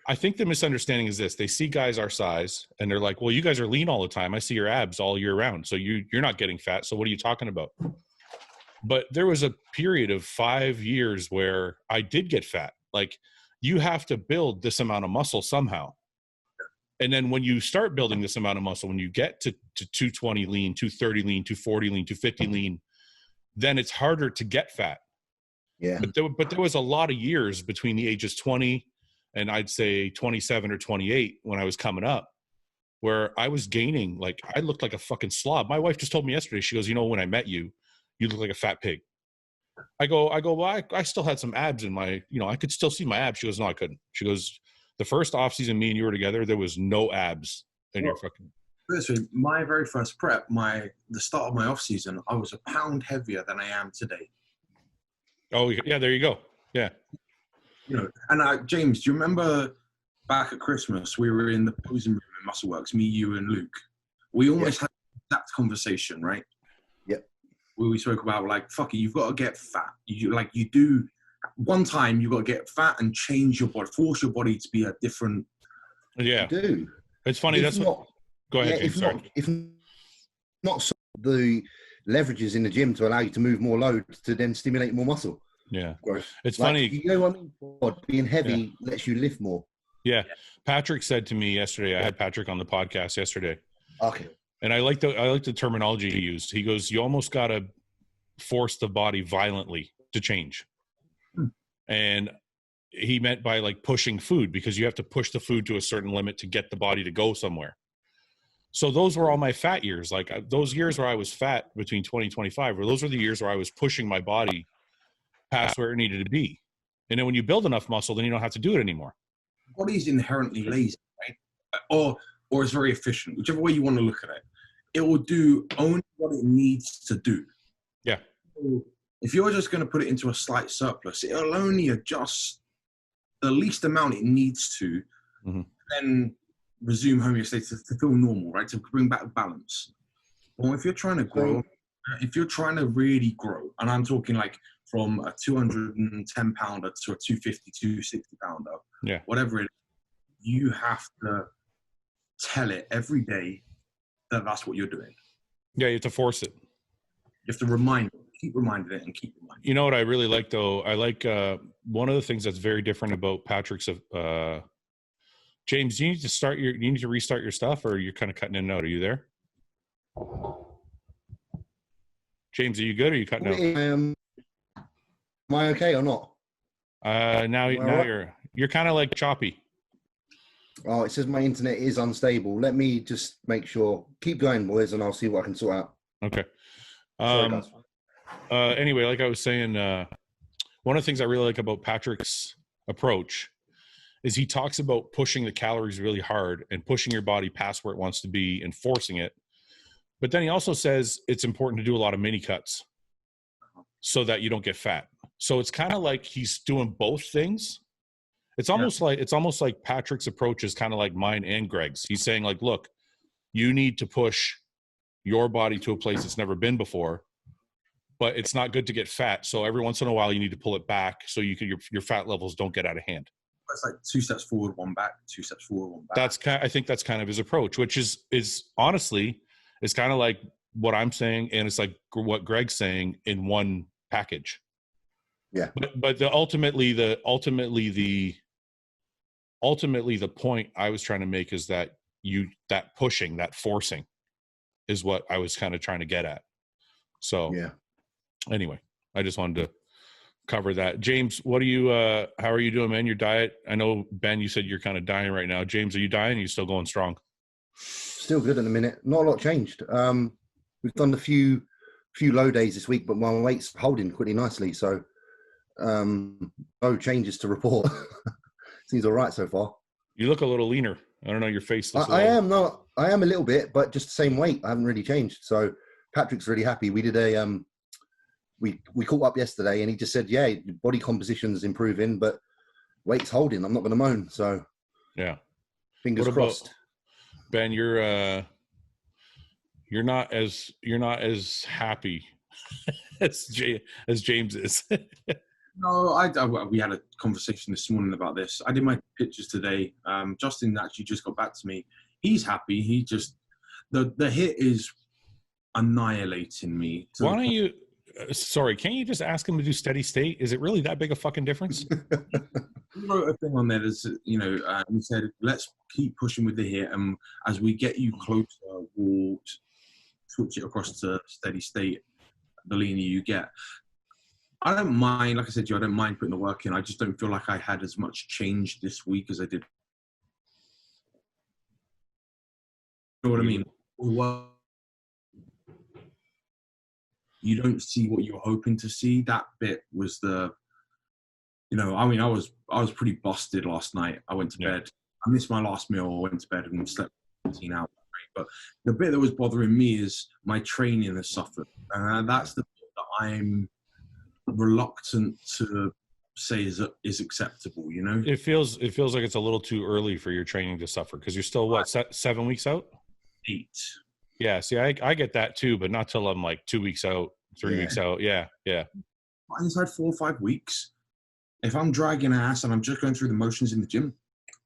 I think the misunderstanding is this. They see guys our size and they're like, well, you guys are lean all the time. I see your abs all year round. So you're not getting fat. So what are you talking about? But there was a period of 5 years where I did get fat. Like, you have to build this amount of muscle somehow. And then when you start building this amount of muscle, when you get to 220 lean, 230 lean, 240 lean, 250 lean, then it's harder to get fat. Yeah. But there was a lot of years between the ages 20 and I'd say 27 or 28 when I was coming up, where I was gaining, like, I looked like a fucking slob. My wife just told me yesterday, she goes, you know, when I met you, you look like a fat pig. I go, well, I still had some abs in my, you know, I could still see my abs. She goes, no, I couldn't. She goes, the first off season me and you were together, there was no abs in your fucking. Listen, my very first prep, the start of my off season, I was a pound heavier than I am today. Oh yeah, there you go. Yeah. You know, and James, do you remember back at Christmas, we were in the posing room in Muscleworks, me, you, and Luke. We almost had that conversation, right? Yep. Where we spoke about, like, fuck it, you've got to get fat. You do, one time you've got to get fat and change your body, force your body to be a different. Yeah. You do. It's funny. That's not, what. Go ahead, James. If not so the leverages in the gym to allow you to move more load to then stimulate more muscle. Yeah. Growth. It's like, funny. You know what I mean? Being heavy lets you lift more. Yeah. Patrick said to me yesterday, I had Patrick on the podcast yesterday. Okay. And I like the terminology he used. He goes, you almost got to force the body violently to change. And he meant by, like, pushing food, because you have to push the food to a certain limit to get the body to go somewhere. So those were all my fat years. Like, those years where I was fat between 20 and 25, those were the years where I was pushing my body past where it needed to be. And then when you build enough muscle, then you don't have to do it anymore. Body's inherently lazy, right? Or it's very efficient, whichever way you want to look at it. It will do only what it needs to do. Yeah. So if you're just going to put it into a slight surplus, it'll only adjust the least amount it needs to, then resume homeostasis to feel normal, right? To bring back balance. Well, if you're trying to grow, if you're trying to really grow, and I'm talking like from a 210 pounder to a 250, 260 pounder, whatever it is, you have to tell it every day that that's what you're doing. Yeah, you have to force it. You have to remind it, keep reminding it and keep reminding it. You know what I really like, though? I like one of the things that's very different about Patrick's James, you need to restart your stuff, or you're kind of cutting in and out. Are you there? James, are you good, or are you cutting out? Am I okay or not? Now you're kind of like choppy. Oh, it says my internet is unstable. Let me just make sure. Keep going, boys, and I'll see what I can sort out. Okay. Sorry, guys. Anyway, like I was saying, one of the things I really like about Patrick's approach is he talks about pushing the calories really hard and pushing your body past where it wants to be and forcing it. But then he also says it's important to do a lot of mini cuts so that you don't get fat. So it's kind of like he's doing both things. It's almost like Patrick's approach is kind of like mine and Greg's. He's saying, like, look, you need to push your body to a place it's never been before, but it's not good to get fat. So every once in a while you need to pull it back so your fat levels don't get out of hand. It's like 2 steps forward, 1 back, 2 steps forward, 1 back. I think that's kind of his approach, which is honestly, it's kind of like what I'm saying, and it's like what Greg's saying in one package. Yeah. But ultimately the point I was trying to make is that that pushing, that forcing is what I was kind of trying to get at. So anyway, I just wanted to cover that. James, how are you doing, man? Your diet? I know, Ben, you said you're kind of dying right now. James, are you dying? Or are you still going strong? Still good at the minute. Not a lot changed. We've done a few low days this week, but my weight's holding pretty nicely. So no changes to report. Seems all right so far. You look a little leaner. I don't know, your face looks I am a little bit, but just the same weight. I haven't really changed. So Patrick's really happy. We did we caught up yesterday, and he just said, yeah, body composition's improving, but weight's holding. I'm not going to moan. So yeah, fingers crossed. Ben, you're not as happy as James is. No, we had a conversation this morning about this. I did my pictures today. Justin actually just got back to me. He's happy. He just the hit is annihilating me. Why don't you? Sorry, can't you just ask him to do steady state? Is it really that big a fucking difference? He wrote a thing on there that's, he said, let's keep pushing with the hit, and as we get you closer, we'll switch it across to steady state, the leaner you get. I don't mind, like I said to you, I don't mind putting the work in. I just don't feel like I had as much change this week as I did. You know what I mean? Well, you don't see what you're hoping to see. That bit was I was pretty busted last night. I went to bed. I missed my last meal. I went to bed and slept 14 hours. But the bit that was bothering me is my training has suffered. That's the bit that I'm reluctant to say is acceptable. You know, it feels like it's a little too early for your training to suffer because you're still 7 weeks out. 8. Yeah, see, I get that too, but not till I'm like 2 weeks out, 3 weeks out. Yeah. Inside 4 or 5 weeks, if I'm dragging ass and I'm just going through the motions in the gym,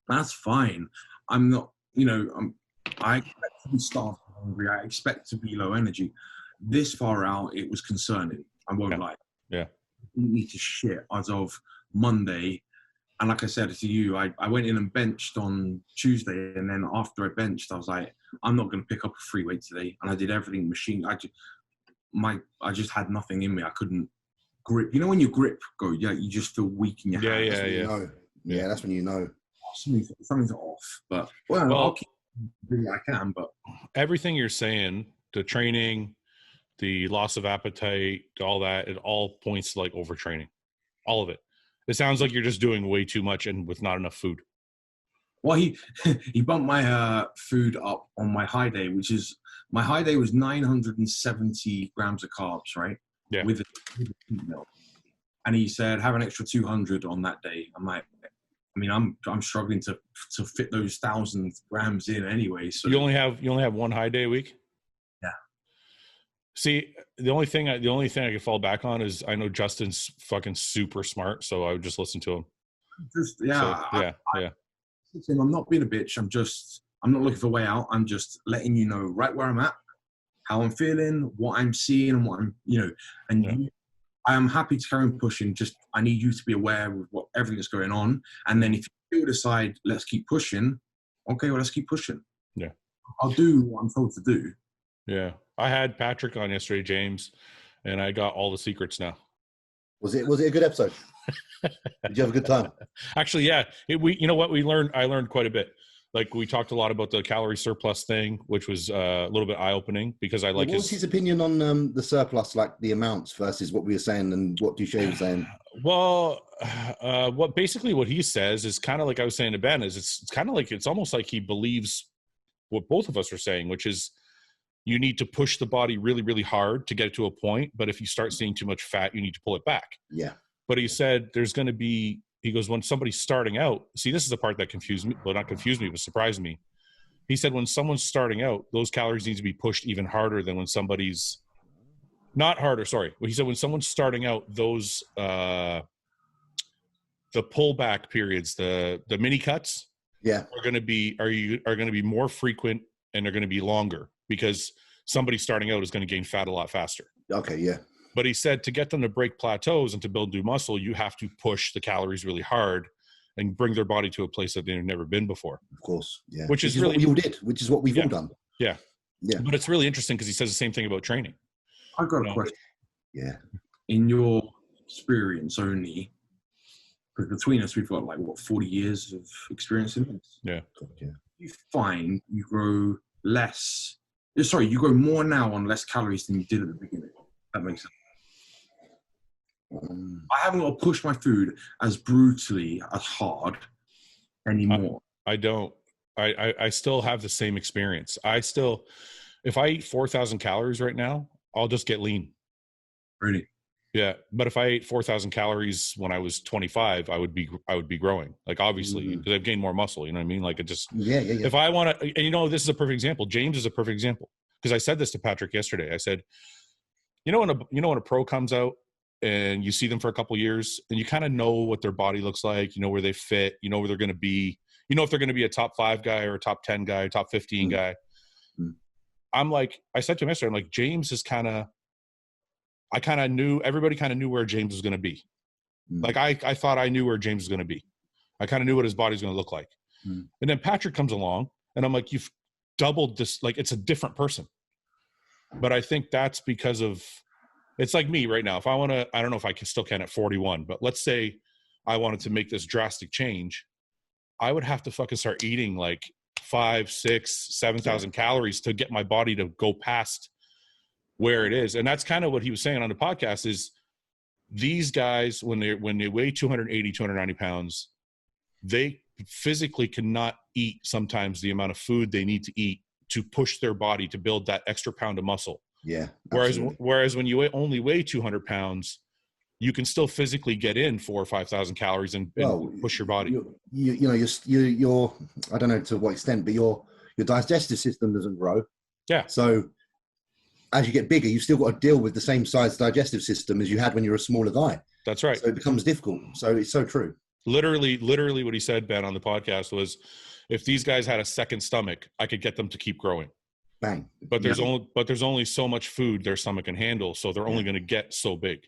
that's fine. I'm not, I expect to be starved, hungry. I expect to be low energy. This far out, it was concerning. I won't lie. Yeah. You need to shit as of Monday. And like I said to you, I went in and benched on Tuesday, and then after I benched, I was like, I'm not going to pick up a free weight today. And I did everything machine. I just had nothing in me. I couldn't grip. You know when your grip go, you just feel weak in your hand. Yeah, that's when you know. Something's off. But I'll keep doing what I can. But everything you're saying, the training, the loss of appetite, all that, it all points to like overtraining. All of it. It sounds like you're just doing way too much and with not enough food. Well, he bumped my food up on my high day, my high day was 970 grams of carbs, right? Yeah. With a milk. And he said, have an extra 200 on that day. I'm like, I'm struggling to fit those 1,000 grams in anyway. So you only have one high day a week? Yeah. See, the only thing I can fall back on is I know Justin's fucking super smart, so I would just listen to him. I'm not being a bitch. I'm not looking for a way out. I'm just letting you know right where I'm at, how I'm feeling, what I'm seeing, and what I'm, I am happy to carry on pushing. Just, I need you to be aware of everything that's going on. And then if you decide, let's keep pushing, okay, well, let's keep pushing. Yeah. I'll do what I'm told to do. Yeah. I had Patrick on yesterday, James, and I got all the secrets now. Was it a good episode? Did you have a good time? Actually, yeah. I learned quite a bit. Like, we talked a lot about the calorie surplus thing, which was a little bit eye-opening because I like what was his opinion on the surplus, like the amounts versus what we were saying and what Duche was saying? Well, what he says is kind of like I was saying to Ben, is it's kind of like, it's almost like he believes what both of us are saying, which is you need to push the body really, really hard to get it to a point. But if you start seeing too much fat, you need to pull it back. Yeah. But he said there's going to be, he goes, when somebody's starting out, see, this is the part that confused me. Well, not confused me, but surprised me. He said when someone's starting out, those calories need to be pushed even harder than when somebody's not harder. Sorry. He said when someone's starting out, those, the pullback periods, the mini cuts, are going to be more frequent, and they're going to be longer because somebody starting out is going to gain fat a lot faster. Okay. Yeah. But he said to get them to break plateaus and to build new muscle, you have to push the calories really hard and bring their body to a place that they've never been before. Of course. Yeah. Which is really what we all did, which is what we've all done. Yeah. Yeah. But it's really interesting because he says the same thing about training. I've got a question. Yeah. In your experience only, because between us, we've got 40 years of experience in this. Yeah. You find you grow you grow more now on less calories than you did at the beginning. That makes sense. I haven't got to push my food as brutally, as hard anymore. I don't. I still have the same experience. If I eat 4,000 calories right now, I'll just get lean. Really? Yeah. But if I ate 4,000 calories when I was 25, I would be growing. Like, obviously, because I've gained more muscle. You know what I mean? Like, it just. Yeah. If I want to, and this is a perfect example. James is a perfect example because I said this to Patrick yesterday. I said, when a pro comes out and you see them for a couple years, and you kind of know what their body looks like. You know where they fit. You know where they're going to be. You know if they're going to be a top 5 guy or a top 10 guy, top 15 guy. I'm like, I said to him yesterday, I'm like, James is I kind of knew, everybody kind of knew where James was going to be. Like I thought I knew where James was going to be. I kind of knew what his body's going to look like. And then Patrick comes along, and I'm like, you've doubled this. Like, it's a different person. But I think that's because of, it's like me right now. If I want to, I don't know if I still can at 41, but let's say I wanted to make this drastic change, I would have to fucking start eating like 5, 6, 7,000 calories to get my body to go past where it is. And that's kind of what he was saying on the podcast is these guys, when they weigh 280, 290 pounds, they physically cannot eat sometimes the amount of food they need to eat to push their body to build that extra pound of muscle. Yeah. Whereas when you only weigh 200 pounds, you can still physically get in 4,000 or 5,000 calories and push your body. You're I don't know to what extent, but your digestive system doesn't grow. Yeah. So as you get bigger, you've still got to deal with the same size digestive system as you had when you were a smaller guy. That's right. So it becomes difficult. So it's so true. Literally what he said, Ben, on the podcast was, if these guys had a second stomach, I could get them to keep growing. Bang. But there's only so much food their stomach can handle, so they're only going to get so big.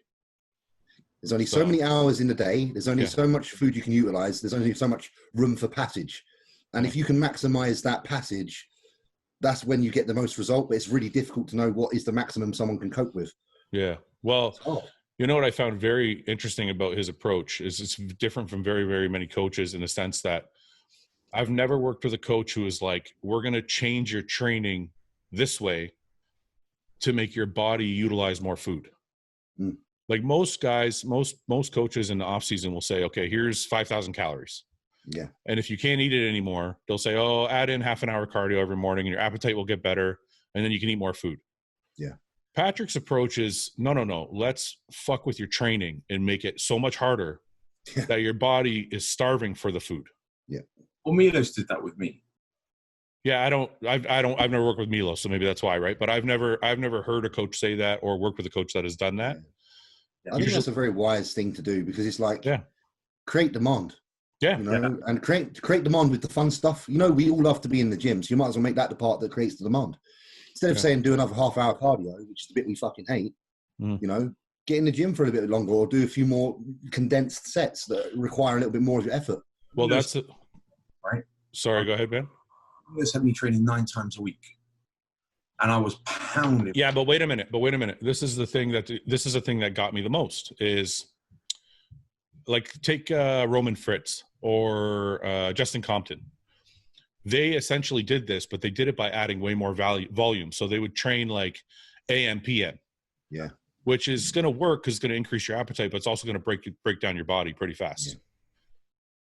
There's only so many hours in the day. There's only so much food you can utilize. There's only so much room for passage. And if you can maximize that passage, that's when you get the most result. But it's really difficult to know what is the maximum someone can cope with. Yeah. Well, you know what I found very interesting about his approach is it's different from very, very many coaches in the sense that I've never worked with a coach who is like, we're going to change your training this way to make your body utilize more food. Like most guys, most coaches in the off season will say, okay, here's 5,000 calories. Yeah. And if you can't eat it anymore, they'll say, oh, add in half an hour cardio every morning and your appetite will get better. And then you can eat more food. Yeah. Patrick's approach is no. Let's fuck with your training and make it so much harder that your body is starving for the food. Yeah. Well, Milos did that with me. Yeah, I've never worked with Milos, so maybe that's why, right? But I've never heard a coach say that or worked with a coach that has done that. I think that's a very wise thing to do because it's like create demand. Yeah. And create demand with the fun stuff. We all love to be in the gym, so you might as well make that the part that creates the demand. Instead of saying do another half-hour cardio, which is the bit we fucking hate, get in the gym for a little bit longer or do a few more condensed sets that require a little bit more of your effort. Well, that's it. Right. Sorry, go ahead, Ben. This had me training 9 times a week. And I was pounding. Yeah, but wait a minute. This is the thing that got me the most is like take Roman Fritz or Justin Compton. They essentially did this, but they did it by adding way more volume. So they would train like AM, PM. Yeah. Which is going to work because it's going to increase your appetite, but it's also going to break down your body pretty fast. Yeah.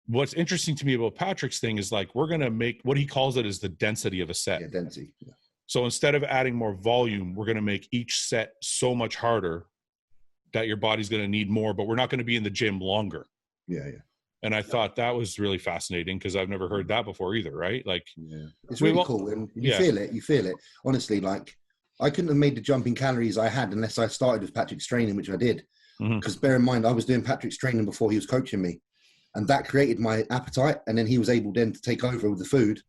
What's interesting to me about Patrick's thing is like we're going to make what he calls it is the density of a set. Yeah, density. Yeah. So instead of adding more volume, we're going to make each set so much harder that your body's going to need more, but we're not going to be in the gym longer. Yeah, yeah. And I thought that was really fascinating because I've never heard that before either, right? Like, it's really cool. And you feel it. Honestly, like I couldn't have made the jump in calories I had unless I started with Patrick's training, which I did. Because bear in mind, I was doing Patrick's training before he was coaching me. And that created my appetite. And then he was able then to take over with the food.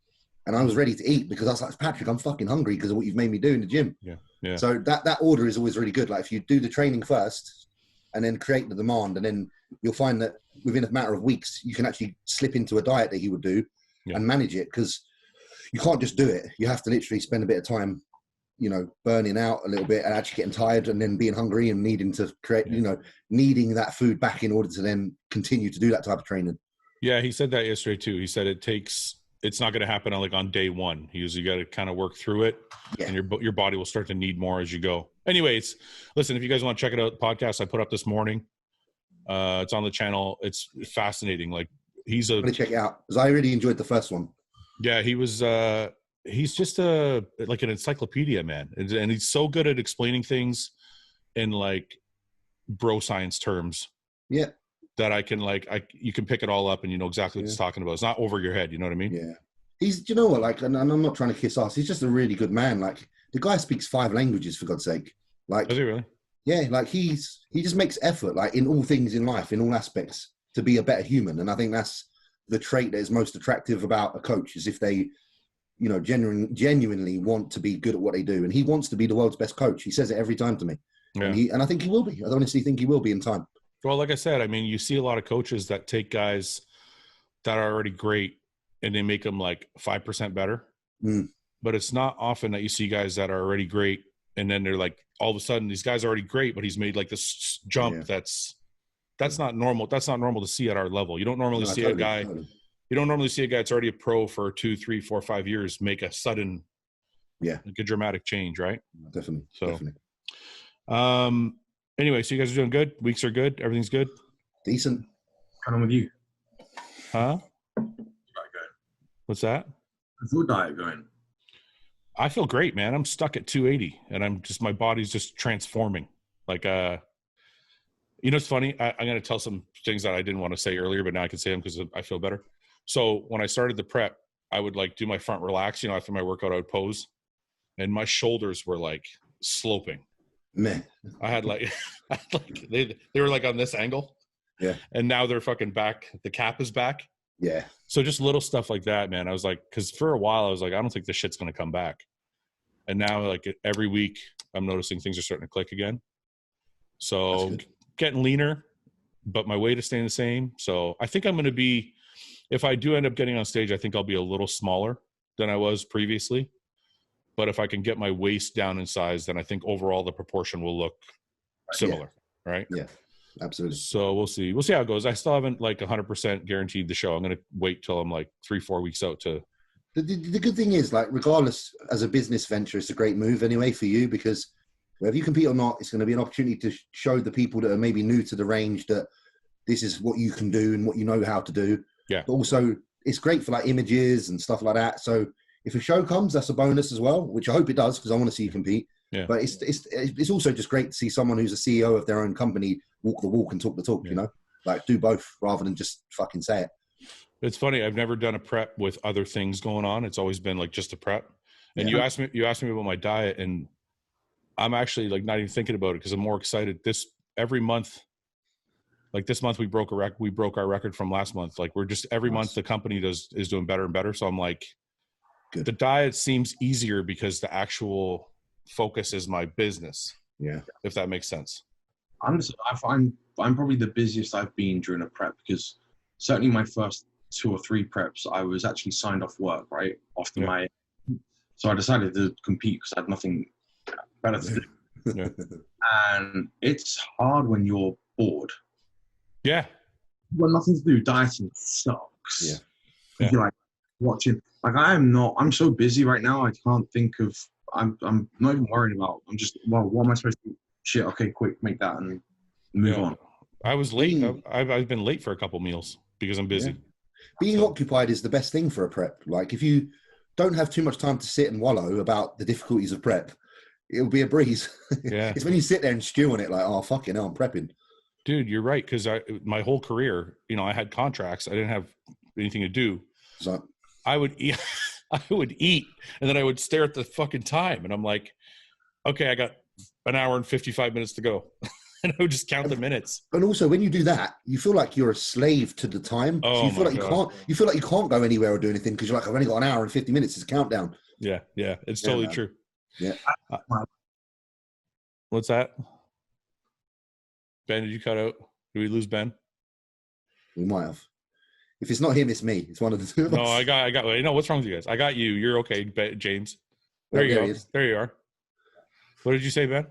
And I was ready to eat because I was like, Patrick, I'm fucking hungry because of what you've made me do in the gym. Yeah. Yeah. So that order is always really good. Like if you do the training first and then create the demand, and then you'll find that within a matter of weeks, you can actually slip into a diet that he would do and manage it, because you can't just do it. You have to literally spend a bit of time, burning out a little bit and actually getting tired and then being hungry and needing to create, needing that food back in order to then continue to do that type of training. Yeah. He said that yesterday too. He said it's not going to happen on day one. You got to kind of work through it and your body will start to need more as you go. Anyways, listen, if you guys want to check it out, the podcast I put up this morning, it's on the channel. It's fascinating. Like I'm going to check it out because I really enjoyed the first one. Yeah. He's just like an encyclopedia, man. And he's so good at explaining things in like bro science terms. Yeah. That you can pick it all up and you know exactly what he's talking about. It's not over your head. You know what I mean? Yeah. Do you know what? Like, and I'm not trying to kiss ass. He's just a really good man. Like, the guy speaks 5 languages, for God's sake. Like, does he really? Yeah, like he just makes effort, like in all things in life, in all aspects, to be a better human. And I think that's the trait that is most attractive about a coach, is if they, you know, genuinely want to be good at what they do. And he wants to be the world's best coach. He says it every time to me. Yeah. And I think he will be. I honestly think he will be in time. Well, like I said, I mean, you see a lot of coaches that take guys that are already great and they make them like 5% better. But it's not often that you see guys that are already great and then they're like, all of a sudden these guys are already great, but he's made like this jump. That's not normal. That's not normal to see at our level. You don't normally see a guy. You don't normally see a guy that's already a pro for 2, 3, 4, 5 years make a sudden, like a dramatic change, right? Definitely. So, definitely. Anyway, so you guys are doing good. Weeks are good. Everything's good. Decent. What's on with you? Huh? What's that? How's your diet going? I feel great, man. I'm stuck at 280 and my body's just transforming. Like, you know, it's funny. I'm going to tell some things that I didn't want to say earlier, but now I can say them because I feel better. So when I started the prep, I would like do my front relax, you know, after my workout, I would pose and my shoulders were like sloping. Meh. I had like, they were like on this angle. Yeah. And now they're fucking back. The cap is back. Yeah. So just little stuff like that, man. I was like, because for a while I was like, I don't think this shit's going to come back. And now like every week I'm noticing things are starting to click again. So getting leaner, but my weight is staying the same. So I think I'm going to be, if I do end up getting on stage, I think I'll be a little smaller than I was previously. But if I can get my waist down in size, then I think overall the proportion will look similar, right? Yeah, absolutely. So we'll see. We'll see how it goes. I still haven't like 100% guaranteed the show. I'm going to wait till I'm like 3-4 weeks out to. The good thing is, like, regardless, as a business venture, it's a great move anyway for you, because whether you compete or not, it's going to be an opportunity to show the people that are maybe new to the range that this is what you can do and what you know how to do. Yeah. But also, it's great for like images and stuff like that. So if a show comes, that's a bonus as well, which I hope it does, because I want to see you compete. Yeah. But it's also just great to see someone who's a CEO of their own company walk the walk and talk the talk, you know? Like, do both rather than just fucking say it. It's funny. I've never done a prep with other things going on. It's always been like just a prep. And you asked me about my diet, and I'm actually like not even thinking about it because I'm more excited. Every month, like this month we broke our record from last month. Like we're just every month the company is doing better and better. So I'm like, the diet seems easier because the actual focus is my business. Yeah. If that makes sense. I'm probably the busiest I've been during a prep, because certainly my first 2 or 3 preps, I was actually signed off work, right? After so I decided to compete because I had nothing better to do. Yeah. And it's hard when you're bored. Yeah. When nothing to do, dieting sucks. Yeah. You're like watching, like I'm so busy right now, I can't think of, I'm not even worrying about, I'm just, well, what am I supposed to do? Shit, okay, quick, make that and move on. I was late. I've been late for a couple meals because I'm busy. Yeah. Being occupied is the best thing for a prep. Like, if you don't have too much time to sit and wallow about the difficulties of prep, it'll be a breeze. Yeah. It's when you sit there and stew on it, like, oh, fucking hell, I'm prepping. Dude, you're right. Because my whole career, you know, I had contracts. I didn't have anything to do. So I would eat, and then I would stare at the fucking time. And I'm like, okay, I got an hour and 55 minutes to go. And I would just count the minutes. And also, when you do that, you feel like you're a slave to the time. Oh, so you feel like you can't go anywhere or do anything because you're like, I've only got an hour and 50 minutes. It's a countdown. Yeah, it's totally true. Yeah. What's that? Ben, did you cut out? Did we lose Ben? We might have. If it's not him, it's me. It's one of the two of No, us. I got. No, what's wrong with you guys? I got you. You're okay, James. There you go. There you are. What did you say, Ben?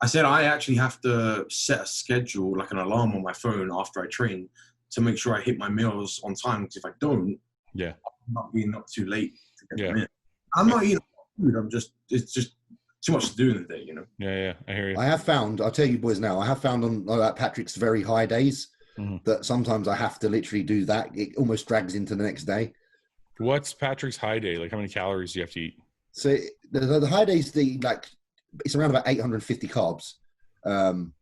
I said I actually have to set a schedule, like an alarm on my phone after I train, to make sure I hit my meals on time. Because if I don't, I'm not being up too late to get them in. I'm not eating food. It's just too much to do in the day, you know. Yeah, I hear you. I have found, I'll tell you boys now, I have found on like Patrick's very high days that sometimes I have to literally do that. It almost drags into the next day. What's Patrick's high day? Like, how many calories do you have to eat? So the high days, it's around about 850 carbs. And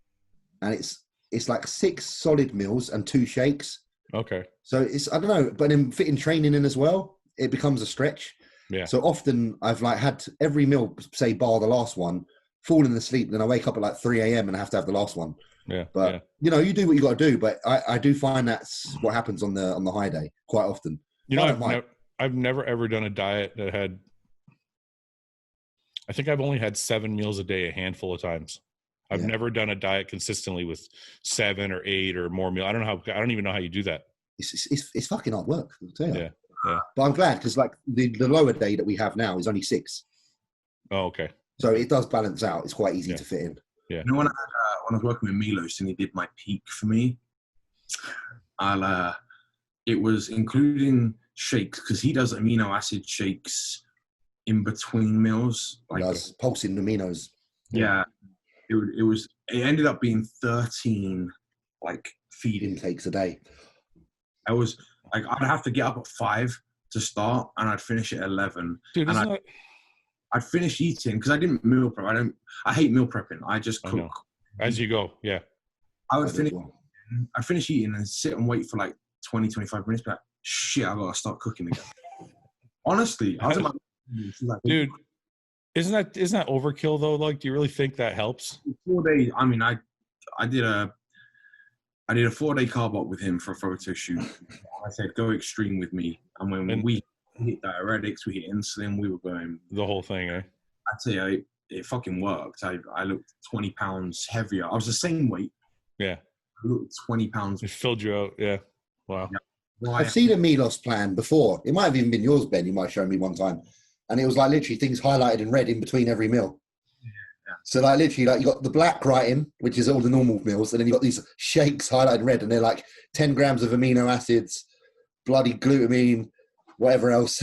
it's like 6 solid meals and 2 shakes. Okay. So it's, I don't know, but then fitting training in as well, it becomes a stretch. Yeah. So often I've like had every meal, say bar the last one, falling asleep. Then I wake up at like 3 a.m. and I have to have the last one. Yeah. But you know, you do what you got to do. But I do find that's what happens on the high day quite often. You know, I've never ever done a diet that had. I think I've only had 7 meals a day a handful of times. I've never done a diet consistently with 7 or 8 or more meals. I don't even know how you do that. It's fucking hard work. I'll tell you. Yeah. But I'm glad because like the lower day that we have now is only 6. Oh, okay. So it does balance out. It's quite easy to fit in. Yeah. You know, when I was working with Milos and he did my peak for me, it was including shakes because he does amino acid shakes in between meals. Like does pulsing aminos. Yeah. It ended up being 13 like feed intakes a day. I was like, I'd have to get up at 5 to start and I'd finish at 11. Dude, and I'd finish eating because I didn't meal prep. I hate meal prepping. I just cook as you go. Yeah. I'd finish eating and sit and wait for like 20, 25 minutes. But shit, I gotta start cooking again. Honestly, I was like, dude, isn't that overkill though? Like, do you really think that helps? 4 days. I mean, I did a 4-day carb up with him for a photo shoot. I said, go extreme with me. And when we hit diuretics, we hit insulin, we were going the whole thing, eh? I'd say it fucking worked. I looked 20 pounds heavier. I was the same weight. Yeah. I looked 20 pounds. It filled you out. Yeah. Wow. Yeah. Well, I've seen a Milos plan before. It might have even been yours, Ben. You might have shown me one time. And it was like literally things highlighted in red in between every meal. Yeah. So like literally like you got the black writing, which is all the normal meals. And then you got these shakes highlighted in red and they're like 10 grams of amino acids, bloody glutamine, whatever else.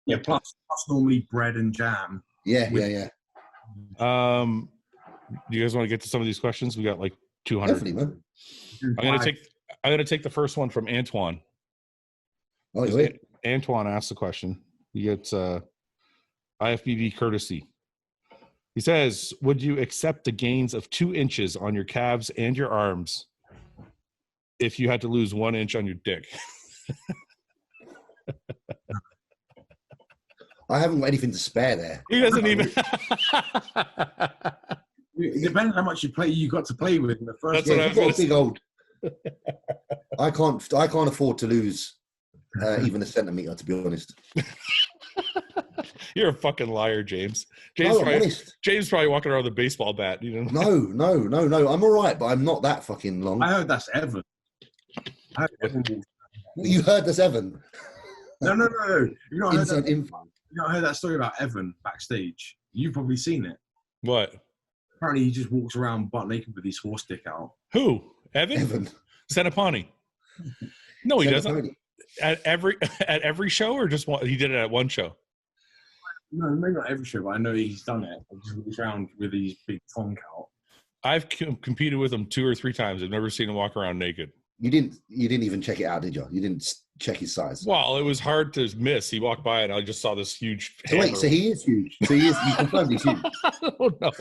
Yeah. Plus normally bread and jam. Yeah. Do you guys want to get to some of these questions? We got like 200. Definitely, man. I'm gonna take the first one from Antoine. Oh, wait. Antoine asked the question. He gets IFBB courtesy. He says, "Would you accept the gains of 2 inches on your calves and your arms if you had to lose 1 inch on your dick?" I haven't got anything to spare there. He doesn't even. It depends how much you got to play with in the first. That's what I was gonna got a big old. I can't afford to lose even a centimeter, to be honest. You're a fucking liar, James. I'm honest. James probably walking around with a baseball bat. You know? No. I'm all right, but I'm not that fucking long. I heard that's Evan. You heard this, Evan? No. You not Inside info. You not heard that story about Evan backstage? You've probably seen it. What? Apparently, he just walks around butt naked with his horse dick out. Who? Evan? Senapani. No, he doesn't. At every show, or just one? He did it at one show. No, maybe not every show, but I know he's done it. He just walks around with his big tongue out. I've competed with him 2 or 3 times. I've never seen him walk around naked. You didn't even check it out, did you? You didn't check his size. Well, it was hard to miss. He walked by and I just saw this huge. So wait, so he is huge. So he is. You confirmed he's huge. I don't know.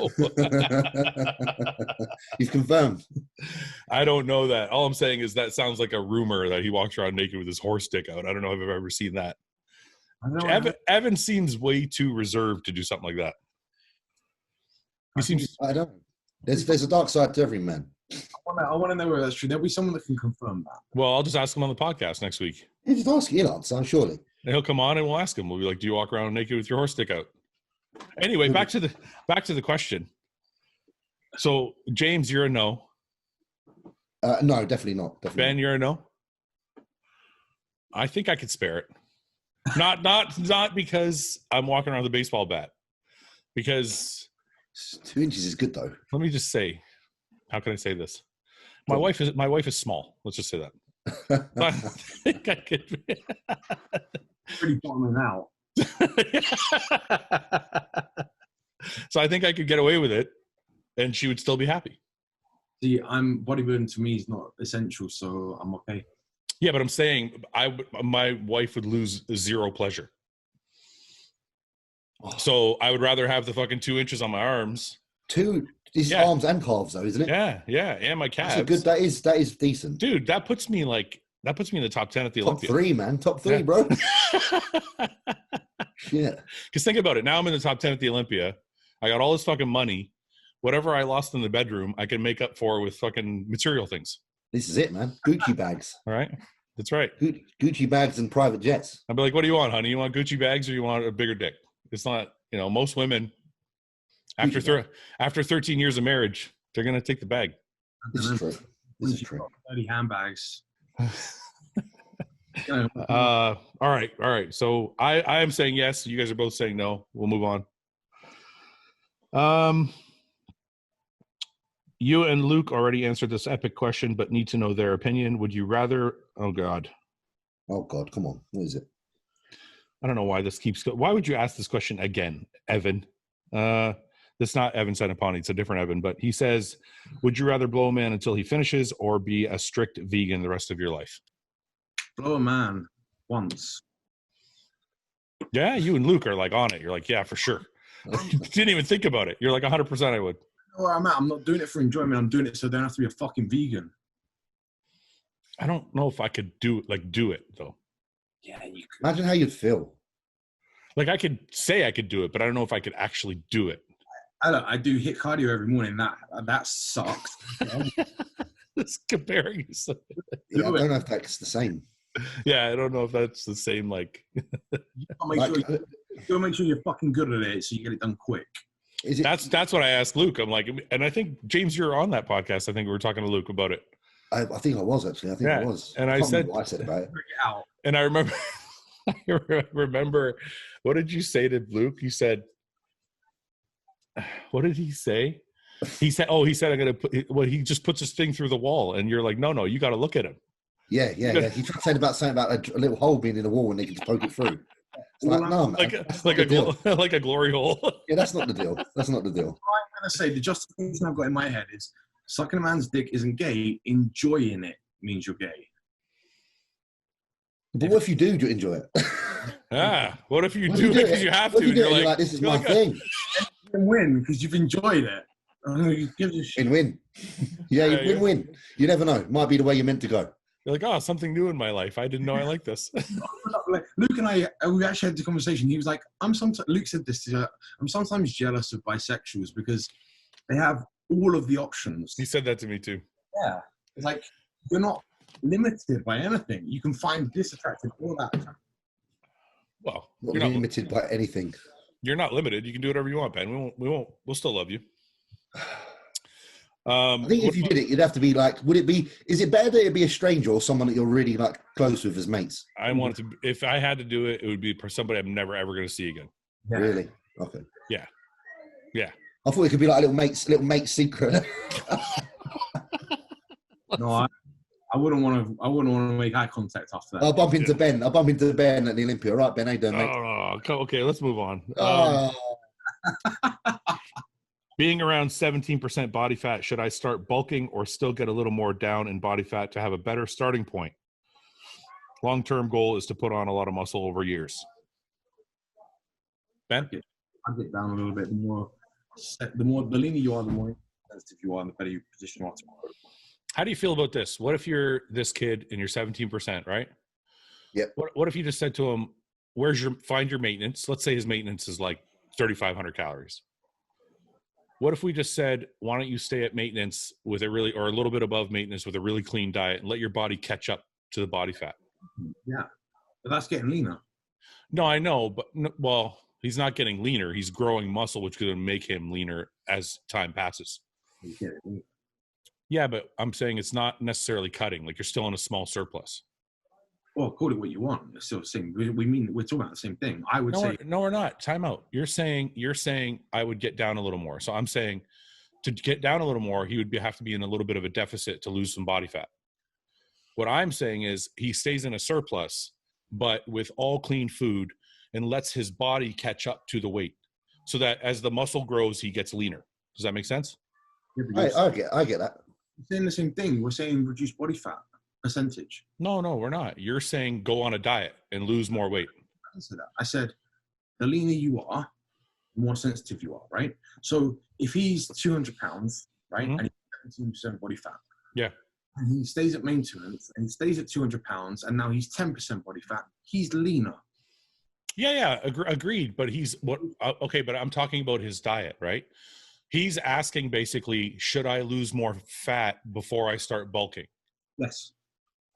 You've confirmed. I don't know that. All I'm saying is that sounds like a rumor that he walks around naked with his horse dick out. I don't know if I've ever seen that. Evan seems way too reserved to do something like that. He seems. I don't. There's a dark side to every man. I want to know whether that's true. There'll be someone that can confirm that. Well, I'll just ask him on the podcast next week. You just ask, he'll answer, surely. And he'll come on and we'll ask him. We'll be like, "Do you walk around naked with your horse dick out?" Anyway, back to the question. So, James, you're a no. No, definitely not. Definitely Ben, you're a no. I think I could spare it. Not because I'm walking around with a baseball bat. Because 2 inches is good though. Let me just say, how can I say this? My wife is small. Let's just say that. I think I could. Pretty bottoming out. So I think I could get away with it, and she would still be happy. See, bodybuilding to me is not essential, so I'm okay. Yeah, but I'm saying my wife would lose 0 pleasure. So I would rather have the fucking 2 inches on my arms. These arms and calves, though, isn't it? Yeah, and my calves. That is decent, dude. That puts me in the top 10 at the Olympia. Top 3, man. Top 3, bro. Yeah. Because think about it. Now I'm in the top 10 at the Olympia. I got all this fucking money. whatever I lost in the bedroom, I can make up for with fucking material things. This is it, man. Gucci bags. All right. That's right. Gucci bags and private jets. I'd be like, what do you want, honey? You want Gucci bags or you want a bigger dick? It's not, most women after 13 years of marriage, they're going to take the bag. This is true. This is true. 30 handbags. All right. So I am saying yes. You guys are both saying no. We'll move on. You and Luke already answered this epic question, but need to know their opinion. Would you rather? Oh God, come on. What is it? I don't know why this keeps going. Why would you ask this question again, Evan? That's not Evan Senapani. It's a different Evan, but he says, would you rather blow a man until he finishes or be a strict vegan the rest of your life? Blow a man once. Yeah, you and Luke are like on it. You're like, yeah, for sure. Didn't even think about it. You're like 100% I would. Where I'm at. I'm not doing it for enjoyment. I'm doing it so I don't have to be a fucking vegan. I don't know if I could do it though. Yeah, you could. Imagine how you'd feel. Like I could say I could do it, but I don't know if I could actually do it. I do hit cardio every morning. That sucks. Just comparing yourself. Yeah, I don't know if that's the same. Yeah, I don't know if that's the same. Like, you gotta make sure you're fucking good at it so you get it done quick. That's what I asked Luke. I'm like, and I think James, you're on that podcast. I think we were talking to Luke about it. I think I was actually. I was. And I said what I said about it. And I remember, what did you say to Luke? You said, what did he say? He said, I'm gonna put. Well, he just puts his thing through the wall, and you're like, no, you got to look at him. Yeah. He tried to say something about a little hole being in the wall and they can just poke it through. It's like, no, man, like a glory hole. Yeah, that's not the deal. That's not the deal. I'm gonna say the justification I've got in my head is sucking a man's dick isn't gay. Enjoying it means you're gay. But what if you do enjoy it? What if you do it because you have to? You're like, this is my thing. You win because you've enjoyed it. You give a shit. Win. Yeah, you win. You never know. Might be the way you're meant to go. You're like, something new in my life. I didn't know I like this. Luke and I, we actually had the conversation. He was like, Luke said this, I'm sometimes jealous of bisexuals because they have all of the options. He said that to me too. Yeah. It's like, you're not limited by anything. You can find this attractive or that attractive. Well, you're not limited by anything. You're not limited. You can do whatever you want, Ben. We'll still love you. I think if you did it, you'd have to be like, is it better that it be a stranger or someone that you're really like close with as mates? If I had to do it, it would be for somebody I'm never ever going to see again. Yeah. Really? Okay. Yeah. I thought it could be like a little mate secret. No, I wouldn't want to make eye contact after that. I'll bump into Ben at the Olympia. All right, Ben, how you doing, mate? Okay, let's move on. Being around 17% body fat, should I start bulking or still get a little more down in body fat to have a better starting point? Long-term goal is to put on a lot of muscle over years. Ben? I'll get down a little bit more. The leaner you are, the more sensitive you are, and the better you position you are tomorrow. How do you feel about this? What if you're this kid and you're 17%, right? Yep. What if you just said to him, find your maintenance? Let's say his maintenance is like 3,500 calories. What if we just said, why don't you stay at maintenance with or a little bit above maintenance with a really clean diet and let your body catch up to the body fat? Yeah. But that's getting leaner. No, I know, but he's not getting leaner. He's growing muscle, which is going to make him leaner as time passes. Yeah, but I'm saying it's not necessarily cutting. Like you're still in a small surplus. Well, call it what you want. It's still the same. We're talking about the same thing. I would say. No, we're not. Time out. You're saying I would get down a little more. So I'm saying to get down a little more, he would have to be in a little bit of a deficit to lose some body fat. What I'm saying is he stays in a surplus, but with all clean food and lets his body catch up to the weight so that as the muscle grows, he gets leaner. Does that make sense? Yeah, I get that. We're saying the same thing. We're saying reduce body fat percentage. No, we're not. You're saying go on a diet and lose more weight. I said the leaner you are, the more sensitive you are, right? So if he's 200 pounds, right, and he's 17% body fat, yeah, and he stays at maintenance and he stays at 200 pounds, and now he's 10% body fat, he's leaner. Yeah, agreed. But he's okay. But I'm talking about his diet, right? He's asking basically, should I lose more fat before I start bulking? Yes.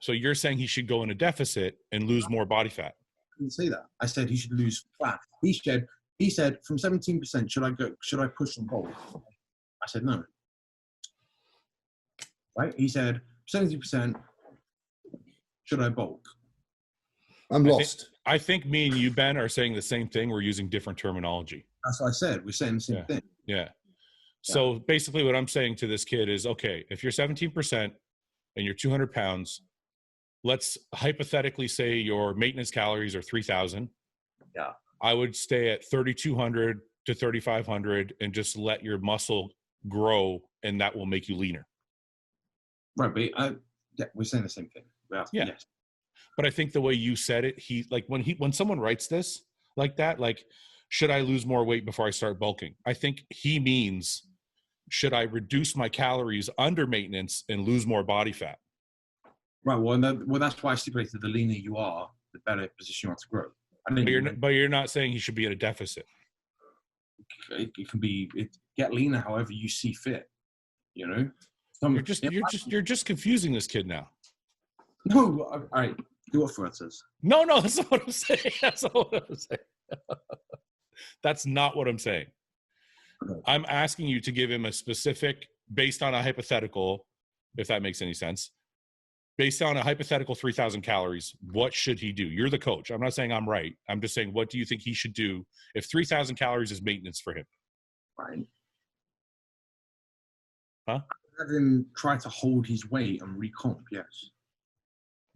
So you're saying he should go in a deficit and lose more body fat? I didn't say that. I said he should lose fat. He said from 17%, should I push and bulk? I said no. Right? He said 70%, should I bulk? I'm lost. I think me and you, Ben, are saying the same thing. We're using different terminology. That's what I said. We're saying the same thing. Yeah. So basically what I'm saying to this kid is, okay, if you're 17% and you're 200 pounds, let's hypothetically say your maintenance calories are 3,000. Yeah. I would stay at 3,200 to 3,500 and just let your muscle grow, and that will make you leaner. Right, but we're saying the same thing. Yeah. Yes. But I think the way you said it, when someone writes this like that, like, should I lose more weight before I start bulking? I think he means, should I reduce my calories under maintenance and lose more body fat? Right. Well, that's why I stipulated the leaner you are, the better position you are to grow. But you're not saying he should be in a deficit. It can be get leaner however you see fit. You know. You're just confusing this kid now. No. All right. Do what Fouad says. No, that's not what I'm saying. That's not what I'm saying. That's not what I'm saying. Okay. I'm asking you to give him a specific, based on a hypothetical, if that makes any sense. Based on a hypothetical 3,000 calories, what should he do? You're the coach. I'm not saying I'm right. I'm just saying, what do you think he should do if 3,000 calories is maintenance for him? Right. Huh? Have him try to hold his weight and recomp, yes.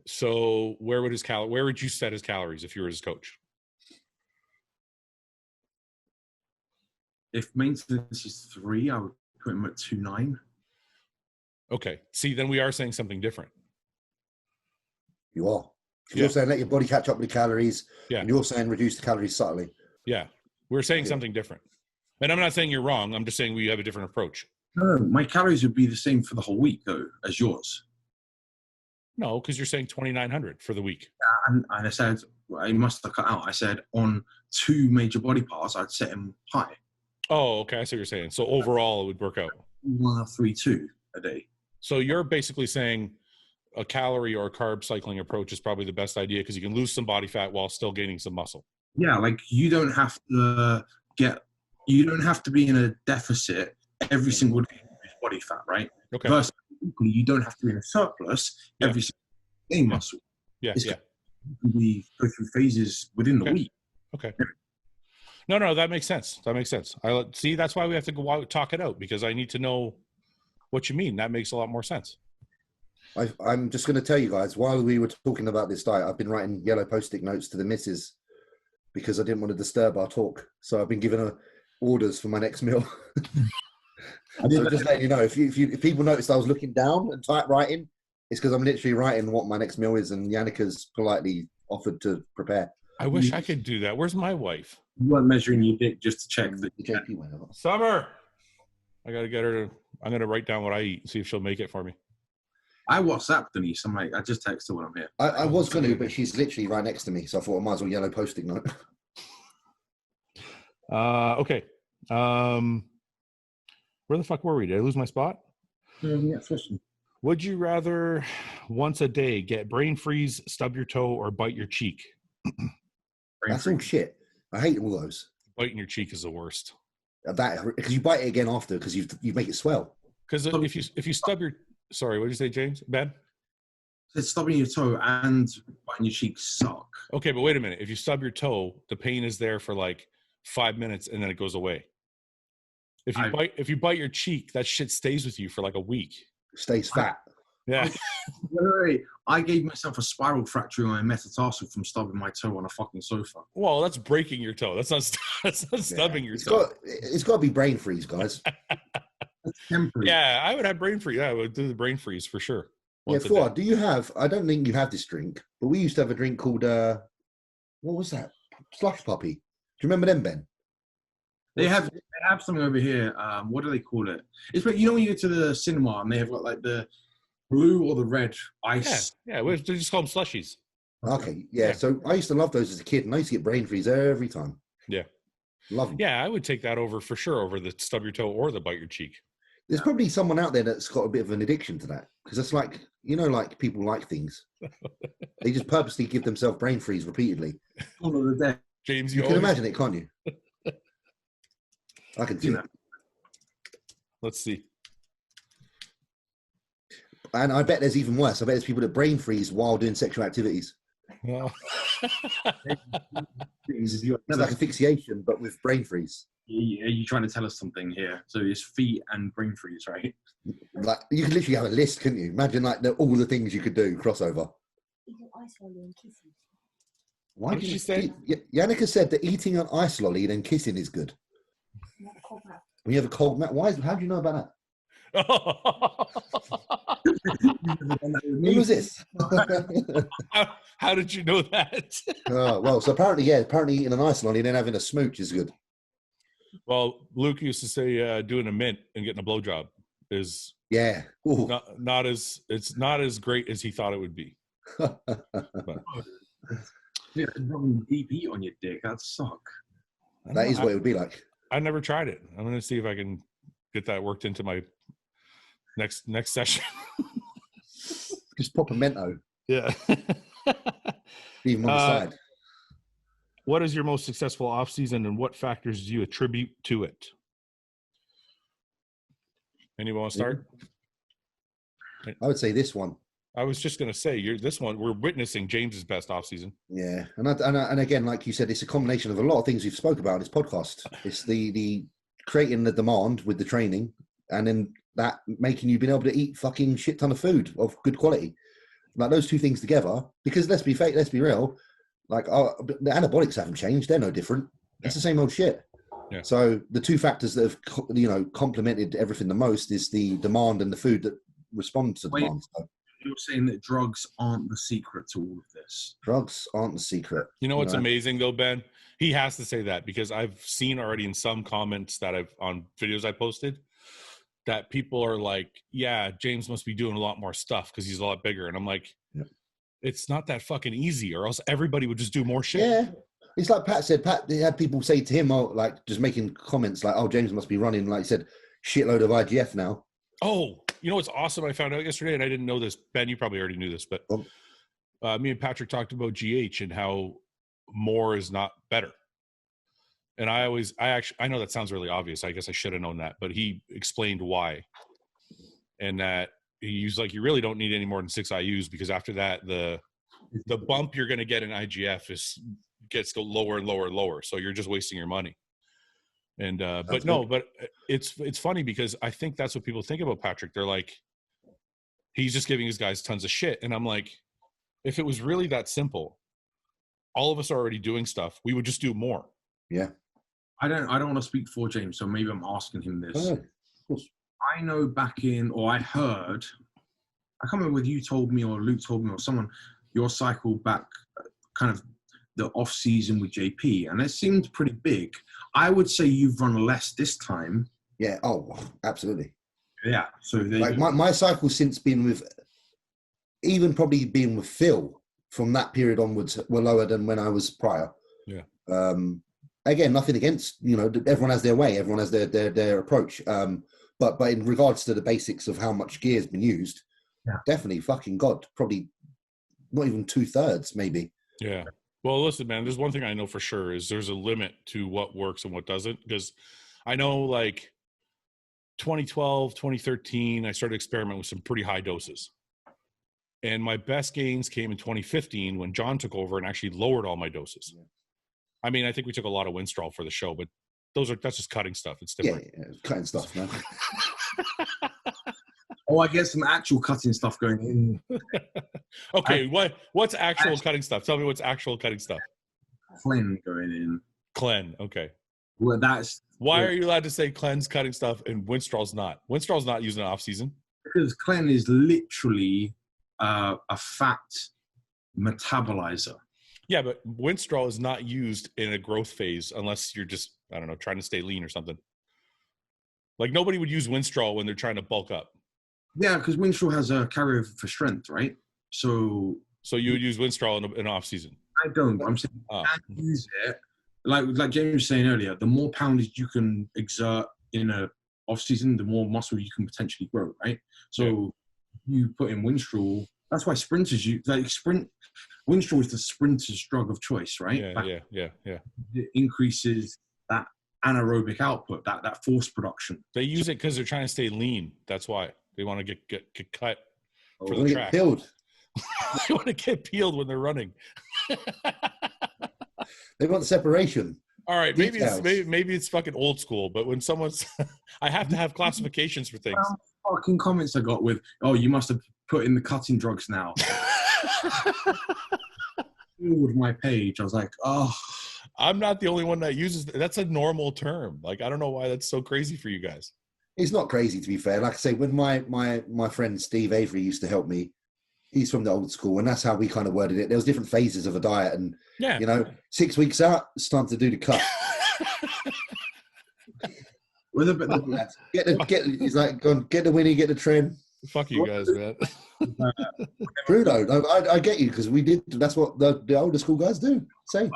So where would you set his calories if you were his coach? If maintenance is 3, I would put him at 2.9. Okay. See, then we are saying something different. You are. You're saying let your body catch up with the calories. Yeah. And you're saying reduce the calories subtly. Yeah. We're saying something different. And I'm not saying you're wrong. I'm just saying we have a different approach. No, my calories would be the same for the whole week, though, as yours. No, because you're saying 2,900 for the week. And I said, I must have cut out. I said on 2 major body parts, I'd set him high. Oh, okay. I see what you're saying. So overall, it would work out. 3.2 a day. So you're basically saying a calorie or a carb cycling approach is probably the best idea because you can lose some body fat while still gaining some muscle. Yeah, like you don't have to be in a deficit every single day with body fat, right? Okay. Versus equally, you don't have to be in a surplus every single day muscle. Yeah, We go through phases within the week. Okay. No, that makes sense. See, that's why we have to go out, talk it out, because I need to know what you mean. That makes a lot more sense. I'm just going to tell you guys, while we were talking about this diet, I've been writing yellow post-it notes to the missus because I didn't want to disturb our talk. So I've been giving her orders for my next meal. So just letting you know, if people noticed I was looking down and writing, it's because I'm literally writing what my next meal is, and Yannicka's politely offered to prepare. I wish I could do that. Where's my wife? You weren't measuring your dick just to check that. JP went over. Summer! I got to get her to, I'm going to write down what I eat and see if she'll make it for me. I WhatsApp Denise. I'm like, I just text her when I'm here. I was going to, but she's literally right next to me, so I thought I might as well yellow post-it note. Okay. Where the fuck were we? Did I lose my spot? Next question. Would you rather once a day get brain freeze, stub your toe, or bite your cheek? That's all shit. I hate all those. Biting your cheek is the worst. That because you bite it again after because you make it swell. Because if you stub your, sorry, what did you say, James? Ben? It's stubbing your toe and biting your cheeks suck. Okay, but wait a minute. If you stub your toe, the pain is there for like 5 minutes and then it goes away. If you bite your cheek, that shit stays with you for like a week. Stays fat. Yeah. I gave myself a spiral fracture in my metatarsal from stubbing my toe on a fucking sofa. Well, that's breaking your toe. That's not stubbing your toe. It's got to be brain freeze, guys. Temporary. Yeah, I would have brain freeze. Yeah, I would do the brain freeze for sure. Fouad, do you have, I don't think you have this drink, but we used to have a drink called, what was that? Slush Puppy. Do you remember them, Ben? They have something over here. What do they call it? It's like, you know when you go to the cinema and they have got like the blue or the red ice. Yeah, they just call them slushies. Okay, yeah. So I used to love those as a kid, and I used to get brain freeze every time. Yeah. Love them. Yeah, I would take that over for sure over the stub your toe or the bite your cheek. There's probably someone out there that's got a bit of an addiction to that, because it's like, you know, like people like things. They just purposely give themselves brain freeze repeatedly. All of the day. James, You can imagine it, can't you? I can see that. Let's see. And I bet there's even worse. I bet there's people that brain freeze while doing sexual activities. No. It's like asphyxiation, but with brain freeze. Yeah, you're trying to tell us something here. So it's feet and brain freeze, right? Like, you could literally have a list, couldn't you? Imagine like all the things you could do crossover. Why What did she say? Yannicka said that eating an ice lolly and then kissing is good. When you have a cold mouth, how do you know about that? Who was this? How did you know that? Well, so apparently eating an ice lolly and then having a smooch is good. Well, Luke used to say doing a mint and getting a blowjob is not as great as he thought it would be. Yeah, rubbing deep heat on your dick, that'd suck. That is what it would be like. I never tried it. I'm going to see if I can get that worked into my next session. Just pop a Mento. Yeah. Even on the side. What is your most successful off season, and what factors do you attribute to it? Anyone want to start? I would say this one. I was just going to say, this one, we're witnessing James's best off season. Yeah, and again, like you said, it's a combination of a lot of things we've spoke about in this podcast. It's the creating the demand with the training, and then that making you being able to eat fucking shit ton of food of good quality. Like those two things together, because let's be real, like the anabolics haven't changed; they're no different. It's the same old shit. Yeah. So the two factors that have complemented everything the most is the demand and the food that respond to demand. So, you're saying that drugs aren't the secret to all of this. Drugs aren't the secret. You know what's amazing though, Ben? He has to say that because I've seen already in some comments that on videos I posted that people are like, yeah, James must be doing a lot more stuff because he's a lot bigger. And I'm like, it's not that fucking easy, or else everybody would just do more shit. Yeah. It's like Pat said. They had people say to him, just making comments like, oh, James must be running, like he said, shitload of IGF now. Oh, you know what's awesome? I found out yesterday, and I didn't know this. Ben, you probably already knew this, but me and Patrick talked about GH and how more is not better. And I know that sounds really obvious. I guess I should have known that, but he explained why. And that he's like, you really don't need any more than 6 IUs because after that, the bump you're going to get in IGF gets lower and lower and lower. So you're just wasting your money. And but it's funny because I think that's what people think about Patrick. They're like, he's just giving his guys tons of shit. And I'm like, if it was really that simple, all of us are already doing stuff. We would just do more. Yeah. I don't want to speak for James, so maybe I'm asking him this. Of course. I know I heard, I can't remember whether you told me or Luke told me or someone, your cycle back kind of the off season with JP, and it seemed pretty big. I would say you've run less this time. Yeah. Oh, absolutely. Yeah. So like my cycle since being with, even probably being with Phil from that period onwards, were lower than when I was prior. Yeah. Again, nothing against, everyone has their way, everyone has their approach. But in regards to the basics of how much gear has been used, definitely fucking God, probably not even 2/3 maybe. Yeah. Well, listen, man, there's one thing I know for sure is there's a limit to what works and what doesn't. Because I know like 2012, 2013, I started experimenting with some pretty high doses. And my best gains came in 2015 when John took over and actually lowered all my doses. Yeah. I mean, I think we took a lot of Winstrol for the show, but that's just cutting stuff. It's different. Yeah, cutting stuff, man. Oh, I get some actual cutting stuff going in. Okay, what's actual cutting stuff? Tell me what's actual cutting stuff. Clen going in. Clen, okay. Well, why are you allowed to say Clen's cutting stuff and Winstrol's not? Winstrol's not using an off season. Because Clen is literally a fat metabolizer. Yeah, but Winstrol is not used in a growth phase unless you're just, I don't know, trying to stay lean or something. Like nobody would use Winstrol when they're trying to bulk up. Yeah, because Winstrol has a carrier for strength, right? So you would use Winstrol in off season. I don't. I'm saying you can use it, like James was saying earlier, the more poundage you can exert in a off season, the more muscle you can potentially grow, right? So you put in Winstrol. That's why sprinters Winstrol is the sprinter's drug of choice, right? Yeah. It increases that anaerobic output, that force production. They use it because they're trying to stay lean. That's why they want to get cut for the track. Get peeled. They want to get peeled when they're running. They want separation. All right, maybe it's fucking old school, but when someone's, I have to have classifications for things. Fucking comments I got with, oh, you must have put in the cutting drugs now. With my page, I was like, oh. I'm not the only one that uses that's a normal term. Like, I don't know why that's so crazy for you guys. It's not crazy, to be fair. Like I say, when my friend Steve Avery used to help me, he's from the old school, and that's how we kind of worded it. There was different phases of a diet, and 6 weeks out, it's time to do the cut. He's like, go on, get the Winnie, get the trend. Fuck you guys, man. True though, I get you, because we did. That's what the older school guys do. Say.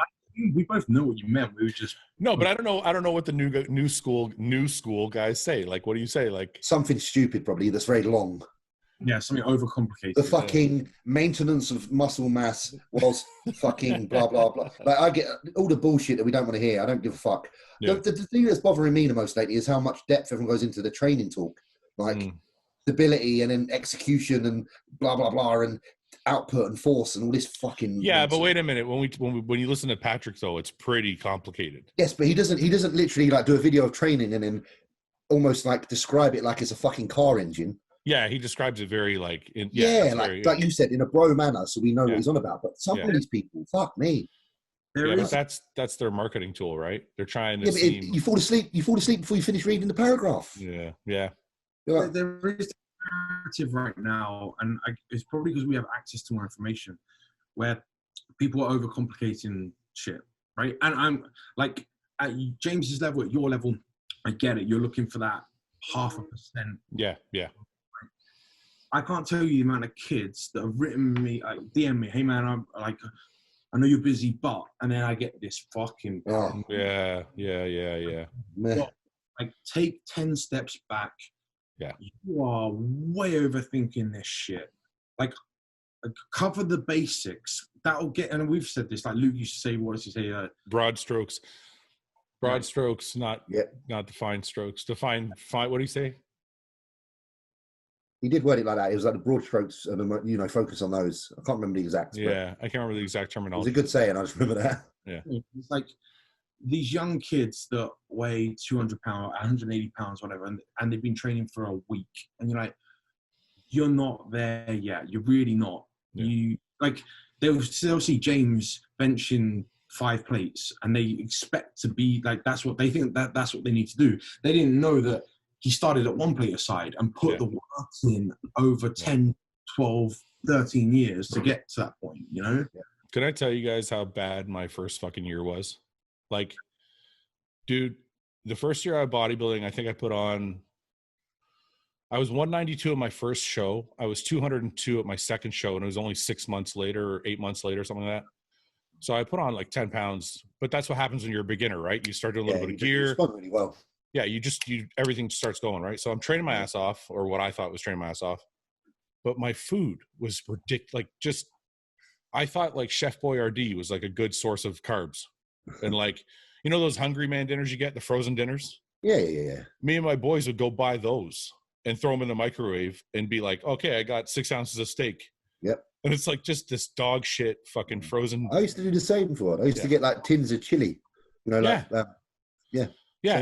We both know what you meant. We were just but I don't know what the new school guys say. Like, what do you say? Like something stupid, probably that's very long. Yeah, something overcomplicated. The fucking maintenance of muscle mass was fucking blah blah blah. Like, I get all the bullshit that we don't want to hear. I don't give a fuck. Yeah. The thing that's bothering me the most lately is how much depth everyone goes into the training talk, like stability and then execution and blah blah blah and output and force and all this fucking nonsense. But wait a minute, when you listen to Patrick though, it's pretty complicated. Yes, but he doesn't literally like do a video of training and then almost like describe it like it's a fucking car engine. Yeah, he describes it very like like you said, in a bro manner, so we know what he's on about. But some of these people, fuck me. But that's their marketing tool, right? They're trying to seem... you fall asleep before you finish reading the paragraph. Yeah. There is narrative right now, and it's probably because we have access to more information, where people are overcomplicating shit, right? And I'm like, at James's level, at your level, I get it. You're looking for that 0.5%. Yeah. I can't tell you the amount of kids that have written me, like DM me, hey man, I'm like, I know you're busy, but, and then I get this fucking. Yeah. Like, take 10 steps back. Yeah. You are way overthinking this shit. Like, cover the basics. That'll get, and we've said this, like Luke used to say, what does he say? Broad strokes. Broad strokes, not defined strokes. What do you say? He did word it like that. It was like the broad strokes and, focus on those. I can't remember the exact. Yeah, I can't remember the exact terminology. It was a good saying. I just remember that. Yeah. It's like these young kids that weigh 200 pounds, 180 pounds, whatever, and they've been training for a week. And you're like, you're not there yet. You're really not. Yeah. They'll see James benching 5 plates and they expect to be like, that's what they think that's what they need to do. They didn't know that he started at 1 plate aside and put the work in over 10, 12, 13 years to get to that point, Yeah. Can I tell you guys how bad my first fucking year was? Like, dude, the first year I was bodybuilding, I think I was 192 at my first show. I was 202 at my second show, and it was only 6 months later or 8 months later, something like that. So I put on like 10 pounds, but that's what happens when you're a beginner, right? You start doing a little bit of gear. You respond really well. Yeah, everything starts going, right? So I'm training my ass off, or what I thought was training my ass off. But my food was ridiculous. Like, just, I thought like Chef Boyardee was like a good source of carbs. And like, those Hungry Man dinners you get, the frozen dinners? Yeah. Me and my boys would go buy those and throw them in the microwave and be like, okay, I got 6 ounces of steak. Yep. And it's like just this dog shit fucking frozen. I used to do the same for it. I used to get like tins of chili. Yeah,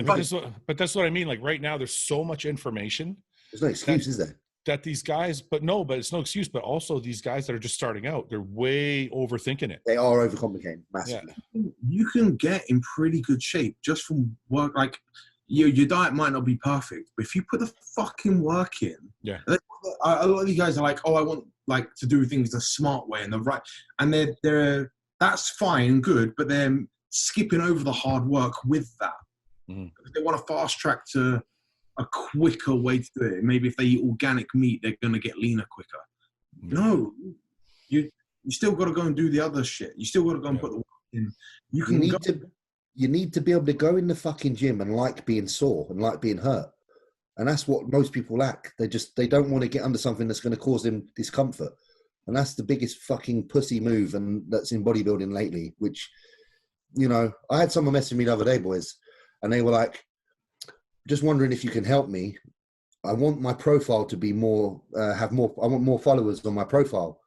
but that's what I mean. Like, right now, there's so much information. There's no excuse, is there? That these guys, but it's no excuse. But also, these guys that are just starting out, they're way overthinking it. They are overcomplicating massively. Yeah. You can get in pretty good shape just from work. Like, your diet might not be perfect, but if you put the fucking work in, a lot of you guys are like, oh, I want like to do things the smart way and the right, and they're that's fine and good, but they're skipping over the hard work with that. Mm-hmm. They want to fast track to a quicker way to do it. Maybe if they eat organic meat, they're going to get leaner quicker. Mm-hmm. No, you still got to go and do the other shit. You still got to go and put the work in. You you need to be able to go in the fucking gym and like being sore and like being hurt. And that's what most people lack. They don't want to get under something that's going to cause them discomfort. And that's the biggest fucking pussy move and that's in bodybuilding lately, which, you know, I had someone messaging me the other day, boys, and they were like, just wondering if you can help me. I want my profile to be more, I want more followers on my profile.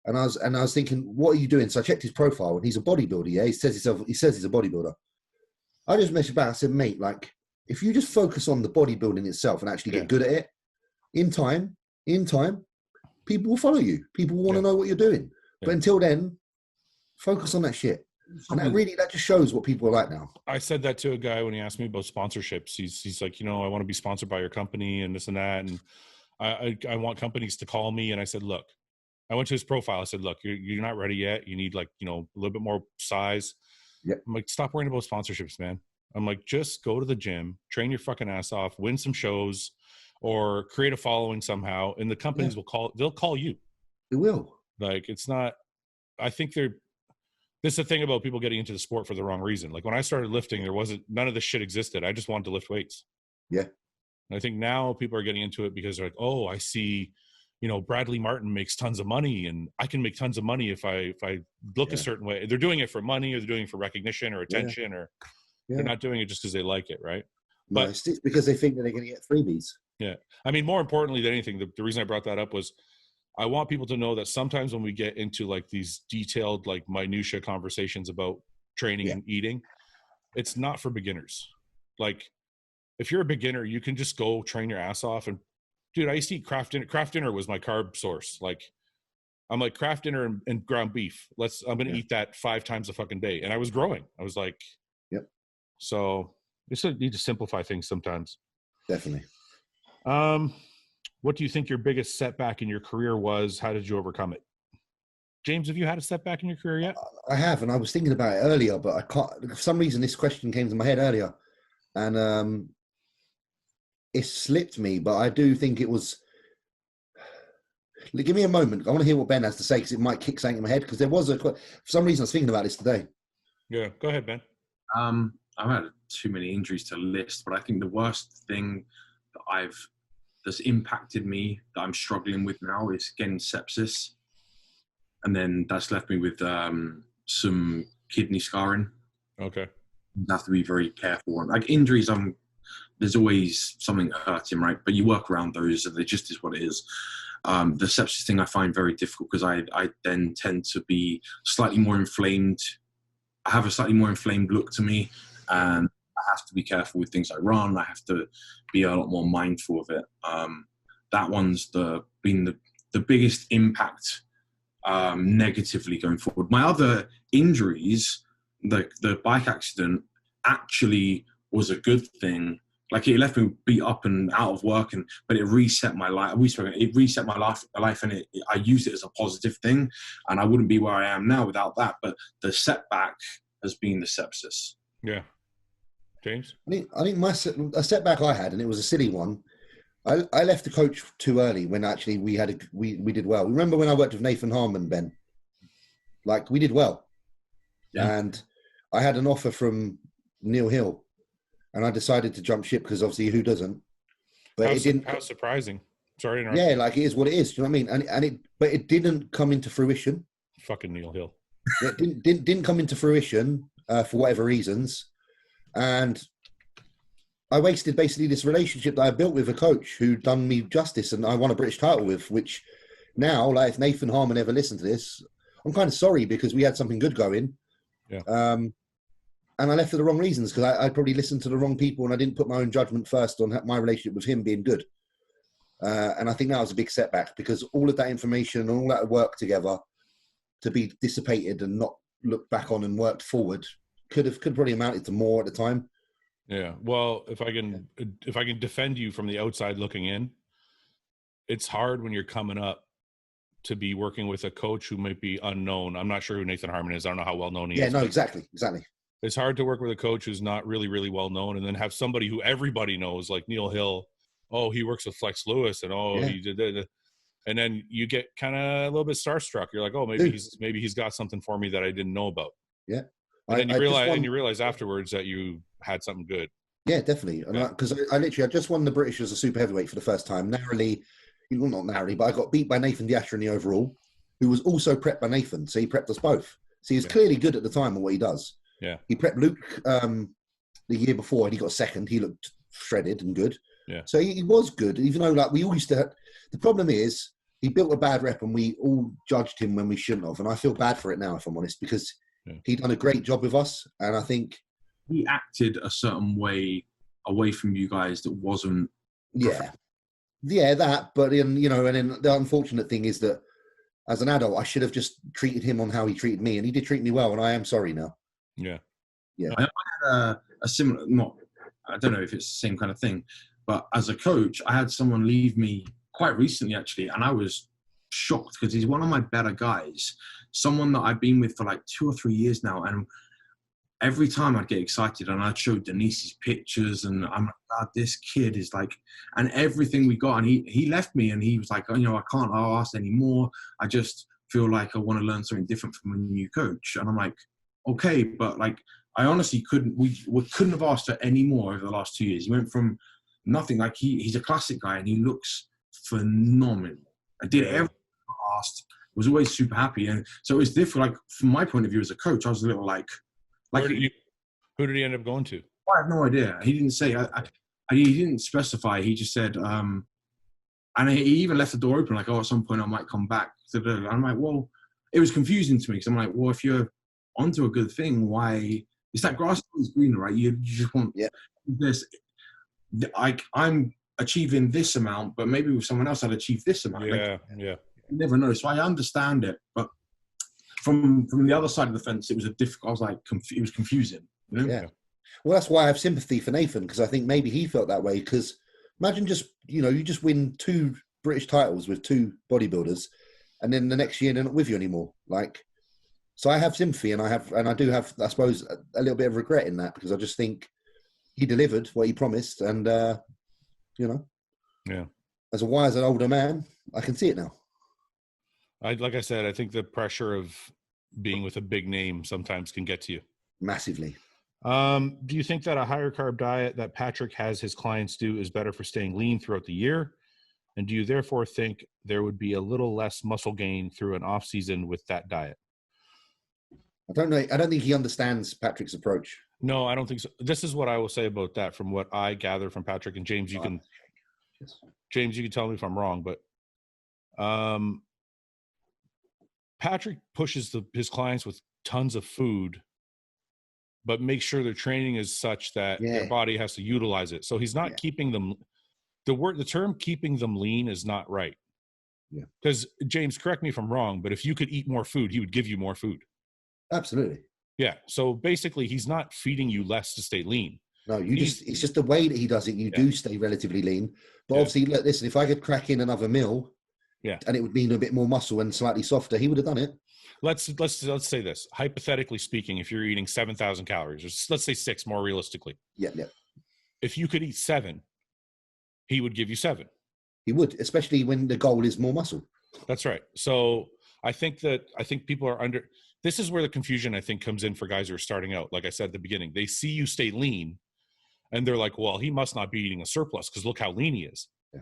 And I was thinking, what are you doing? So I checked his profile and he's a bodybuilder. Yeah. He says he's a bodybuilder. I just messaged back. I said, mate, like, if you just focus on the bodybuilding itself and actually get good at it, in time, people will follow you. People want to know what you're doing. But until then, focus on that shit. And that just shows what people are like now. I said that to a guy when he asked me about sponsorships. He's like, you know, I want to be sponsored by your company and this and that. And I want companies to call me. And I said, look, I went to his profile. I said, look, you're not ready yet. You need, like, you know, a little bit more size. Yep. I'm like, stop worrying about sponsorships, man. I'm like, just go to the gym, train your fucking ass off, win some shows, or create a following somehow. And the companies they'll call you. They will. Like, it's not, I think this is the thing about people getting into the sport for the wrong reason. Like, when I started lifting, none of this shit existed. I just wanted to lift weights. Yeah. And I think now people are getting into it because they're like, oh, I see, you know, Bradley Martin makes tons of money and I can make tons of money if I look a certain way. They're doing it for money, or they're doing it for recognition or attention, or they're not doing it just because they like it, right? No, But it's because they think that they're going to get freebies. Yeah. I mean, more importantly than anything, the reason I brought that up was I want people to know that sometimes when we get into like these detailed, like minutia conversations about training and eating, it's not for beginners. Like, if you're a beginner, you can just go train your ass off. And dude, I used to eat Kraft dinner. Kraft dinner was my carb source. Like, I'm like, Kraft dinner and ground beef. I'm going to eat that 5 times a fucking day. And I was growing. I was like, so you just need to simplify things sometimes. Definitely. What do you think your biggest setback in your career was? How did you overcome it? James, have you had a setback in your career yet? I have, and I was thinking about it earlier, but I can't. For some reason, this question came to my head earlier, and it slipped me. But I do think it was. Give me a moment. I want to hear what Ben has to say because it might kick something in my head. Because there was for some reason I was thinking about this today. Yeah, go ahead, Ben. I've had too many injuries to list, but I think the worst thing that that's impacted me that I'm struggling with now is getting sepsis. And then that's left me with some kidney scarring. Okay. You have to be very careful. Like injuries, there's always something hurting, right? But you work around those and it just is what it is. The sepsis thing I find very difficult because I then tend to be slightly more inflamed. I have a slightly more inflamed look to me, and I have to be careful with things I run. I have to be a lot more mindful of it. That one's been the biggest impact negatively going forward. My other injuries, the bike accident, actually was a good thing. Like, it left me beat up and out of work, but it reset my life. It reset my life, and I used it as a positive thing. And I wouldn't be where I am now without that. But the setback has been the sepsis. Yeah, James. I think a setback I had, and it was a silly one. I left the coach too early when actually we did well. Remember when I worked with Nathan Harmon, Ben? Like, we did well, and I had an offer from Neil Hill. And I decided to jump ship because obviously who doesn't? But it didn't. How surprising! Sorry to interrupt. Yeah, like, it is what it is. Do you know what I mean? But it didn't come into fruition. Fucking Neil Hill. It didn't come into fruition for whatever reasons, and I wasted basically this relationship that I built with a coach who done me justice, and I won a British title with. Which now, like, if Nathan Harmon ever listened to this, I'm kind of sorry because we had something good going. Yeah. And I left for the wrong reasons because I probably listened to the wrong people and I didn't put my own judgment first on my relationship with him being good. And I think that was a big setback because all of that information and all that work together to be dissipated and not looked back on and worked forward could probably amounted to more at the time. Yeah. Well, if I can defend you from the outside looking in, it's hard when you're coming up to be working with a coach who might be unknown. I'm not sure who Nathan Harmon is. I don't know how well known he is. Yeah, no, exactly. It's hard to work with a coach who's not really, really well known, and then have somebody who everybody knows, like Neil Hill. Oh, he works with Flex Lewis, and he did that. And then you get kind of a little bit starstruck. You're like, oh, maybe he's got something for me that I didn't know about. Yeah. And then I just won. you realize afterwards that you had something good. Yeah, definitely. And because I just won the British as a super heavyweight for the first time, narrowly. Well, not narrowly, but I got beat by Nathan Diasher in the overall, who was also prepped by Nathan. So he prepped us both. So he was clearly good at the time on what he does. Yeah. He prepped Luke the year before, and he got second. He looked shredded and good. Yeah. So he was good, even though like we all used to. The problem is he built a bad rep, and we all judged him when we shouldn't have. And I feel bad for it now, if I'm honest, because he'd done a great job with us, and I think he acted a certain way away from you guys that wasn't. Yeah, that. But then and then the unfortunate thing is that as an adult, I should have just treated him on how he treated me, and he did treat me well, and I am sorry now. Yeah. I had a similar, I don't know if it's the same kind of thing, but as a coach, I had someone leave me quite recently actually, and I was shocked because he's one of my better guys, someone that I've been with for like 2 or 3 years now, and every time I'd get excited and I'd show Denise's pictures and I'm like, God, this kid is like, and everything we got, and he left me and he was like, I can't ask anymore. I just feel like I want to learn something different from a new coach. And I'm like, okay, but like, I honestly couldn't have asked for any more over the last 2 years. He went from nothing, like he's a classic guy and he looks phenomenal. I did everything I asked, was always super happy. And so it was different. Like from my point of view as a coach, I was a little like who did he end up going to? I have no idea. He didn't say. He didn't specify. He just said, and he even left the door open, like, at some point I might come back. I'm like, well, it was confusing to me because I'm like, well, if you're onto a good thing, why? It's that grass is greener, right? You just want this. I'm achieving this amount, but maybe with someone else I'd achieve this amount. Yeah. You never know. So I understand it, but from the other side of the fence, it was I was like, it was confusing. Yeah. Well, that's why I have sympathy for Nathan, because I think maybe he felt that way. Because imagine just you just win 2 British titles with 2 bodybuilders, and then the next year they're not with you anymore. Like, so I have sympathy, and I do have, I suppose, a little bit of regret in that, because I just think he delivered what he promised, and as a wise and older man, I can see it now. Like I said, I think the pressure of being with a big name sometimes can get to you massively. Do you think that a higher carb diet that Patrick has his clients do is better for staying lean throughout the year? And do you therefore think there would be a little less muscle gain through an off season with that diet? I don't know. I don't think he understands Patrick's approach. No, I don't think so. This is what I will say about that from what I gather from Patrick. And James, you can tell me if I'm wrong, but Patrick pushes his clients with tons of food, but makes sure their training is such that their body has to utilize it. So he's not keeping them. The term keeping them lean is not right. Yeah. Because James, correct me if I'm wrong, but if you could eat more food, he would give you more food. Absolutely. Yeah. So basically, he's not feeding you less to stay lean. No, it's just the way that he does it. You do stay relatively lean. But obviously, look, listen, if I could crack in another meal, and it would mean a bit more muscle and slightly softer, he would have done it. Let's say this. Hypothetically speaking, if you're eating 7,000 calories, or let's say 6 more realistically. Yeah. If you could eat 7, he would give you 7. He would, especially when the goal is more muscle. That's right. So I think people are under. This is where the confusion, I think, comes in for guys who are starting out. Like I said at the beginning, they see you stay lean, and they're like, well, he must not be eating a surplus because look how lean he is. Yeah.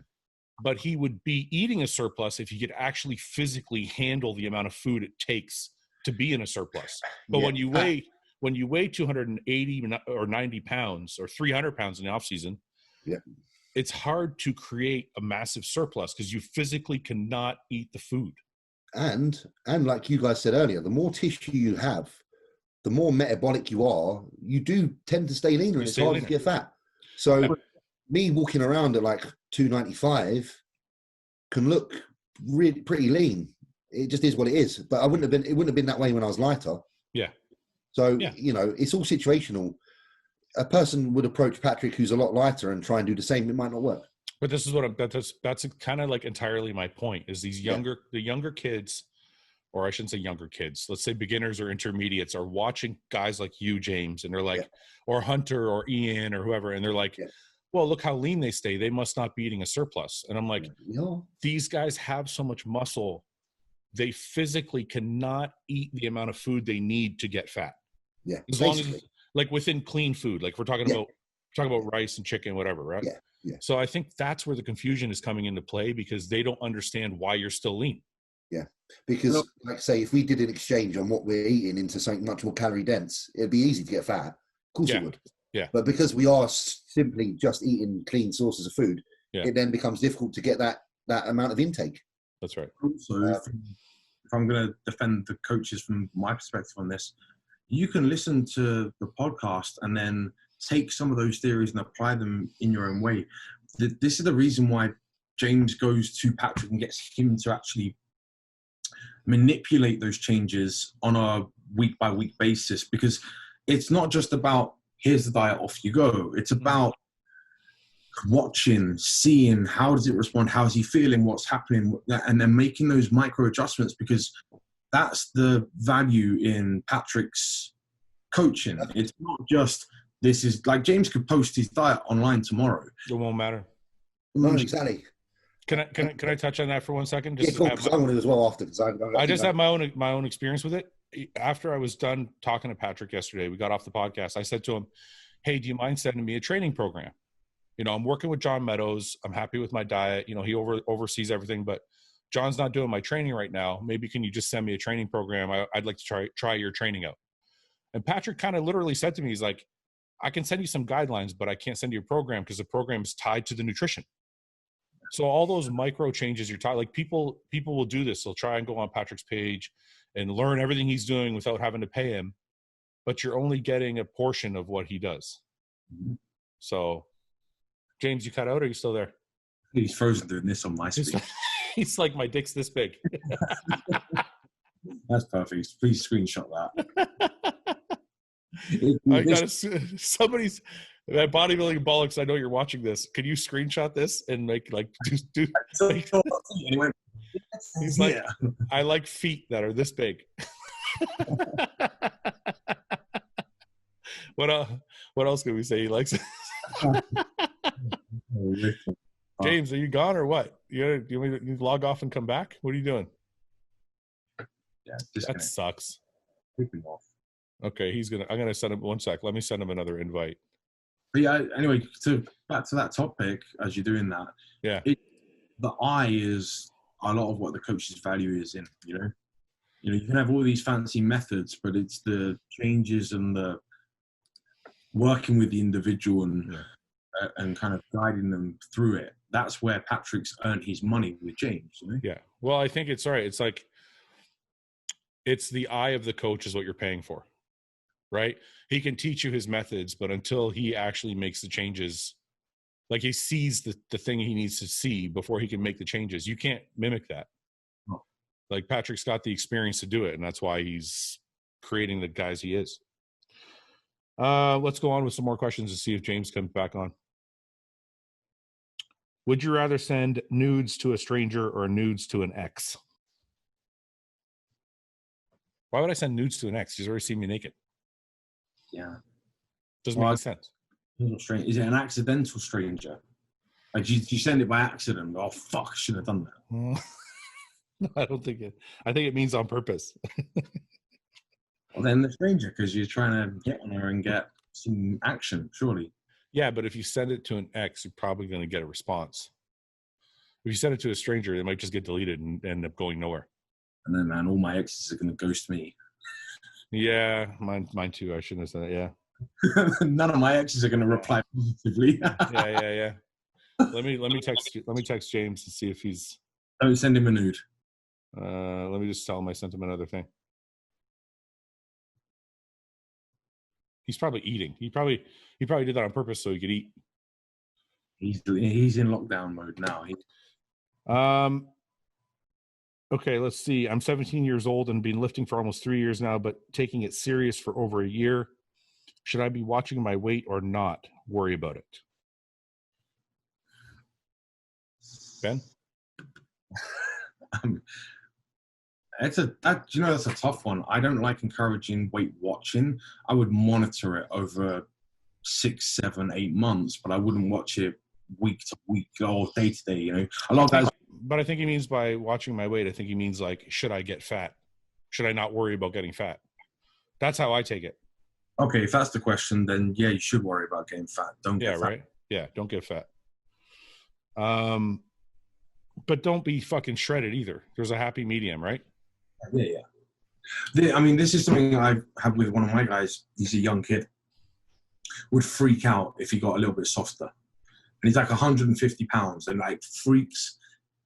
But he would be eating a surplus if he could actually physically handle the amount of food it takes to be in a surplus. But when you weigh 280 or 90 pounds or 300 pounds in the off season, it's hard to create a massive surplus because you physically cannot eat the food. And like you guys said earlier, the more tissue you have, the more metabolic you are, you do tend to stay leaner, and it's hard to get fat. So me walking around at like 295 can look really pretty lean. It just is what it is. But it wouldn't have been that way when I was lighter. Yeah. So, it's all situational. A person would approach Patrick who's a lot lighter and try and do the same. It might not work. But this is what that's kind of like entirely my point is the younger kids, or I shouldn't say younger kids, let's say beginners or intermediates are watching guys like you, James, and they're like, or Hunter or Ian or whoever. And they're like, well, look how lean they stay. They must not be eating a surplus. And I'm like, these guys have so much muscle. They physically cannot eat the amount of food they need to get fat. Yeah. As long Basically. as, like, within clean food, like we're talking about rice and chicken, whatever, right? Yeah. Yeah. So I think that's where the confusion is coming into play, because they don't understand why you're still lean. Yeah. Because, like say, if we did an exchange on what we're eating into something much more calorie dense, it'd be easy to get fat. Of course it would. Yeah. But because we are simply just eating clean sources of food, it then becomes difficult to get that amount of intake. That's right. Also, if I'm going to defend the coaches from my perspective on this, you can listen to the podcast and then take some of those theories and apply them in your own way. This is the reason why James goes to Patrick and gets him to actually manipulate those changes on a week-by-week basis, because it's not just about, here's the diet, off you go. It's about watching, seeing, how does it respond, how's he feeling, what's happening, and then making those micro adjustments, because that's the value in Patrick's coaching. It's not just, this is like, James could post his diet online tomorrow. It won't matter. No, exactly. Can I touch on that for 1 second? Just cool, because I want to as well after. I just have my own experience with it. After I was done talking to Patrick yesterday, we got off the podcast. I said to him, "Hey, do you mind sending me a training program? You know, I'm working with John Meadows. I'm happy with my diet. You know, he oversees everything, but John's not doing my training right now. Maybe can you just send me a training program? I'd like to try your training out." And Patrick kind of literally said to me, he's like, "I can send you some guidelines, but I can't send you a program because the program is tied to the nutrition." So all those micro changes you're talking, like people will do this. They'll try and go on Patrick's page and learn everything he's doing without having to pay him, but you're only getting a portion of what he does. Mm-hmm. So, James, you cut out, or are you still there? He's frozen doing this on my screen. He's like, my dick's this big. That's perfect. Please screenshot that. I got somebody's that bodybuilding bollocks. I know you're watching this. Can you screenshot this and make like do like, he's like, I like feet that are this big. What else can we say he likes? James, are you gone or what? You want me to log off and come back? What are you doing? Yeah, that sucks. Off. Okay, I'm gonna send him 1 sec. Let me send him another invite. But yeah, anyway, back to that topic, as you're doing that. Yeah. The eye is a lot of what the coach's value is in, you know, you can have all these fancy methods, but it's the changes and the working with the individual and kind of guiding them through it. That's where Patrick's earned his money with James. You know? Yeah. Well, I think it's right. It's like, it's the eye of the coach is what you're paying for, right? He can teach you his methods, but until he actually makes the changes, like he sees the thing he needs to see before he can make the changes, you can't mimic that. No. Like Patrick's got the experience to do it, and that's why he's creating the guys he is. Let's go on with some more questions to see if James comes back on. Would you rather send nudes to a stranger or nudes to an ex? Why would I send nudes to an ex? She's already seen me naked. Yeah. Doesn't make any sense. Is it an accidental stranger? Like you send it by accident. Oh, fuck, I shouldn't have done that. No, I don't think it. I think it means on purpose. Well, then the stranger, because you're trying to get on her and get some action, surely. Yeah, but if you send it to an ex, you're probably going to get a response. If you send it to a stranger, it might just get deleted and end up going nowhere. And then, man, all my exes are going to ghost me. Yeah, mine too. I shouldn't have said that. Yeah. None of my exes are going to reply positively. Yeah. Let me text James to see if he's. Don't send him a nude. Let me just tell him I sent him another thing. He's probably eating. He probably did that on purpose so he could eat. He's in lockdown mode now. Okay, let's see. I'm 17 years old and been lifting for almost 3 years now, but taking it serious for over a year. Should I be watching my weight or not? Worry about it. Ben? That's a tough one. I don't like encouraging weight watching. I would monitor it over 6, 7, 8 months, but I wouldn't watch it week to week or day to day. You know, a lot of guys. But I think he means by watching my weight, I think he means like, should I get fat? Should I not worry about getting fat? That's how I take it. Okay, if that's the question, then yeah, you should worry about getting fat. Don't get fat. Right. Yeah, don't get fat. But don't be fucking shredded either. There's a happy medium, right? Yeah. I mean, this is something I have with one of my guys. He's a young kid. Would freak out if he got a little bit softer. And he's like 150 pounds and like freaks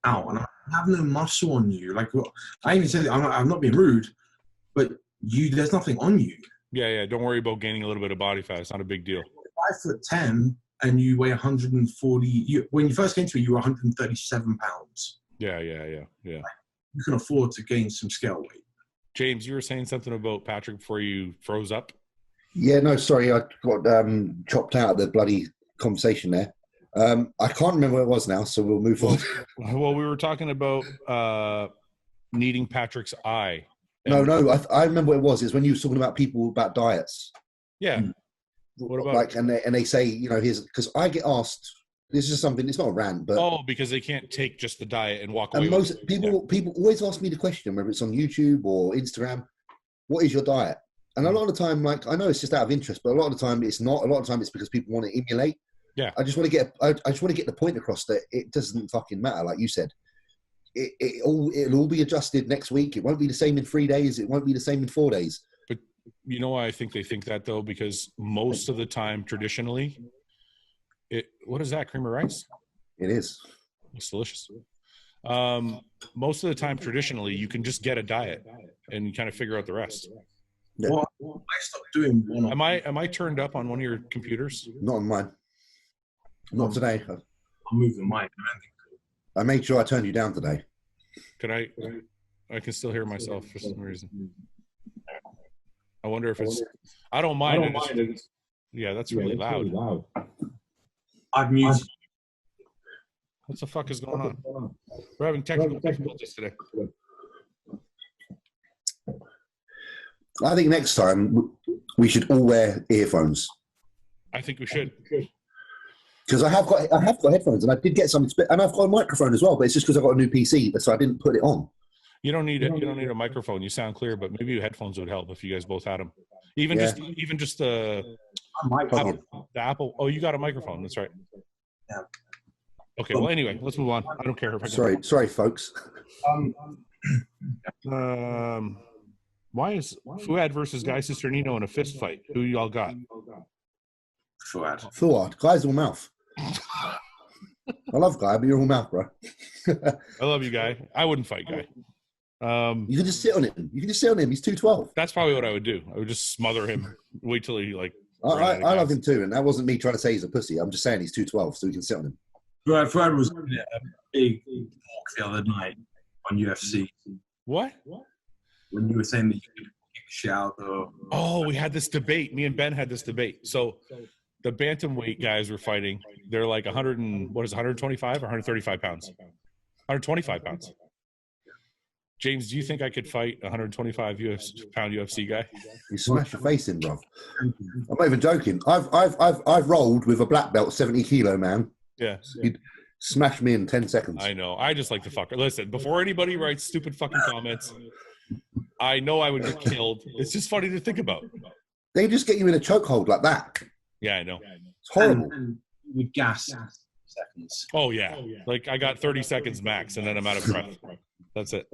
out. And I have no muscle on you. Like, I even said, I'm not being rude, but there's nothing on you. Yeah. Don't worry about gaining a little bit of body fat. It's not a big deal. 5'10" and you weigh 140. When you first came to me, you were 137 pounds. Yeah. You can afford to gain some scale weight. James, you were saying something about Patrick before you froze up. Yeah, no, sorry, I got chopped out of the bloody conversation there. I can't remember what it was now, so we'll move on. Well, we were talking about needing Patrick's eye. No, I remember what it was. It's when you were talking about people about diets. Yeah. What about like, and they say, you know, here's because I get asked. This is something. It's not a rant, but because they can't take just the diet and walk away. And most people always ask me the question, whether it's on YouTube or Instagram, what is your diet? And a lot of the time, like, I know it's just out of interest, but a lot of the time it's not. A lot of the time it's because people want to emulate. Yeah. I just want to get the point across that it doesn't fucking matter. Like you said, it'll all be adjusted next week. It won't be the same in 3 days. It won't be the same in 4 days. But you know why I think they think that though? Because most of the time, traditionally, what is that? Cream of rice? It is. It's delicious. Most of the time, traditionally, you can just get a diet and you kind of figure out the rest. Yeah. Well, I stopped doing one. Am I turned up on one of your computers? Not on mine. Not today. I'll move the mic. I made sure I turned you down today. Can I can still hear myself for some reason. I wonder if it's. I don't mind. Yeah, that's really loud. I've muted. What the fuck is going on? We're having technical difficulties today. I think next time we should all wear earphones. I think we should. Because I have got headphones, and I did get some, and I've got a microphone as well. But it's just because I got a new PC, so I didn't put it on. You don't need a microphone. You sound clear, but maybe headphones would help if you guys both had them. Even just the Apple. Oh, you got a microphone. That's right. Yeah. Okay. Well, anyway, let's move on. I don't care if I can. Sorry, folks. Why is Fouad versus Guy Cisternino in a fist fight? Who y'all got? Fouad. Guy's all mouth. I love Guy, but you're all mouth, bro. I love you, Guy. I wouldn't fight Guy. You can just sit on him. He's 212. That's probably what I would do. I would just smother him. Wait till he like. I love him too, and that wasn't me trying to say he's a pussy. I'm just saying he's 212, so we can sit on him. Fouad was a big talk the other night on UFC. What? When you were saying that you could kick shit out the. Oh, we had this debate. Me and Ben had this debate. So the bantamweight guys were fighting. They're like 125 or 135 pounds? 125 pounds. James, do you think I could fight a 125 pound UFC guy? You smash your face in, bro. I'm not even joking. I've rolled with a black belt 70 kilo man. Yeah. He'd smash me in 10 seconds. I know. I just like to fuck her. Listen, before anybody writes stupid fucking comments, I know I would get killed. It's just funny to think about. They just get you in a chokehold like that. Yeah, I know. It's horrible. And with gas seconds. Oh, yeah. Like, I got 30 seconds max, and then I'm out of breath. That's it.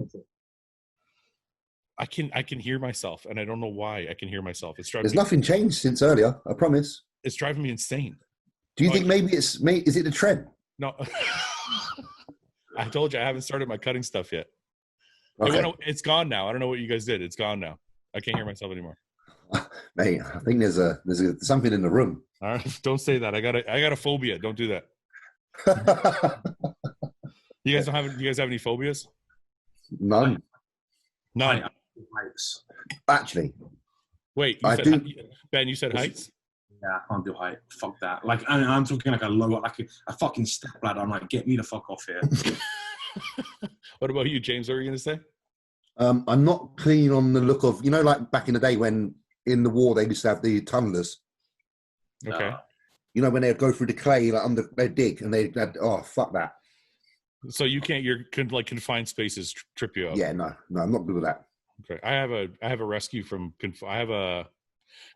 I can hear myself, and I don't know why I can hear myself. There's nothing changed since earlier, I promise. It's driving me insane. Do you think maybe is it the trend? No. I told you I haven't started my cutting stuff yet. Okay. It's gone now. I don't know what you guys did. It's gone now. I can't hear myself anymore. Mate, I think there's something in the room. All right, don't say that. I got a phobia. Don't do that. You guys have any phobias? None. Heights. Actually, wait. Ben, you said heights. Yeah, I can't do height. Fuck that. Like I'm talking like a fucking step ladder. I'm like, get me the fuck off here. What about you, James? What were you gonna say? I'm not keen on the look of, like back in the day when in the war they used to have the tunnelers. Okay. When they'd go through the clay under their dig and they'd fuck that. So you can't. Your confined spaces trip you up. Yeah, no, I'm not good with that. Okay. I have a rescue from. I have a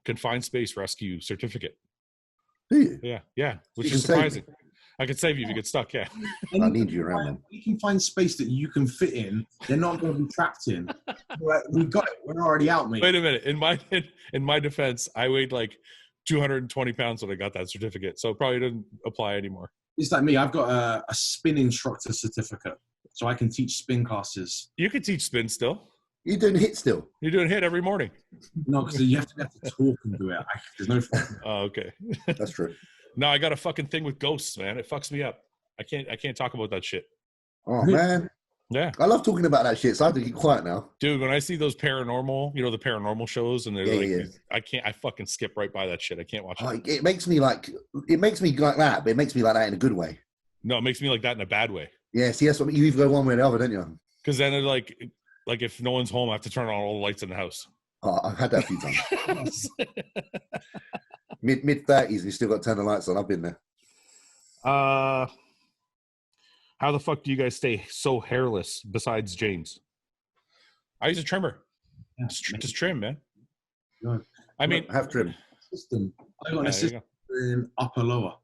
confined space rescue certificate. Do you? Yeah, which You is can save me. surprising. I could save you if you get stuck. Yeah. I need you around, man. You can find space that you can fit in. They're not going to be trapped in. Like, we got it. We're already out, mate. Wait a minute. In my defense, I weighed like 220 pounds when I got that certificate, so it probably didn't apply anymore. It's like me. I've got a spin instructor certificate, so I can teach spin classes. You could teach spin still. You're doing hit still. You're doing hit every morning. No, because you have to be able to talk and do it. There's no. Oh, okay. That's true. No, I got a fucking thing with ghosts, man. It fucks me up. I can't talk about that shit. Oh man. Yeah. I love talking about that shit, so I have to keep quiet now. Dude, when I see those paranormal, the paranormal shows, and they're I fucking skip right by that shit. I can't watch it. It makes me like that, but it makes me like that in a good way. No, it makes me like that in a bad way. Yeah, see, that's what you either go one way or the other, don't you? Because then it like if no one's home, I have to turn on all the lights in the house. Oh, I've had that a few times. Mid-30s, you still got to turn the lights on. I've been there. How the fuck do you guys stay so hairless besides James? I use a trimmer. Yeah, just trim, man. No. I mean, have trim. System. I got a system in upper lower.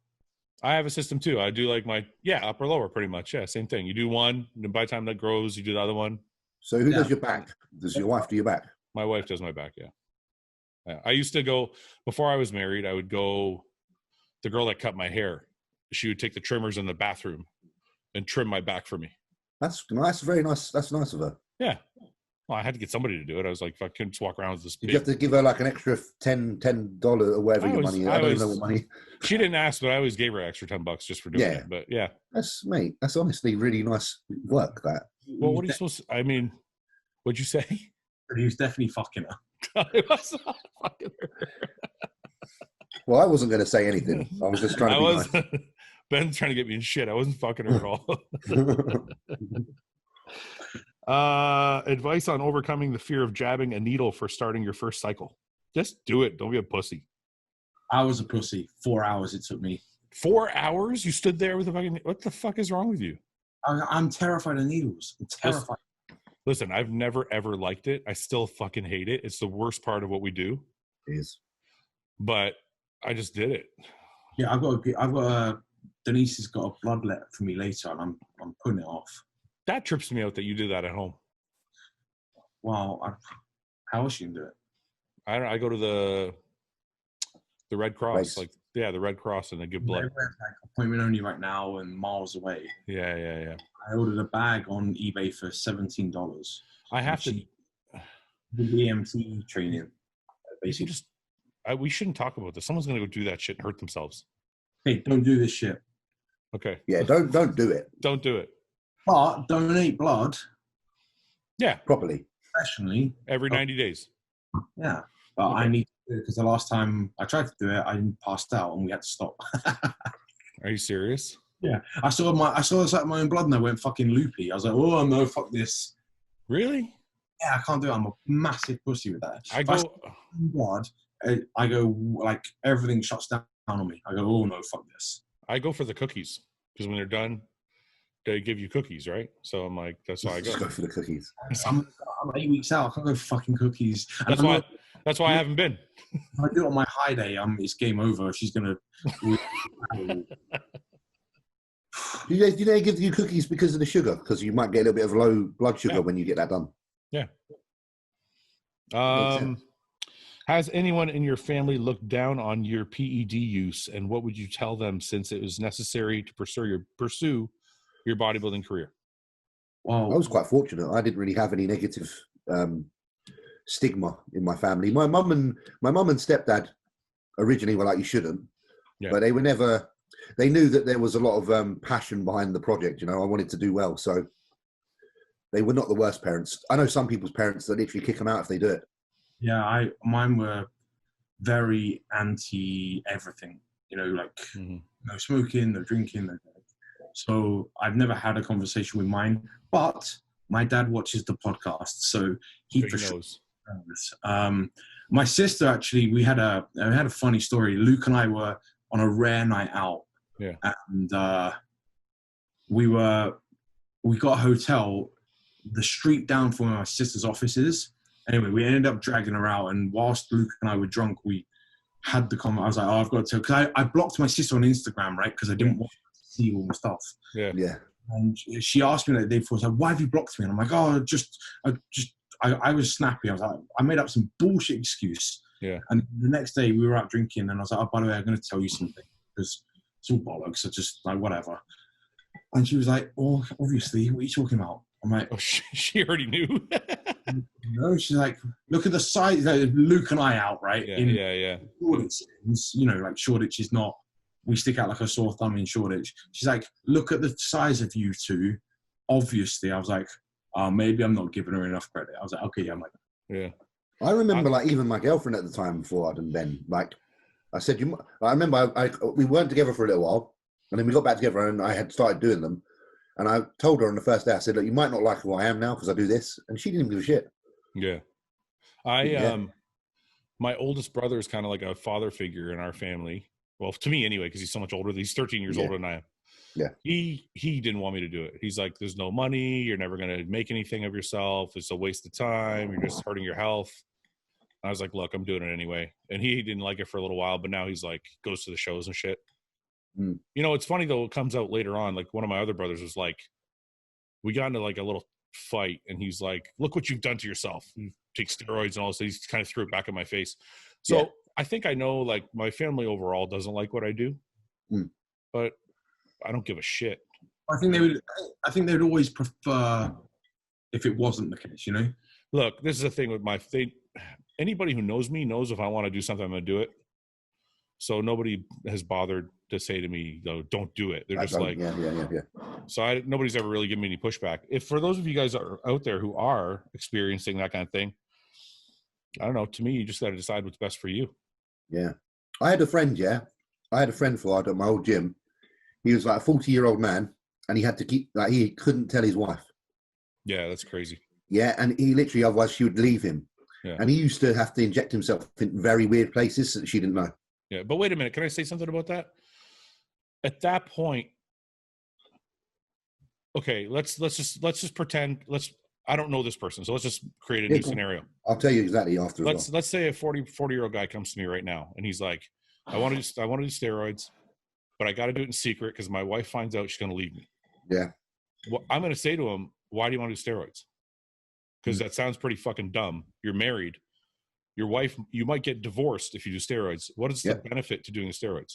I have a system too. I do like my upper lower pretty much. Yeah, same thing. You do one, and by the time that grows, you do the other one. So who does your back? Does your wife do your back? My wife does my back. Yeah. I used to go before I was married. I would go. The girl that cut my hair, she would take the trimmers in the bathroom and trim my back for me. That's nice. Very nice. That's nice of her. Yeah. Well, I had to get somebody to do it. I was like, if I couldn't just walk around with this. Did you have to give her like an extra $10 or whatever your money is? I don't even know what money. She didn't ask, but I always gave her extra $10 just for doing it. But yeah. That's honestly really nice work, that. Well, what are you supposed to, I mean, what'd you say? He was definitely fucking her. I was not fucking her. Well, I wasn't going to say anything. I was just trying to be nice. Ben's trying to get me in shit. I wasn't fucking her at all. Advice on overcoming the fear of jabbing a needle for starting your first cycle. Just do it. Don't be a pussy. I was a pussy. 4 hours it took me. 4 hours? You stood there with a fucking... What the fuck is wrong with you? I'm terrified of needles. I'm terrified. Listen, I've never, ever liked it. I still fucking hate it. It's the worst part of what we do. It is. But I just did it. Yeah, I've got Denise has got a bloodlet for me later, and I'm putting it off. That trips me out that you do that at home. Well, how else you can do it? I go to the Red Cross, the Red Cross, and they give blood. Appointment only right now and miles away. Yeah. I ordered a bag on eBay for $17. I have to do the EMT training. Basically, we shouldn't talk about this. Someone's gonna go do that shit and hurt themselves. Hey, don't do this shit. Okay. Yeah, don't do it. Don't do it. But donate blood. Yeah. Properly. Professionally. Every 90 days. Yeah. But I need to do it because the last time I tried to do it, I passed out and we had to stop. Are you serious? Yeah. I saw my own blood and I went fucking loopy. I was like, oh no, fuck this. Really? Yeah, I can't do it. I'm a massive pussy with that. I go like everything shuts down on me. I go, oh no, fuck this. I go for the cookies because when they're done, they give you cookies, right? So I'm like, that's why I go. Just go for the cookies. I'm 8 weeks out. I can't go for fucking cookies. That's why I haven't been. If I do it on my high day, it's game over. She's gonna. Do they give you cookies because of the sugar? Because you might get a little bit of low blood sugar when you get that done. Yeah. Has anyone in your family looked down on your PED use, and what would you tell them since it was necessary to pursue your bodybuilding career? Well, I was quite fortunate. I didn't really have any negative stigma in my family. My mum and stepdad originally were like, you shouldn't, but they were never. They knew that there was a lot of passion behind the project. I wanted to do well, so they were not the worst parents. I know some people's parents that literally kick them out if they do it. Yeah, mine were very anti everything. No smoking, no drinking. So I've never had a conversation with mine. But my dad watches the podcast, so he knows. My sister actually, we had a funny story. Luke and I were on a rare night out. Yeah, and we got a hotel the street down from where my sister's office is. Anyway, we ended up dragging her out, and whilst Luke and I were drunk, we had the comment. I was like, "Oh, I've got to," because I blocked my sister on Instagram, right? Because I didn't want her to see all the stuff. Yeah. Yeah. And she asked me that day before, like, "Why have you blocked me?" And I'm like, "Oh, I was snappy. I was like, I made up some bullshit excuse." Yeah. And the next day we were out drinking, and I was like, "Oh, by the way, I'm going to tell you something because it's all bollocks. I just like whatever." And she was like, "Oh, obviously, what are you talking about?" I'm like, "Oh, she already knew." No, she's like, "Look at the size." Like, Luke and I out, right? Yeah, in yeah. Shoreditch, you know, like Shoreditch is not. We stick out like a sore thumb in Shoreditch. She's like, "Look at the size of you two." Obviously, I was like, maybe I'm not giving her enough credit. I was like, okay, yeah, I'm like, yeah. I remember, like, even my girlfriend at the time, Fouad and Ben, like, I said, I remember we weren't together for a little while, and then we got back together, and I had started doing them. And I told her on the first day, I said, "Look, you might not like who I am now because I do this." And she didn't give a shit. Yeah. My oldest brother is kind of like a father figure in our family. Well, to me anyway, because he's so much older. He's 13 years older than I am. Yeah. He didn't want me to do it. He's like, "There's no money. You're never going to make anything of yourself. It's a waste of time. You're just hurting your health." I was like, "Look, I'm doing it anyway." And he didn't like it for a little while, but now he's like, goes to the shows and shit. Mm. You know, it's funny though, it comes out later on. Like one of my other brothers was like, we got into like a little fight, and he's like, "Look what you've done to yourself. You take steroids and all this." He kind of threw it back in my face. So I think I know, like, my family overall doesn't like what I do, but I don't give a shit. I think they would always prefer if it wasn't the case, you know? Look, this is the thing with anybody who knows me knows if I want to do something, I'm going to do it. So nobody has bothered to say to me, though, "Don't do it." They're just like, yeah. So nobody's ever really given me any pushback. If for those of you guys are out there who are experiencing that kind of thing, I don't know. To me, you just got to decide what's best for you. Yeah. I had a friend Fouad at my old gym. He was like a 40-year-old man, and he had to keep, like, he couldn't tell his wife. Yeah, that's crazy. Yeah, and he literally, otherwise she would leave him. Yeah. And he used to have to inject himself in very weird places that she didn't know. Yeah, but wait a minute. Can I say something about that? At that point, okay, let's just pretend. I don't know this person, so let's just create a new scenario. I'll tell you exactly after. Let's say a 40-year-old guy comes to me right now, and he's like, I want to do steroids, but I got to do it in secret because my wife finds out, she's going to leave me. Yeah. Well, I'm going to say to him, "Why do you want to do steroids?" Because that sounds pretty fucking dumb. You're married. Your wife, you might get divorced if you do steroids. What is the benefit to doing the steroids?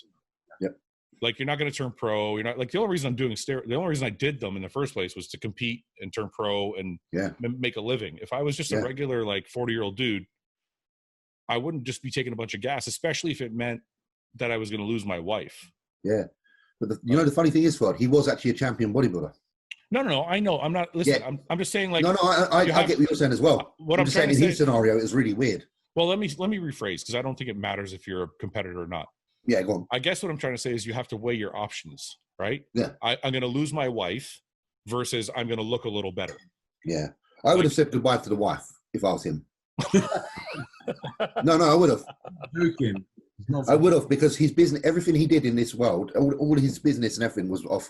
Yep. Like, you're not going to turn pro. You're not, like, the only reason I'm doing the only reason I did them in the first place was to compete and turn pro and make a living. If I was just a regular, like, 40-year-old dude, I wouldn't just be taking a bunch of gas, especially if it meant that I was going to lose my wife. Yeah. But you know, the funny thing is, Fouad, he was actually a champion bodybuilder. No. I know. I'm not. Listen, I'm just saying, like. No, I get what you're saying as well. What I'm saying, in his scenario, it was really weird. Well, let me rephrase, because I don't think it matters if you're a competitor or not. Yeah, go on. I guess what I'm trying to say is you have to weigh your options, right? Yeah. I'm going to lose my wife versus I'm going to look a little better. Yeah. I would have said goodbye to the wife if I was him. No, I would have. Joking. I would have, because his business, everything he did in this world, all his business and everything was off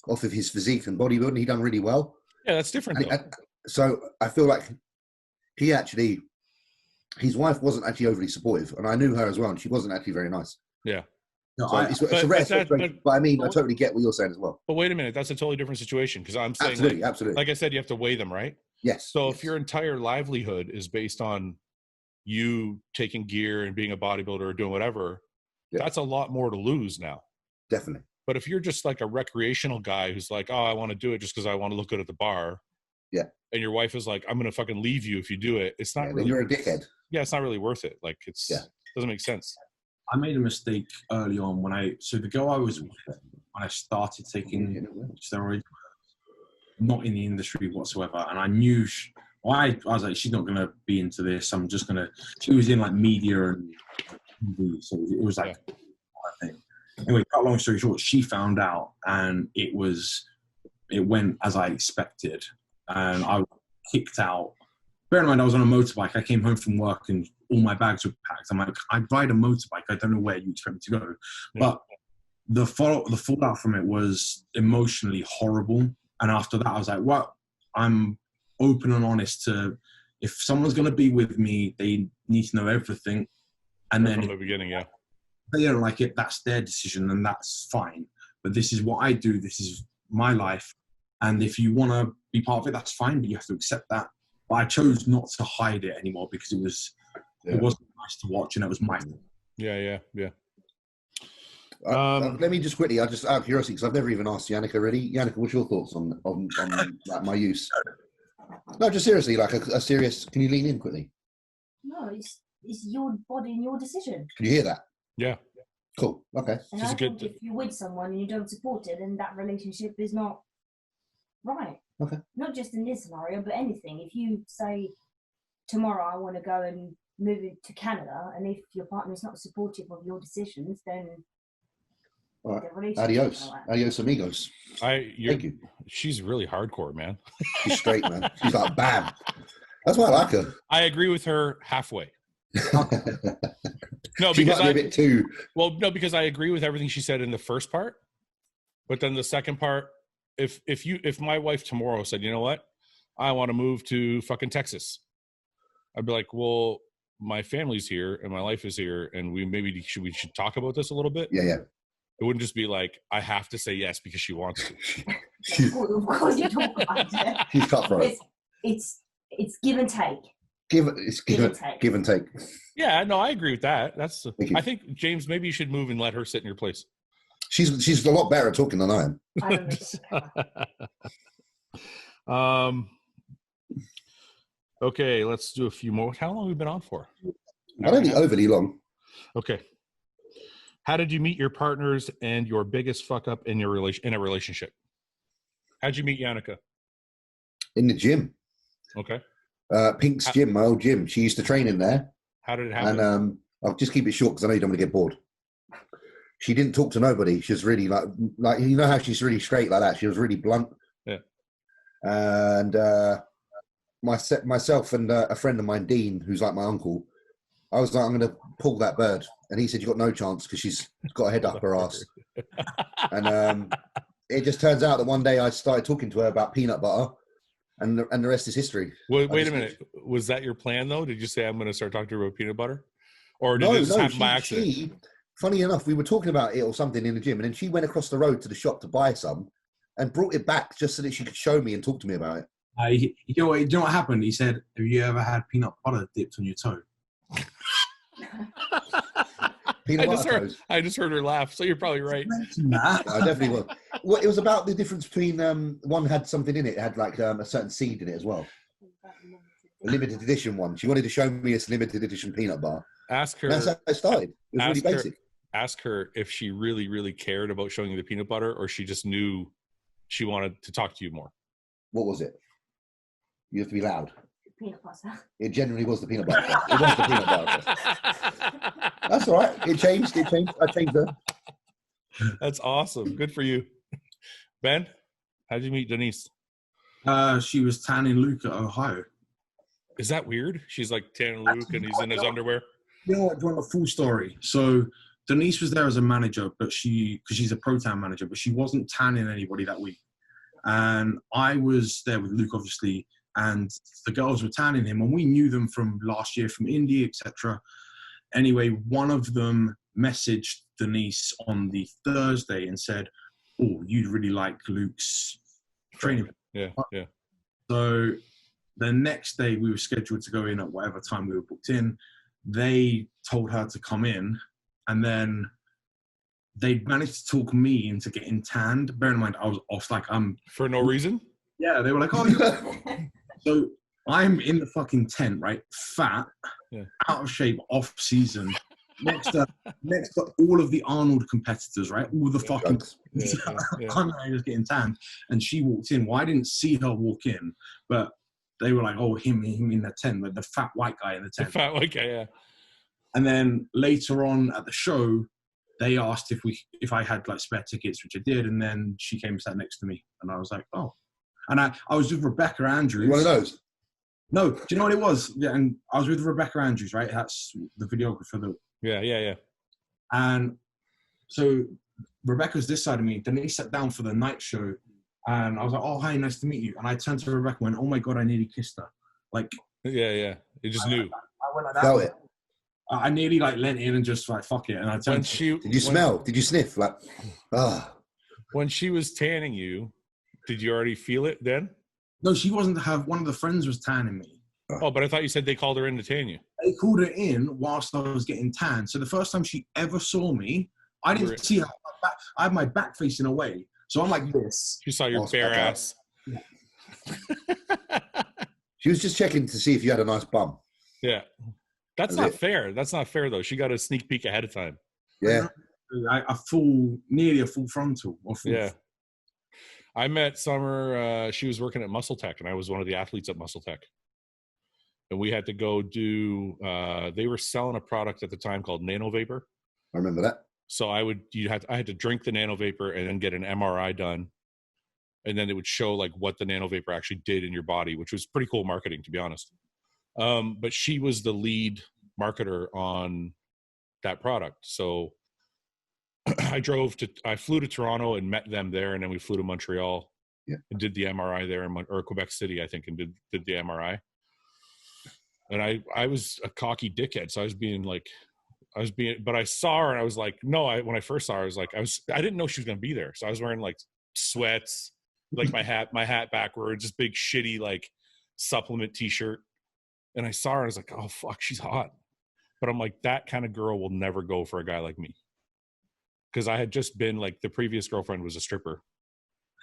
of his physique and bodybuilding. He done really well. Yeah, that's different. So I feel like his wife wasn't actually overly supportive, and I knew her as well, and she wasn't actually very nice. Yeah. No, so it's a rare situation, but I mean, I totally get what you're saying as well. But wait a minute, that's a totally different situation, because I'm saying, absolutely. Like I said, you have to weigh them, right? Yes. So if your entire livelihood is based on you taking gear and being a bodybuilder or doing whatever, that's a lot more to lose now. Definitely. But if you're just like a recreational guy who's like, "Oh, I want to do it just because I want to look good at the bar," and your wife is like, "I'm going to fucking leave you if you do it," it's not really. Then you're a dickhead. Yeah, it's not really worth it. Like, doesn't make sense. I made a mistake early on so the girl I was with when I started taking steroids, not in the industry whatsoever, and I knew I was like, she's not going to be into this. I'm just going to. She was in like media and TV, so it was like I think. Anyway, cut long story short, she found out, and it went as I expected, and I was kicked out. Bear in mind, I was on a motorbike. I came home from work, and all my bags were packed. I'm like, I ride a motorbike. I don't know where you expect me to go. But the fallout from it was emotionally horrible. And after that, I was like, well, I'm open and honest to if someone's going to be with me, they need to know everything. And then from the beginning, yeah. If they don't like it, that's their decision, and that's fine. But this is what I do. This is my life. And if you want to be part of it, that's fine, but you have to accept that. But I chose not to hide it anymore because it wasn't nice to watch, and it was my fault. Yeah. Let me just quickly, just out of curiosity, because I've never even asked Yannicka really. Yannicka, what's your thoughts on like, my use? No, just seriously, like a serious. Can you lean in quickly? No, it's your body and your decision. Can you hear that? Yeah. Cool. Okay. And I think if you're with someone and you don't support it, then that relationship is not right. Okay. Not just in this scenario, but anything. If you say tomorrow I want to go and move to Canada, and if your partner is not supportive of your decisions, then all right. the relationship Adios, amigos. Thank you. She's really hardcore, man. She's straight, man. She's like, bam. That's why I like her. I agree with her halfway. No, she because might be a bit too. Well, no, because I agree with everything she said in the first part, but then the second part, if my wife tomorrow said, you know what, I want to move to fucking Texas, I'd be like, well, my family's here and my life is here, and we should talk about this a little bit. Yeah. It wouldn't just be like I have to say yes because she wants to. Of course, you talk about it. She's cutthroat. It's give and take. Give and take. Yeah, no, I agree with that. I think, James, maybe you should move and let her sit in your place. She's a lot better at talking than I am. Okay, let's do a few more. How long have we been on for? I don't think overly long. Okay. How did you meet your partners and your biggest fuck up in a relationship? How'd you meet Yannicka? In the gym. Okay. Pink's gym, my old gym. She used to train in there. How did it happen? And I'll just keep it short because I know you don't want to get bored. She didn't talk to nobody. She was really like you know how she's really straight like that. She was really blunt. Yeah. And myself and a friend of mine, Dean, who's like my uncle, I was like, I'm going to pull that bird. And he said, you got no chance because she's got a head up her ass. And it just turns out that one day I started talking to her about peanut butter, and the rest is history. Wait a minute. Was that your plan, though? Did you say, I'm going to start talking to her about peanut butter? Or did it just happen by accident? Funny enough, we were talking about it or something in the gym, and then she went across the road to the shop to buy some and brought it back just so that she could show me and talk to me about it. You know what happened? He said, have you ever had peanut butter dipped on your toe? I just heard her laugh, so you're probably right. I definitely was. Well, it was about the difference between one had something in it, had like a certain seed in it as well. A limited edition one. She wanted to show me this limited edition peanut bar. Ask her. That's how it started. It was really basic. Ask her if she really, really cared about showing you the peanut butter, or she just knew she wanted to talk to you more. What was it? You have to be loud. Peanut butter. It generally was the peanut butter. It was the peanut butter. That's all right. It changed. I changed her. That's awesome. Good for you. Ben, how did you meet Denise? She was tanning Luke at Ohio. Is that weird? She's like tanning Luke and he's in his underwear. You know what? Do you want the full story? So Denise was there as a manager, because she's a pro tan manager, but she wasn't tanning anybody that week. And I was there with Luke, obviously, and the girls were tanning him, and we knew them from last year, from India, etc. Anyway, one of them messaged Denise on the Thursday and said, "Oh, you'd really like Luke's training." Yeah. So the next day we were scheduled to go in at whatever time we were booked in. They told her to come in, and then they managed to talk me into getting tanned. Bear in mind, I was off for no reason. Yeah, they were like, "Oh, so I'm in the fucking tent, right? Fat, out of shape, off season, next to all of the Arnold competitors, right? All the fucking I'm just getting tanned." And she walked in. Well, I didn't see her walk in, but they were like, "Oh, him in the tent, like the fat white guy in the tent." The fat white guy, yeah. And then later on at the show, they asked if I had like spare tickets, which I did, and then she came and sat next to me, and I was like, "Oh." And I was with Rebecca Andrews. One of those? No, do you know what it was? Yeah, and I was with Rebecca Andrews, right? That's the videographer. Yeah. And so Rebecca's this side of me. Then they sat down for the night show, and I was like, "Oh, hi, nice to meet you." And I turned to Rebecca and went, "Oh my God, I nearly kissed her." Like, Yeah. It just knew. I went like that. Felt it. I nearly like leant in and just like fuck it, and I turned. Did you smell? Did you sniff? Like, when she was tanning you, did you already feel it then? No, she wasn't. One of the friends was tanning me. Oh, but I thought you said they called her in to tan you. They called her in whilst I was getting tanned. So the first time she ever saw me, I didn't see her. I had my back facing away, so I'm like this. She saw your bare ass. Yeah. She was just checking to see if you had a nice bum. Yeah. That's not fair. That's not fair, though. She got a sneak peek ahead of time. Yeah. Nearly a full frontal. Yeah. I met Summer. She was working at Muscle Tech, and I was one of the athletes at Muscle Tech. And we had to go do, they were selling a product at the time called Nano Vapor. I remember that. So I had to drink the Nano Vapor and then get an MRI done. And then it would show like what the Nano Vapor actually did in your body, which was pretty cool marketing, to be honest. But she was the lead marketer on that product. So I flew to Toronto and met them there. And then we flew to Montreal and did the MRI there or Quebec City, I think, and did the MRI. And I was a cocky dickhead. So but I saw her and I was like, no, when I first saw her, I didn't know she was going to be there. So I was wearing like sweats, like my hat backwards, just big shitty, like supplement t-shirt. And I saw her and I was like, oh fuck, she's hot. But I'm like, that kind of girl will never go for a guy like me. Cause I had just been like, the previous girlfriend was a stripper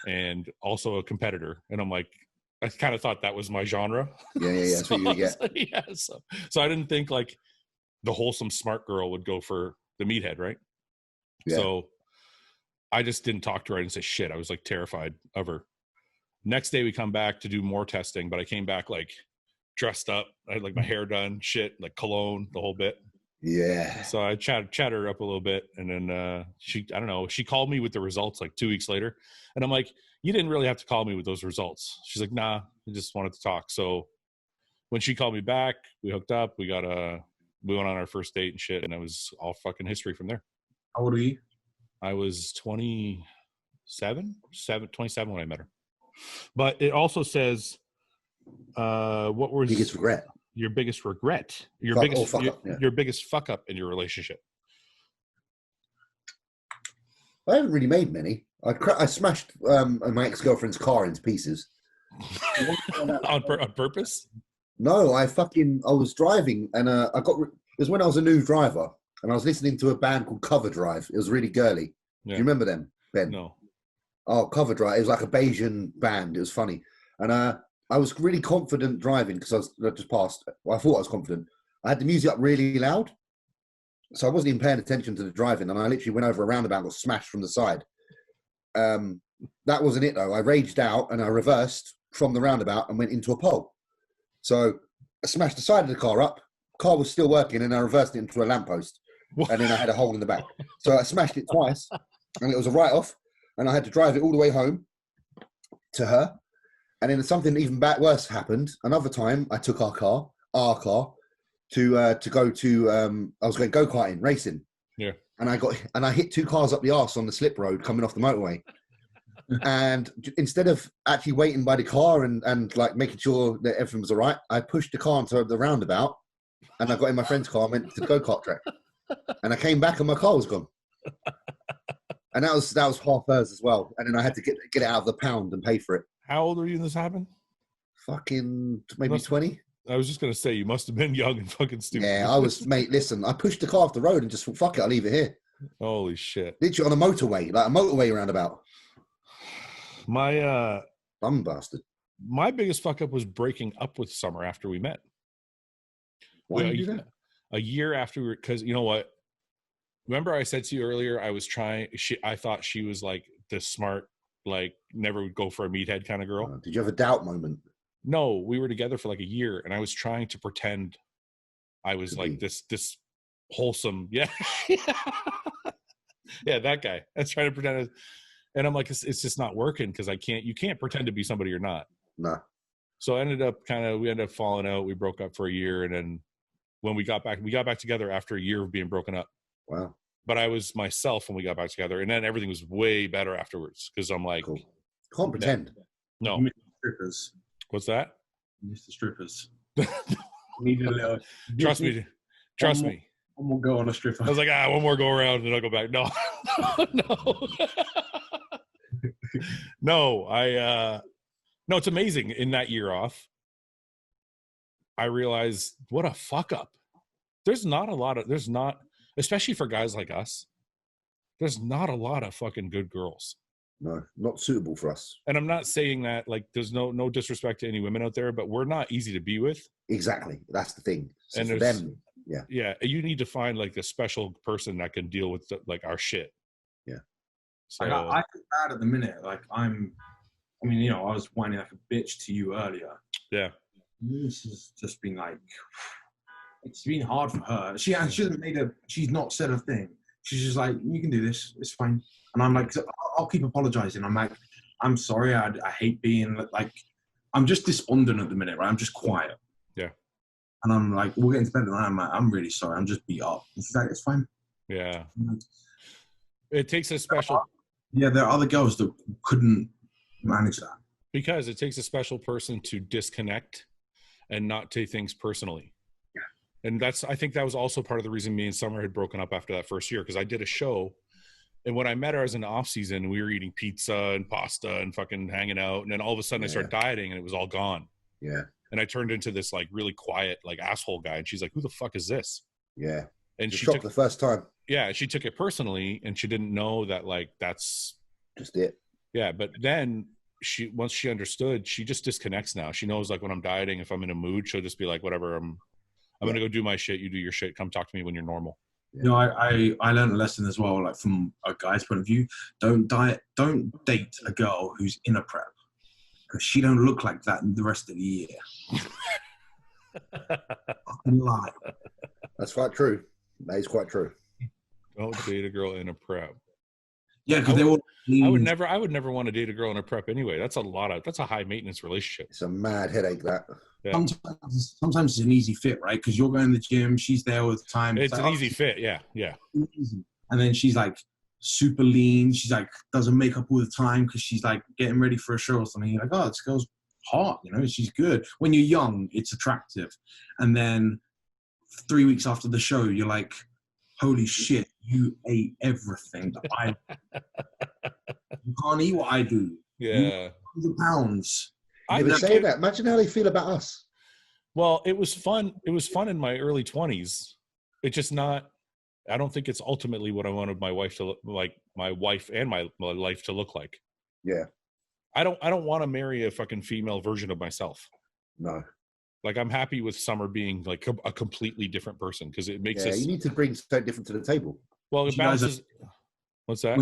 and also a competitor. And I'm like, I kind of thought that was my genre. Yeah. That's what you get. So I didn't think like the wholesome smart girl would go for the meathead, right? Yeah. So I just didn't talk to her. I didn't say shit. I was like terrified of her. Next day we come back to do more testing, but I came back like dressed up. I had like my hair done, shit, like cologne, the whole bit. Yeah. So I chatted her up a little bit, and then she called me with the results like 2 weeks later, and I'm like, you didn't really have to call me with those results. She's like, nah, I just wanted to talk. So when she called me back, we hooked up. We went on our first date and shit, and it was all fucking history from there. How old are you? I was 27 when I met her. But it also says, what was biggest regret? Your biggest regret? Your biggest fuck up in your relationship? I haven't really made many. I smashed my ex-girlfriend's car into pieces. on purpose? No, I was driving and it was when I was a new driver and I was listening to a band called Cover Drive. It was really girly. Yeah. Do you remember them, Ben? No. Oh, Cover Drive. It was like a Bayesian band. It was funny. And I was really confident driving because I just passed. Well, I thought I was confident. I had the music up really loud. So I wasn't even paying attention to the driving. And I literally went over a roundabout and got smashed from the side. That wasn't it, though. I raged out and I reversed from the roundabout and went into a pole. So I smashed the side of the car up. Car was still working and I reversed it into a lamppost. And then I had a hole in the back. So I smashed it twice and it was a write-off. And I had to drive it all the way home to her. And then something even worse happened. Another time I took our car to go to, I was going go-karting, racing. Yeah. And I hit two cars up the arse on the slip road coming off the motorway. And instead of actually waiting by the car and like making sure that everything was all right, I pushed the car into the roundabout and I got in my friend's car and went to the go-kart track. And I came back and my car was gone. And that was half hers as well. And then I had to get it out of the pound and pay for it. How old were you when this happened? Fucking maybe 20. I was just going to say, you must have been young and fucking stupid. Yeah, I was, mate, listen, I pushed the car off the road and just thought, fuck it, I'll leave it here. Holy shit. Literally on a motorway, like a motorway roundabout. My bum bastard. My biggest fuck up was breaking up with Summer after we met. Why did you do that? A year after we were, because you know what? Remember I said to you earlier, I thought she was like the smart, like never would go for a meathead kind of girl. Did you have a doubt moment? No, we were together for like a year and I was trying to pretend I was like this wholesome. Yeah. Yeah, that guy. I was trying to pretend. And I'm like, it's just not working because you can't pretend to be somebody you're not. No. So we ended up falling out. We broke up for a year. And then when we got back together after a year of being broken up. Wow. But I was myself when we got back together. And then everything was way better afterwards. Cause I'm like, cool. Can't pretend. No. You missed the strippers. What's that? You missed the strippers. Need a little. Trust me. Trust me. One more go on a stripper. I was like, one more go around and then I'll go back. No, no. No, it's amazing. In that year off, I realized what a fuck up. There's not, especially for guys like us, there's not a lot of fucking good girls. No, not suitable for us. And I'm not saying that like there's no disrespect to any women out there, but we're not easy to be with. Exactly. That's the thing. So and for them, yeah, you need to find like the special person that can deal with like our shit. Yeah. So I feel bad at the minute. Like I was whining like a bitch to you earlier. Yeah. This has just been like, it's been hard for her. She hasn't she's not said a thing. She's just like, you can do this. It's fine. And I'm like, I'll keep apologizing. I'm like, I'm sorry. I hate being like, I'm just despondent at the minute, right? I'm just quiet. Yeah. And I'm like, we're getting to bed, and I'm like, I'm really sorry. I'm just beat up. And she's like, it's fine. Yeah. Like, it takes a special. Yeah, there are other girls that couldn't manage that. Because it takes a special person to disconnect and not take things personally. Yeah. And I think that was also part of the reason me and Summer had broken up after that first year, because I did a show. And when I met her as an off season, we were eating pizza and pasta and fucking hanging out. And then all of a sudden I started dieting and it was all gone. Yeah. And I turned into this like really quiet, like asshole guy. And she's like, who the fuck is this? Yeah. And she took took the first time. Yeah. She took it personally and she didn't know that like, that's just it. Yeah. But then once she understood, she just disconnects now. She knows like when I'm dieting, if I'm in a mood, she'll just be like, whatever, I'm going to go do my shit. You do your shit. Come talk to me when you're normal. You know, I learned a lesson as well, like from a guy's point of view. Don't date a girl who's in a prep, because she don't look like that the rest of the year. Fucking lie. That's quite true. That is quite true. Don't date a girl in a prep. Yeah, because they all. I would never want to date a girl in a prep anyway. That's a high maintenance relationship. It's a mad headache, that. Yeah. Sometimes it's an easy fit, right? Because you're going to the gym, she's there all the time. It's like, an easy fit, yeah. Easy. And then she's like super lean. She's like doesn't make up all the time because she's like getting ready for a show or something. You're like, oh, this girl's hot, you know, she's good. When you're young, it's attractive. And then 3 weeks after the show, you're like, holy shit, you ate everything. You can't eat what I do. Yeah. 100 pounds. I would say that. Imagine how they feel about us. Well, it was fun. It was fun in my early 20s. It's just not. I don't think it's ultimately what I wanted my wife to look like. My wife and my life to look like. Yeah. I don't want to marry a fucking female version of myself. No. Like I'm happy with Summer being like a completely different person because it makes us. You need to bring something different to the table. Well, it balances. What's that?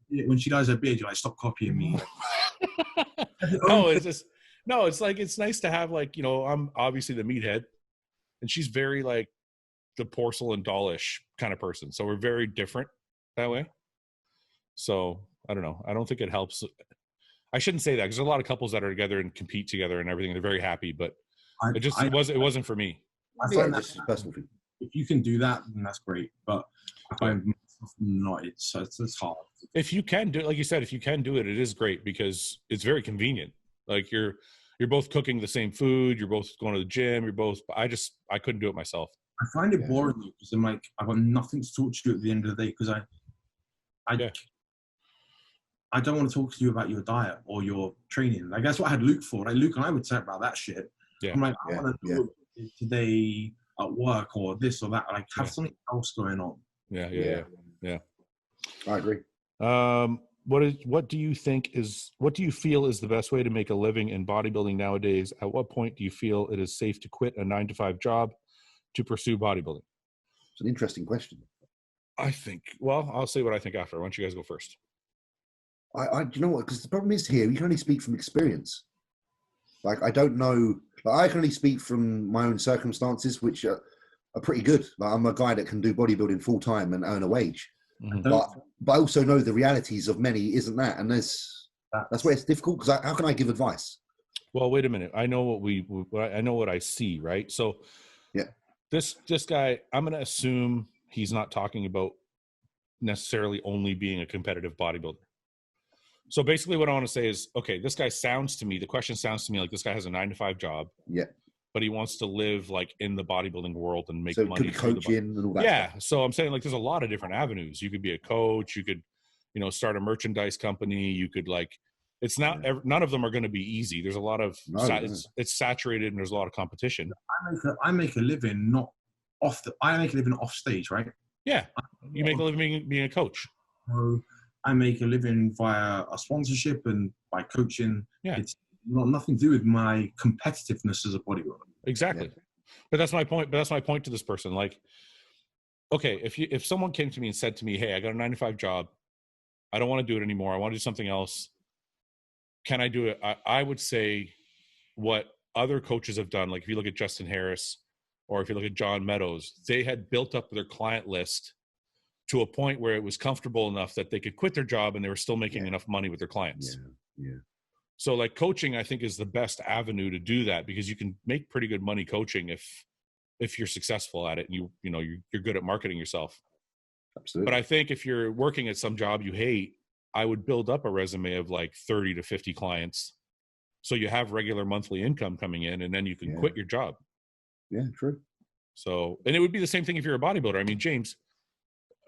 When she dyes her beard, you're like, stop copying me. No, it's just. No, it's like, it's nice to have like, you know, I'm obviously the meathead and she's very like the porcelain dollish kind of person. So we're very different that way. So I don't know. I don't think it helps. I shouldn't say that because there's a lot of couples that are together and compete together and everything. They're very happy, but it wasn't for me. I find that personal. If you can do that, then that's great. But if I'm not, it's hard. If you can do it, like you said, if you can do it, it is great because it's very convenient. Like you're both cooking the same food. You're both going to the gym. I couldn't do it myself. I find it boring because I'm like, I've got nothing to talk to you at the end of the day because I don't want to talk to you about your diet or your training. Like that's what I had Luke for. Like Luke and I would chat about that shit. Yeah. I'm like, I want to know today at work or this or that. Like have something else going on. Yeah. I agree. What do you feel is the best way to make a living in bodybuilding nowadays? At what point do you feel it is safe to quit a 9-to-5 job to pursue bodybuilding? It's an interesting question. I'll say what I think after. Why don't you guys go first? Do you know what? Because the problem is here, you can only speak from experience. Like, I don't know. Like, I can only speak from my own circumstances, which are pretty good. Like, I'm a guy that can do bodybuilding full time and earn a wage. Mm-hmm. But I also know the realities of many isn't that, and that's where it's difficult. Because how can I give advice? Well, wait a minute. I know what I see, right? So, this guy, I'm going to assume he's not talking about necessarily only being a competitive bodybuilder. So basically, what I want to say is, okay, this guy sounds to me. The question sounds to me like this guy has a 9-to-5 job. Yeah. but he wants to live like in the bodybuilding world and make So it money. could be coaching and all that Yeah. stuff. So I'm saying like there's a lot of different avenues. You could be a coach. You could, you know, start a merchandise company. You could like, it's not, none of them are going to be easy. There's a lot of, it's saturated and there's a lot of competition. I make a living I make a living off stage, right? Yeah. You make a living being a coach. So I make a living via a sponsorship and by coaching. Yeah. It's nothing to do with my competitiveness as a bodybuilder. Exactly. Yeah. But that's my point. But that's my point to this person. Like, okay, if someone came to me and said to me, hey, I got a 9-to-5 job. I don't want to do it anymore. I want to do something else. Can I do it? I would say what other coaches have done. Like if you look at Justin Harris or if you look at John Meadows, they had built up their client list to a point where it was comfortable enough that they could quit their job and they were still making enough money with their clients. Yeah. So like coaching, I think is the best avenue to do that because you can make pretty good money coaching if you're successful at it and you're good at marketing yourself. Absolutely. But I think if you're working at some job you hate, I would build up a resume of like 30 to 50 clients. So you have regular monthly income coming in and then you can quit your job. Yeah, true. So, and it would be the same thing if you're a bodybuilder. I mean, James,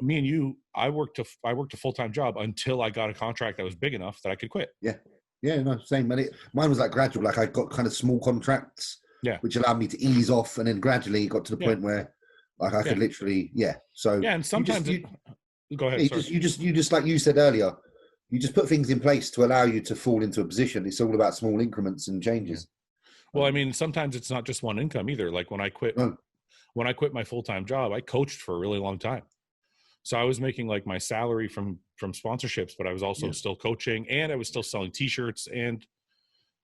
me and you, I worked a full-time job until I got a contract that was big enough that I could quit. Yeah. Yeah, no, same. Mine was like gradual. Like I got kind of small contracts, which allowed me to ease off, and then gradually it got to the point where, like, I could literally, So and sometimes go ahead. You just like you said earlier, you just put things in place to allow you to fall into a position. It's all about small increments and changes. Well, I mean, sometimes it's not just one income either. Like when I quit my full-time job, I coached for a really long time. So I was making like my salary from sponsorships, but I was also still coaching and I was still selling t-shirts. And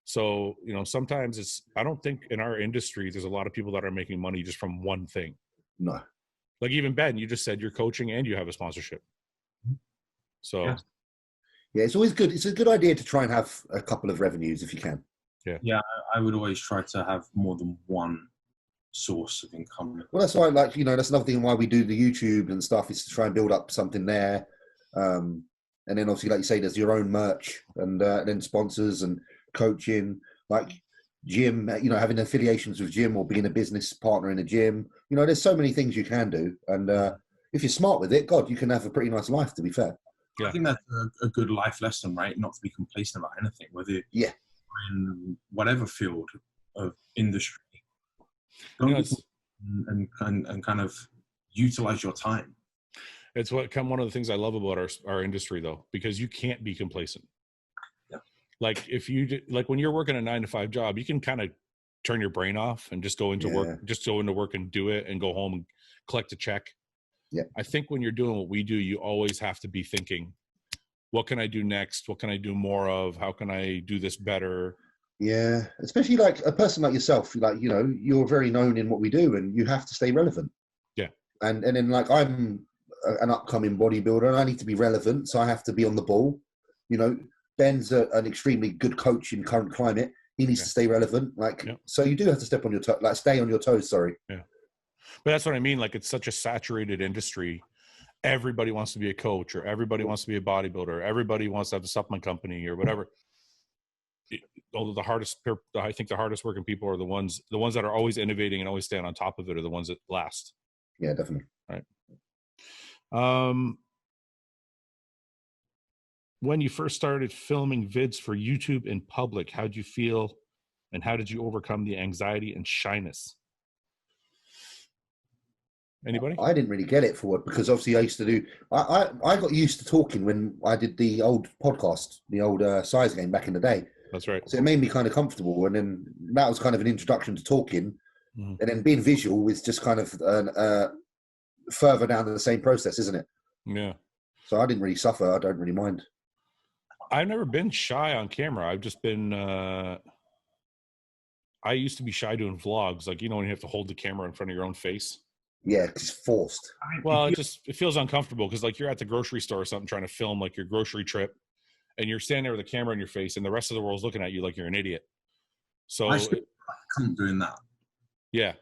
so, sometimes I don't think in our industry, there's a lot of people that are making money just from one thing. No. Like even Ben, you just said you're coaching and you have a sponsorship. So yeah, it's always good. It's a good idea to try and have a couple of revenues if you can. Yeah, I would always try to have more than one source of income. Well, that's why, that's another thing why we do the YouTube and stuff is to try and build up something there. And then obviously, like you say, there's your own merch and then sponsors and coaching, like gym, having affiliations with gym or being a business partner in a gym. There's so many things you can do. And if you're smart with it, God, you can have a pretty nice life, to be fair. Yeah. I think that's a good life lesson, right? Not to be complacent about anything, whether in whatever field of industry. And kind of utilize your time. It's one of the things I love about our industry, though, because you can't be complacent. Yeah. Like when you're working a 9-to-5 job, you can kind of turn your brain off and just go into work and do it and go home and collect a check. Yeah. I think when you're doing what we do, you always have to be thinking, what can I do next? What can I do more of? How can I do this better? Yeah, especially like a person like yourself, like, you're very known in what we do and you have to stay relevant. Yeah. And then like I'm an upcoming bodybuilder and I need to be relevant. So I have to be on the ball. Ben's an extremely good coach in current climate. He needs to stay relevant. So you do have to step on your toes, stay on your toes, sorry. Yeah. But that's what I mean. Like it's such a saturated industry. Everybody wants to be a coach or everybody wants to be a bodybuilder. Everybody wants to have a supplement company or whatever. Although I think the hardest working people are the ones that are always innovating and always staying on top of it are the ones that last. Yeah, definitely. Right. When you first started filming vids for YouTube in public, how did you feel and how did you overcome the anxiety and shyness? Anybody? I didn't really get it because obviously I used to do, I got used to talking when I did the old podcast, the old size game back in the day. That's right. So it made me kind of comfortable. And then that was kind of an introduction to talking. Mm-hmm. And then being visual is just kind of further down the same process, isn't it? Yeah. So I didn't really suffer. I don't really mind. I've never been shy on camera. I've just been, I used to be shy doing vlogs. Like, when you have to hold the camera in front of your own face. Yeah, it's forced. Well, it feels uncomfortable because like you're at the grocery store or something trying to film like your grocery trip and you're standing there with a camera in your face and the rest of the world's looking at you like you're an idiot. So I can't doing that. Yeah.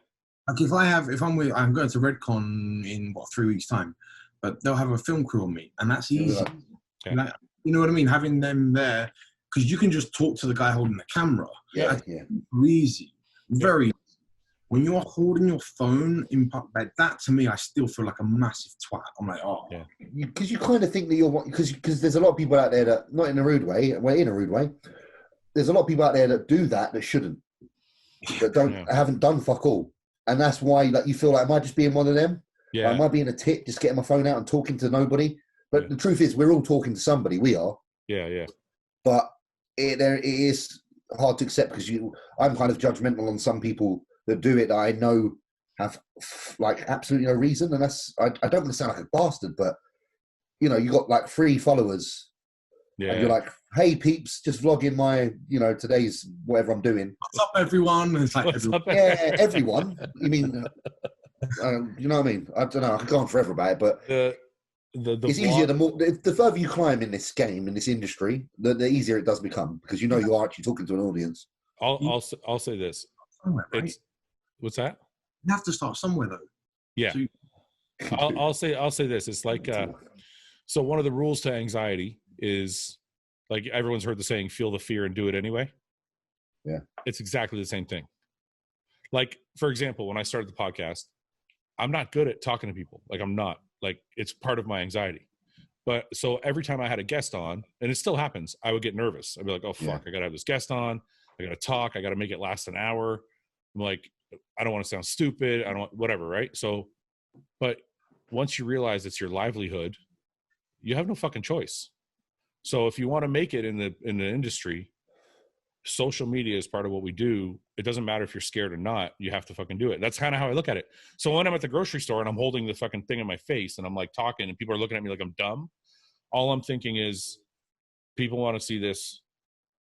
Like I'm going to Redcon in 3 weeks time, but they'll have a film crew on me and that's easy. Okay. Like, you know what I mean? Having them there because you can just talk to the guy holding the camera. Yeah. Easy. Very easy. when you're holding your phone in bed, that to me, I still feel like a massive twat. I'm like, oh. Yeah. Because you kind of think that you're, because there's a lot of people out there that, not in a rude way, well, in a rude way, there's a lot of people out there that do that shouldn't, that haven't done fuck all. And that's why, like, you feel like, am I just being one of them? Yeah. Like, am I being a tit, just getting my phone out and talking to nobody? But the truth is, we're all talking to somebody. We are. Yeah, yeah. But it is hard to accept because I'm kind of judgmental on some people that do it that I know have like absolutely no reason. And that's, I don't want to sound like a bastard, but you know, you got like 3 followers. Yeah. And you're like, hey peeps, just vlogging my, you know, today's whatever I'm doing. What's up, everyone? And it's like, yeah, everyone. You mean, you know what I mean? I don't know. I can go on forever about it, but it's easier. The further you climb in this game, in this industry, the easier it does become because you know you are actually talking to an audience. I'll say this. Right? What's that? You have to start somewhere, though. Yeah. So I'll say this. It's like so one of the rules to anxiety is, like, everyone's heard the saying, feel the fear and do it anyway. Yeah. It's exactly the same thing. Like, for example, when I started the podcast, I'm not good at talking to people. Like, I'm not. Like, it's part of my anxiety. But so every time I had a guest on, and it still happens, I would get nervous. I'd be like, oh, fuck, I got to have this guest on. I got to talk. I got to make it last an hour. I'm like, I don't want to sound stupid. I don't, whatever, right? So, but once you realize it's your livelihood, you have no fucking choice. So if you want to make it in the industry, social media is part of what we do. It doesn't matter if you're scared or not. You have to fucking do it. That's kind of how I look at it. So when I'm at the grocery store and I'm holding the fucking thing in my face and I'm like talking and people are looking at me like I'm dumb, all I'm thinking is, people want to see this.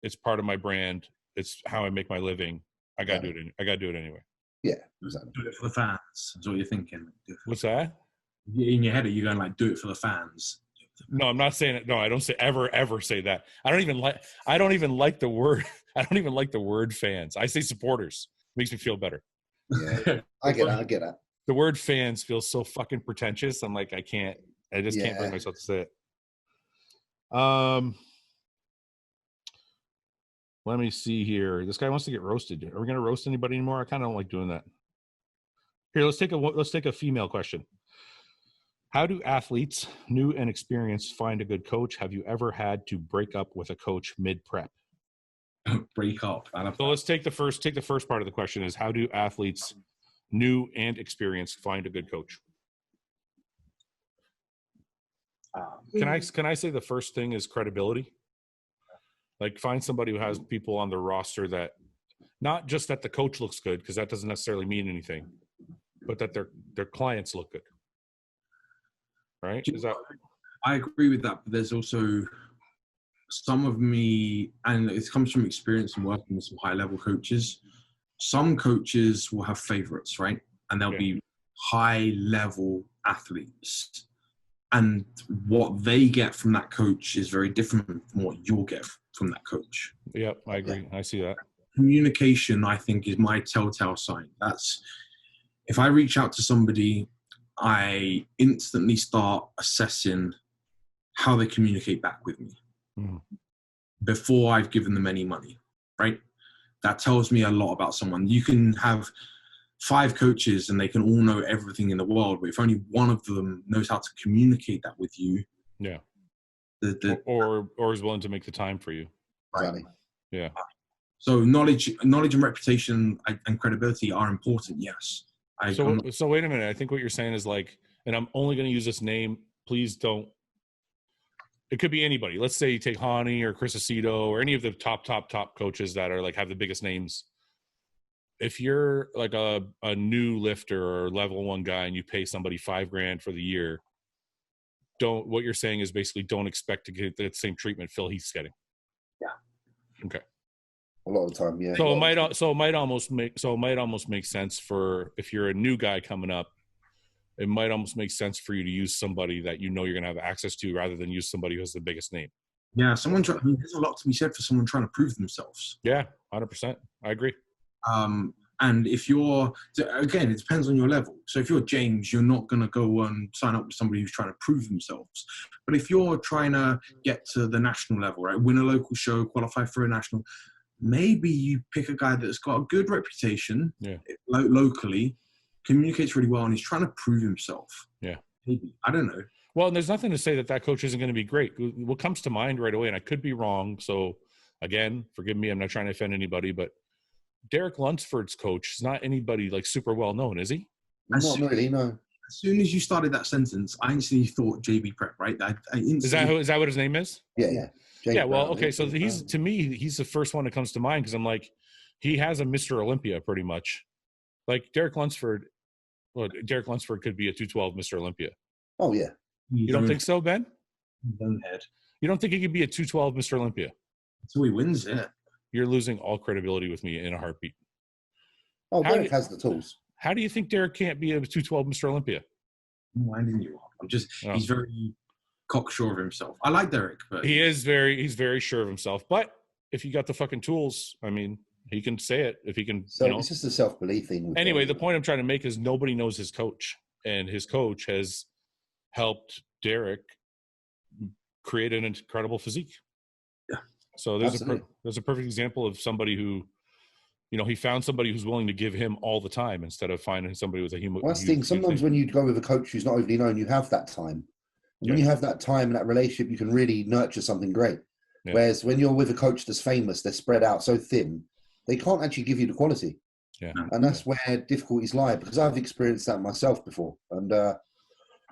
It's part of my brand. It's how I make my living. I gotta do it. I gotta do it anyway. Yeah, exactly. Do it for the fans. That's what you're thinking. What's that? In your head, are you going like, do it for the fans? No, I'm not saying it. No, I don't say ever say that. I don't even like the word. I don't even like the word fans. I say supporters. It makes me feel better. Yeah, I get it. The word fans feels so fucking pretentious. I'm like, I just can't bring myself to say it. Let me see here. This guy wants to get roasted. Are we going to roast anybody anymore? I kind of don't like doing that. Here, let's take a female question. How do athletes, new and experienced, find a good coach? Have you ever had to break up with a coach mid-prep? Break up. So let's take the first part of the question is, how do athletes, new and experienced, find a good coach? Can I say the first thing is credibility? Like, find somebody who has people on their roster that, not just that the coach looks good, because that doesn't necessarily mean anything, but that their clients look good. Right? I agree with that, but there's also some of me, and it comes from experience and working with some high-level coaches. Some coaches will have favorites, right? And they'll be high-level athletes. And what they get from that coach is very different from what you'll get from that coach. Yeah, I agree. I see that. Communication, I think, is my telltale sign. That's, if I reach out to somebody, I instantly start assessing how they communicate back with me before I've given them any money, right? That tells me a lot about someone. You can have 5 coaches and they can all know everything in the world, but if only one of them knows how to communicate that with you, or is willing to make the time for you, right? Yeah. So knowledge and reputation and credibility are important, yes. So wait a minute. I think what you're saying is like, and I'm only going to use this name. Please don't. It could be anybody. Let's say you take Hani or Chris Aceto or any of the top coaches that are like have the biggest names. If you're like a new lifter or level 1 guy and you pay somebody $5,000 for the year, what you're saying is basically don't expect to get the same treatment Phil Heath's getting. Yeah. Okay. A lot of the time, yeah. So it might almost make sense for, if you're a new guy coming up, it might almost make sense for you to use somebody that you know you're going to have access to rather than use somebody who has the biggest name. Yeah, there's a lot to be said for someone trying to prove themselves. Yeah, 100%. I agree. And if you're, again, it depends on your level. So if you're James, you're not going to go and sign up with somebody who's trying to prove themselves. But if you're trying to get to the national level, right, win a local show, qualify for a national, maybe you pick a guy that's got a good reputation locally, communicates really well, and he's trying to prove himself. Yeah. Maybe. I don't know. Well, and there's nothing to say that that coach isn't going to be great. What comes to mind right away, and I could be wrong, so again, forgive me, I'm not trying to offend anybody, but Derek Lunsford's coach is not anybody like super well known, is he? Not really, no. As soon as you started that sentence, I instantly thought JB Prep, right? Is that what his name is? Yeah. James Yeah, well, Brown, okay, so to me, he's the first one that comes to mind because I'm like, he has a Mr. Olympia pretty much. Like Derek Lunsford could be a 212 Mr. Olympia. Oh, yeah. You don't think so, Ben? Bonehead. You don't think he could be a 212 Mr. Olympia? Until he wins it. You're losing all credibility with me in a heartbeat. Oh, Derek has the tools. How do you think Derek can't be a 212 Mr. Olympia? Winding you up. He's very cocksure of himself. I like Derek, but he's very sure of himself. But if you got the fucking tools, I mean, he can say it. If he can, So it's just a self-belief thing. Anyway, the point I'm trying to make is nobody knows his coach, and his coach has helped Derek create an incredible physique. Yeah. So there's a perfect example of somebody who, he found somebody who's willing to give him all the time instead of finding somebody with a human. Well, that's the thing. Sometimes when you go with a coach who's not overly known, you have that time. And when you have that time and that relationship, you can really nurture something great. Yeah. Whereas when you're with a coach that's famous, they're spread out so thin, they can't actually give you the quality. Yeah. And that's where difficulties lie, because I've experienced that myself before. And,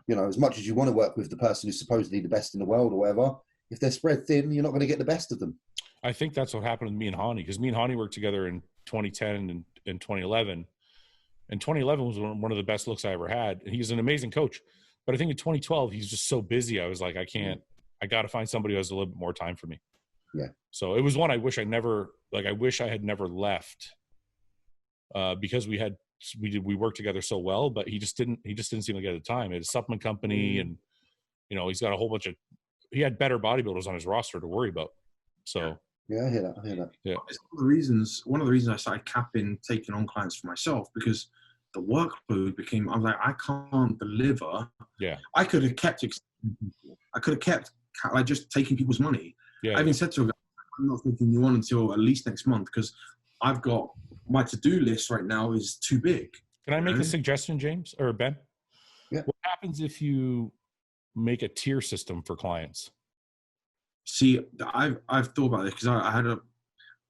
as much as you want to work with the person who's supposedly the best in the world or whatever, if they're spread thin, you're not going to get the best of them. I think that's what happened with me and Hani, because me and Hani worked together in 2010 and 2011. And 2011 was one of the best looks I ever had. And he's an amazing coach. But I think in 2012, he's just so busy. I was like, I got to find somebody who has a little bit more time for me. Yeah. So it was one I wish I had never left because we worked together so well, but he just didn't seem like he had the time. He had a supplement company and, he's got a whole bunch of, he had better bodybuilders on his roster to worry about. So. Yeah, I hear that. Yeah. It's one of the reasons I started taking on clients for myself, because the workload became, I was like, I can't deliver. Yeah. I could have kept like just taking people's money. Yeah. I even said to a guy, I'm not taking you on until at least next month, because I've got my to-do list right now is too big. Can I make a suggestion, James or Ben? Yeah. What happens if you make a tier system for clients? See, I've thought about this, because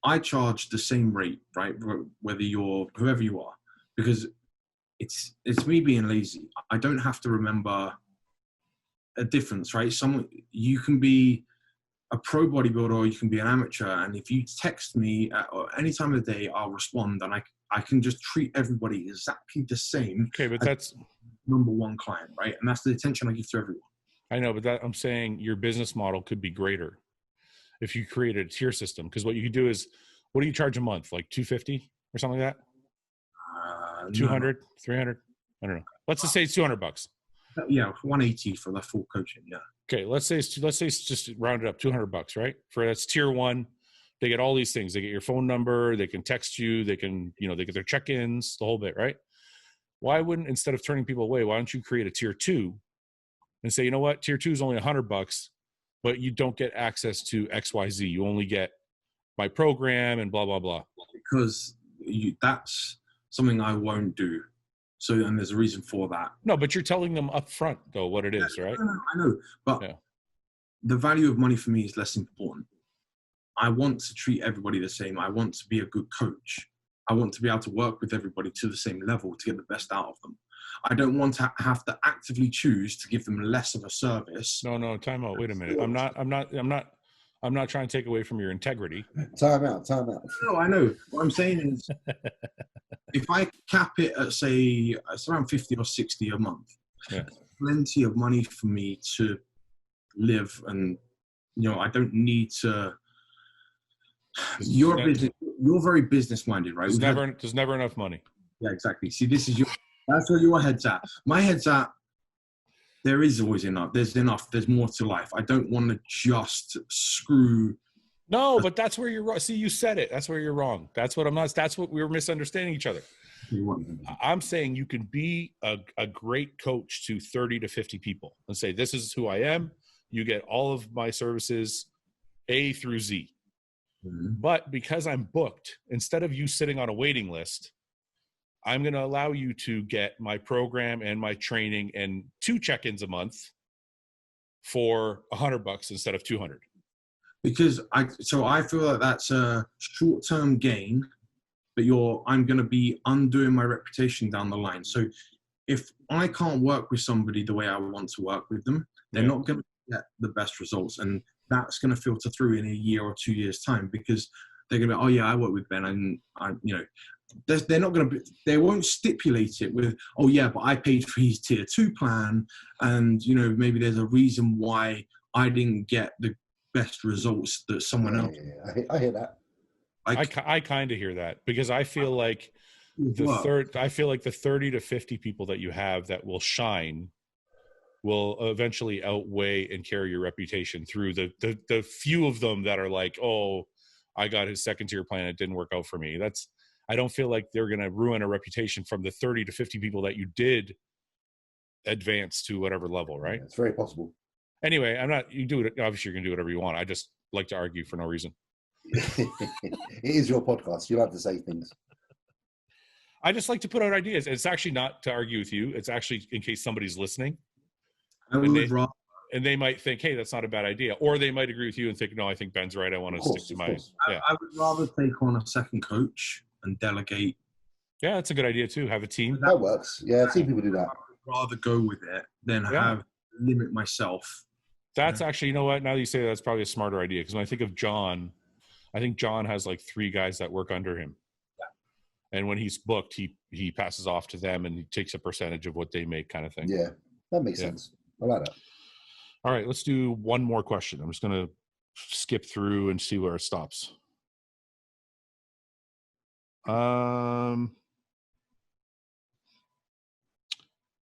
I charge the same rate, right? Whether you're whoever you are, because it's me being lazy. I don't have to remember a difference, right? You can be a pro bodybuilder or you can be an amateur, and if you text me at any time of the day, I'll respond, and I can just treat everybody exactly the same. Okay, but that's number one client, right? And that's the attention I give to everyone. I know, but I'm saying your business model could be greater if you created a tier system. Because what you could do is, what do you charge a month? Like $250 or something like that? 200, 300? I don't know. Let's just say it's $200. Yeah, 180 for the full coaching. Yeah. Okay, let's say it's just round it up, $200, right? That's tier one. They get all these things. They get your phone number. They can text you. They can, they get their check-ins, the whole bit, right? Why wouldn't, instead of turning people away, why don't you create a tier two and say, you know what, tier two is only $100, but you don't get access to XYZ. You only get my program and blah, blah, blah. Because that's something I won't do. So, and there's a reason for that. No, but you're telling them up front, though, what it is, right? I know, but the value of money for me is less important. I want to treat everybody the same. I want to be a good coach. I want to be able to work with everybody to the same level to get the best out of them. I don't want to have to actively choose to give them less of a service. No, time out. Wait a minute. I'm not trying to take away from your integrity. Time out. No, I know. What I'm saying is, if I cap it at, say, it's around 50 or 60 a month, plenty of money for me to live, and I don't need to. You're very business minded, right? There's never enough money. Yeah, exactly. See, that's where your head's at. My head's at, there is always enough. There's enough. There's more to life. I don't want to just screw. No, but that's where you're wrong. See, you said it. That's where you're wrong. That's what we were misunderstanding each other. I'm saying you can be a great coach to 30 to 50 people and say, this is who I am. You get all of my services A through Z. But because I'm booked, instead of you sitting on a waiting list, I'm going to allow you to get my program and my training and 2 check-ins a month for $100 instead of 200. Because I feel like that's a short-term gain, but I'm going to be undoing my reputation down the line. So if I can't work with somebody the way I want to work with them, they're not going to get the best results. And that's going to filter through in a year or 2 years' time, because they're going to be, oh yeah, I work with Ben, and they're not going to be, they won't stipulate it with, oh yeah, but I paid for his tier 2 plan, and maybe there's a reason why I didn't get the best results that someone else. Yeah, I hear that. I kind of hear that, because I feel like the 30 to 50 people that you have that will shine will eventually outweigh and carry your reputation through the few of them that are like, oh, I got his 2nd tier plan, it didn't work out for me. I don't feel like they're going to ruin a reputation from the 30 to 50 people that you did advance to whatever level, right? Yeah, it's very possible. Anyway, you do it. Obviously, you're going to do whatever you want. I just like to argue for no reason. It is your podcast. You like to say things. I just like to put out ideas. It's actually not to argue with you. It's actually in case somebody's listening. And they might think, hey, that's not a bad idea. Or they might agree with you and think, no, I think Ben's right. I want to stick to my... Yeah. I would rather take on a second coach and delegate. Yeah, that's a good idea too. Have a team. That works. Yeah, I've seen people do that. I would rather go with it than limit myself. That's actually, you know what? Now that you say that, that's probably a smarter idea. Because when I think of John, I think John has like 3 guys that work under him. Yeah. And when he's booked, he passes off to them and he takes a percentage of what they make, kind of thing. Yeah, that makes sense. I like that. All right, let's do one more question. I'm just going to skip through and see where it stops.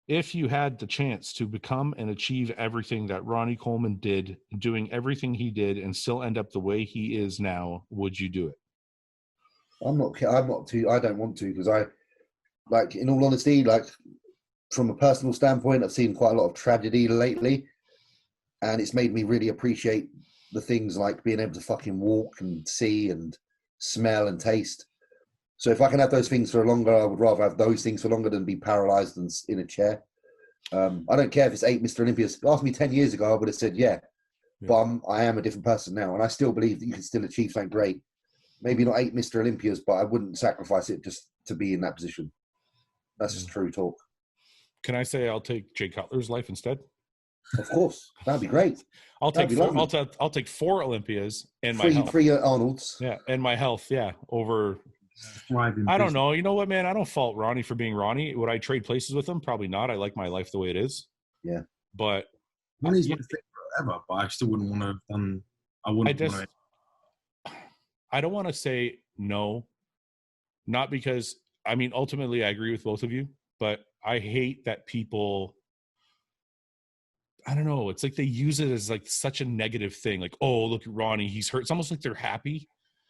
If you had the chance to become and achieve everything that Ronnie Coleman did, doing everything he did, and still end up the way he is now, would you do it? I'm not too. I don't want to, because in all honesty, from a personal standpoint, I've seen quite a lot of tragedy lately, and it's made me really appreciate the things like being able to fucking walk and see and smell and taste. So if I can have those things for longer, I would rather have those things for longer than be paralyzed and in a chair. I don't care if it's 8 Mr. Olympias. Asked me 10 years ago, I would have said, yeah. But I am a different person now, and I still believe that you can still achieve something great. Maybe not 8 Mr. Olympias, but I wouldn't sacrifice it just to be in that position. That's just true talk. Can I say I'll take Jay Cutler's life instead? Of course. That'd be great. I'll take 4 Olympias and my health. 3 Arnolds. Yeah, and my health, over... I don't know. You know what, man? I don't fault Ronnie for being Ronnie. Would I trade places with him? Probably not. I like my life the way it is. Yeah. But Ronnie's my favorite ever, but I still wouldn't want to have done... I don't want to say no. Not because... ultimately, I agree with both of you, but I hate that people... I don't know. It's like they use it as like such a negative thing. Like, oh, look at Ronnie. He's hurt. It's almost like they're happy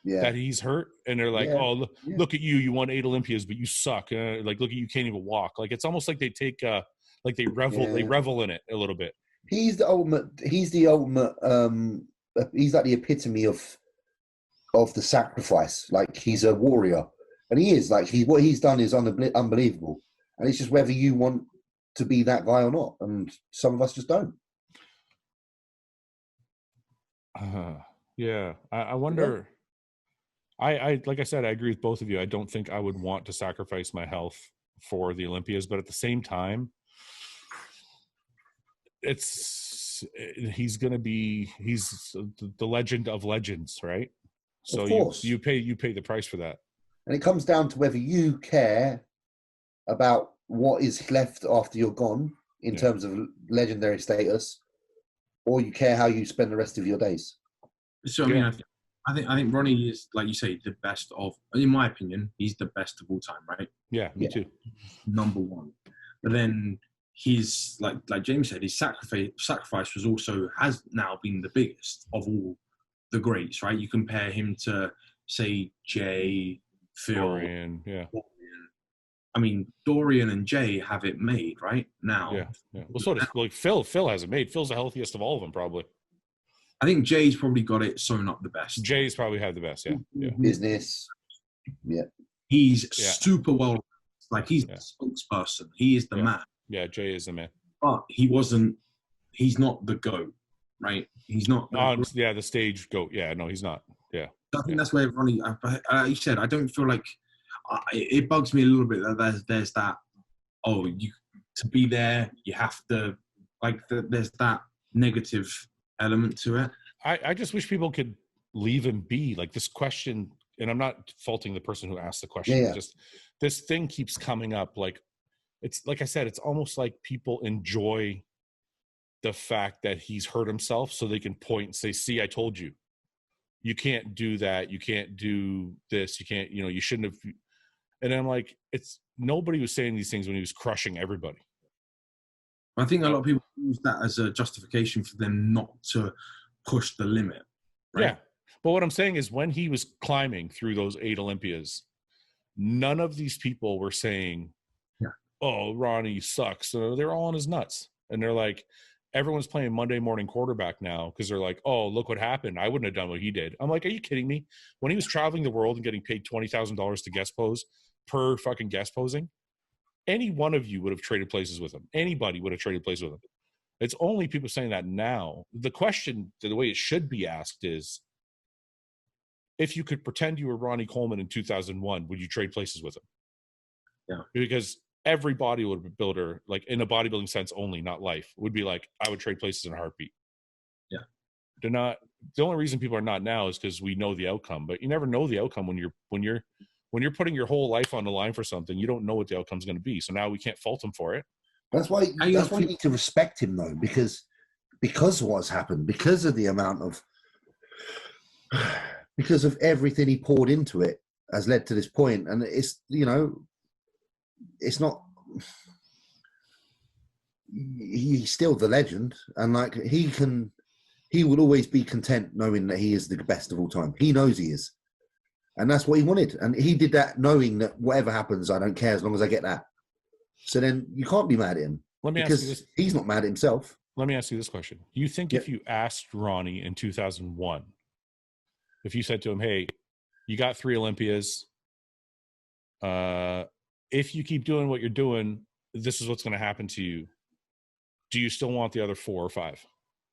that he's hurt. And they're like, oh, look at you. You won 8 Olympias, but you suck. Look at you. Can't even walk. Like, it's almost like they take, they revel in it a little bit. He's the ultimate, he's like the epitome of the sacrifice. Like, he's a warrior. And he is. Like, what he's done is unbelievable. And it's just whether you want to be that guy or not, and some of us just don't. I wonder. I like I said, I agree with both of you. I don't think I would want to sacrifice my health for the Olympias, but at the same time, he's the legend of legends, right? So of course. you pay the price for that. And it comes down to whether you care about what is left after you're gone in terms of legendary status, or you care how you spend the rest of your days. So I think Ronnie is, like you say, the best of. In my opinion, he's the best of all time, right? Yeah, me too. Number one. But then his, like James said, his sacrifice has now been the biggest of all the greats, right? You compare him to, say, Jay, Phil, Dorian, Dorian and Jay have it made right now. Yeah. Well, so does Phil. Phil has it made. Phil's the healthiest of all of them, probably. I think Jay's probably got it sewn up the best. Jay's probably had the best. Yeah. Business. Yeah. He's super well. Like he's the spokesperson. He is the man. Yeah, Jay is the man. But he's not the GOAT, right? He's not. The stage GOAT. Yeah, no, he's not. Yeah. I think that's where Ronnie, like you said, I don't feel like, it bugs me a little bit that there's that, to be there, you have to, there's that negative element to it. I just wish people could leave him be. Like this question, and I'm not faulting the person who asked the question. Yeah. Just this thing keeps coming up. Like it's like I said, it's almost like people enjoy the fact that he's hurt himself, so they can point and say, "See, I told you. You can't do that. You can't do this. You can't. You shouldn't have." And I'm like, nobody was saying these things when he was crushing everybody. I think a lot of people use that as a justification for them not to push the limit. Right? Yeah. But what I'm saying is when he was climbing through those 8 Olympias, none of these people were saying, "Oh, Ronnie sucks." So they're all on his nuts. And they're like, everyone's playing Monday morning quarterback now because they're like, "Oh, look what happened. I wouldn't have done what he did." I'm like, are you kidding me? When he was traveling the world and getting paid $20,000 to guest pose per fucking guest posing, any one of you would have traded places with him. Anybody would have traded places with him. It's only people saying that now. The question, the way it should be asked is, if you could pretend you were Ronnie Coleman in 2001, would you trade places with him? Yeah. Because every bodybuilder, like in a bodybuilding sense only, not life, would be like, I would trade places in a heartbeat. Yeah. They're not. The only reason people are not now is because we know the outcome, but you never know the outcome when you're putting your whole life on the line for something. You don't know what the outcome's going to be. So now we can't fault him for it. That's why you need to respect him though, because what's happened, because of the amount of, because of everything he poured into it has led to this point. And it's, it's not, he's still the legend. And like, he will always be content knowing that he is the best of all time. He knows he is. And that's what he wanted. And he did that knowing that whatever happens, I don't care as long as I get that. So then you can't be mad at him. Because he's not mad at himself. Let me ask you this question. You think if you asked Ronnie in 2001, if you said to him, "Hey, you got 3 Olympias. If you keep doing what you're doing, this is what's going to happen to you. Do you still want the other 4 or 5?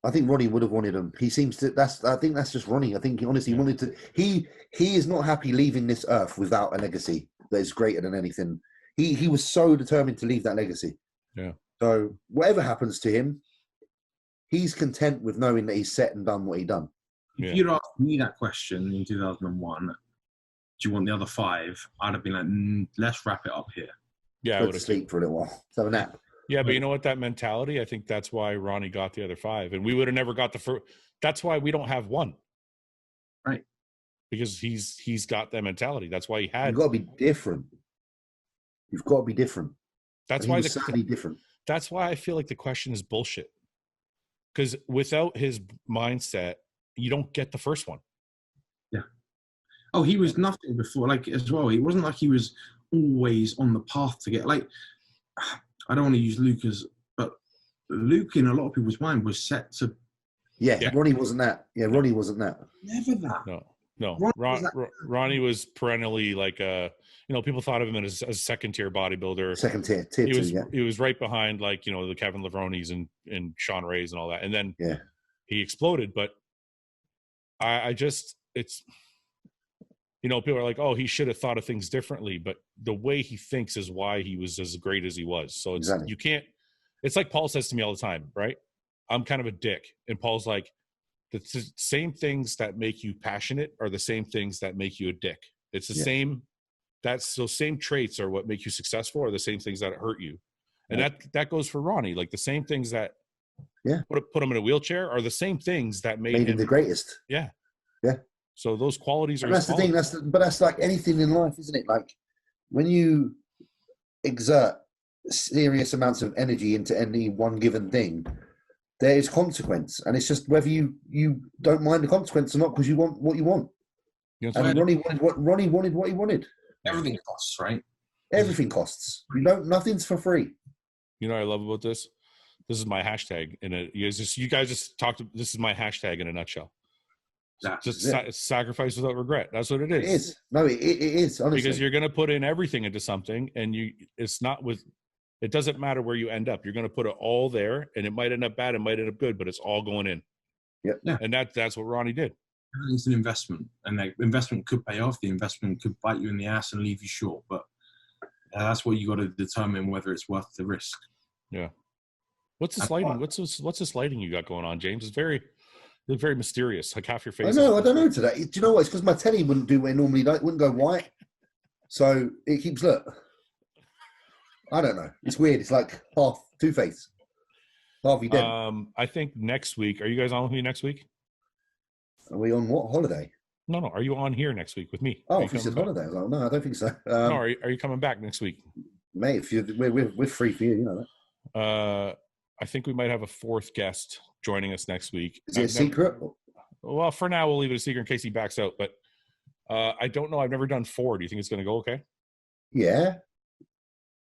I think Ronnie would have wanted him. He seems to. I think that's just Ronnie. I think he honestly wanted to. He is not happy leaving this earth without a legacy that is greater than anything. He was so determined to leave that legacy. Yeah. So whatever happens to him, he's content with knowing that he's set and done what he done. If you'd asked me that question in 2001, do you want the other 5? I'd have been like, let's wrap it up here. Yeah, I would have sleep for a little while. Let's have a nap. Yeah, but you know what? That mentality, I think that's why Ronnie got the other 5, and we would have never got the first. That's why we don't have 1, right? Because he's got that mentality. That's why he had. You've got to be different. You've got to be different. That's why different. That's why I feel like the question is bullshit. Because without his mindset, you don't get the first one. Yeah. Oh, he was nothing before, like, as well. It wasn't like he was always on the path to get, like, I don't want to use Luke but Luke in a lot of people's mind was set to. Yeah. Ronnie wasn't that. Yeah, Ronnie wasn't that. Never that. No. Ronnie was perennially like people thought of him as a second-tier bodybuilder. Second-tier, tier 2, He was right behind, like, the Kevin Lavronis and Sean Rays and all that. And then he exploded. But I just, it's, people are like, oh, he should have thought of things differently. But the way he thinks is why he was as great as he was. So it's, you can't, it's like Paul says to me all the time, right? I'm kind of a dick. And Paul's like, the same things that make you passionate are the same things that make you a dick. It's the same. Those same traits are what make you successful, are the same things that hurt you. And that goes for Ronnie. Like the same things that put him in a wheelchair are the same things that made him the greatest. Yeah. Yeah. So those qualities are. And that's the thing. But that's like anything in life, isn't it? Like when you exert serious amounts of energy into any one given thing, there is consequence, and it's just whether you don't mind the consequence or not, because you want what you want. And Ronnie wanted what he wanted. Everything costs, right? Everything costs. Nothing's for free. You know what I love about this? This is my hashtag. You guys just talked. This is my hashtag in a nutshell. Just sacrifice without regret. That's what it is. It is. No, it is, honestly. Because you're going to put in everything into something, and it doesn't matter where you end up. You're going to put it all there, and it might end up bad, it might end up good, but it's all going in. Yep. Yeah. And that's what Ronnie did. It's an investment, and the investment could pay off. The investment could bite you in the ass and leave you short, but that's what you got to determine whether it's worth the risk. Yeah. What's this lighting? What's this lighting you got going on, James? It's very mysterious. Like half your face. I don't know today. Do you know what? It's because my telly wouldn't do what it normally does. It wouldn't go white. So it keeps, look. I don't know. It's weird. It's like half Two-Face. Harvey Dent. I think next week. Are you guys on with me next week? Are we on what holiday? No. Are you on here next week with me? Oh, if you said holiday, I was like, no, I don't think so. No, are you coming back next week? Mate, if we're free for you, you know that. I think we might have a fourth guest joining us next week. Is it a secret? Well, for now, we'll leave it a secret in case he backs out. But I don't know. I've never done 4. Do you think it's going to go okay? Yeah.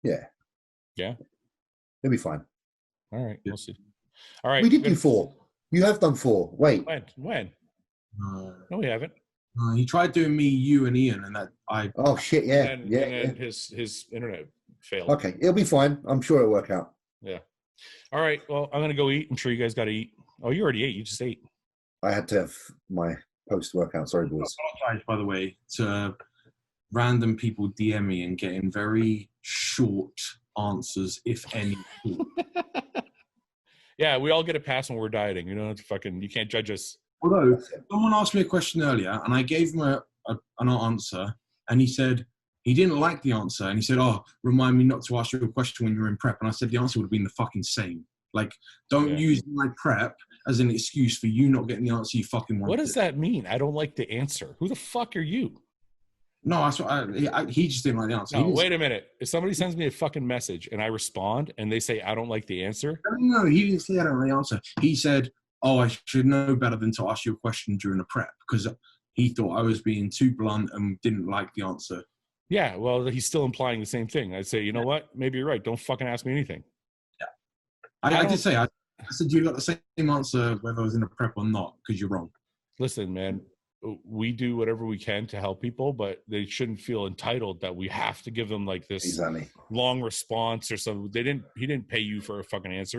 Yeah? It'll be fine. All right. We'll see. All right. We did do 4. You have done 4. Wait. When? No, we haven't. He tried doing me, you, and Ian, and that I. Oh shit! Yeah, and then his internet failed. Okay, it'll be fine. I'm sure it'll work out. Yeah. All right. Well, I'm gonna go eat. I'm sure you guys got to eat. Oh, you already ate. You just ate. I had to have my post-workout. Sorry, boys. I apologize, by the way, to random people DM me and getting very short answers, if any. Yeah, we all get a pass when we're dieting. You know, you can't judge us. Although someone asked me a question earlier, and I gave him an answer, and he said he didn't like the answer, and he said, "Oh, remind me not to ask you a question when you're in prep." And I said the answer would have been the fucking same. Like, don't use my prep as an excuse for you not getting the answer you fucking wanted. What does that mean? I don't like the answer. Who the fuck are you? No, that's what he just didn't like the answer. No, wait a minute. If somebody sends me a fucking message and I respond and they say I don't like the answer, no, he didn't say I don't like the answer. He said, "Oh, I should know better than to ask you a question during a prep," because he thought I was being too blunt and didn't like the answer. Yeah, well, he's still implying the same thing. I'd say, you know what? Maybe you're right. Don't fucking ask me anything. Yeah, I did say I said you got the same answer whether I was in a prep or not, because you're wrong. Listen, man, we do whatever we can to help people, but they shouldn't feel entitled that we have to give them like this long response or something. He didn't pay you for a fucking answer.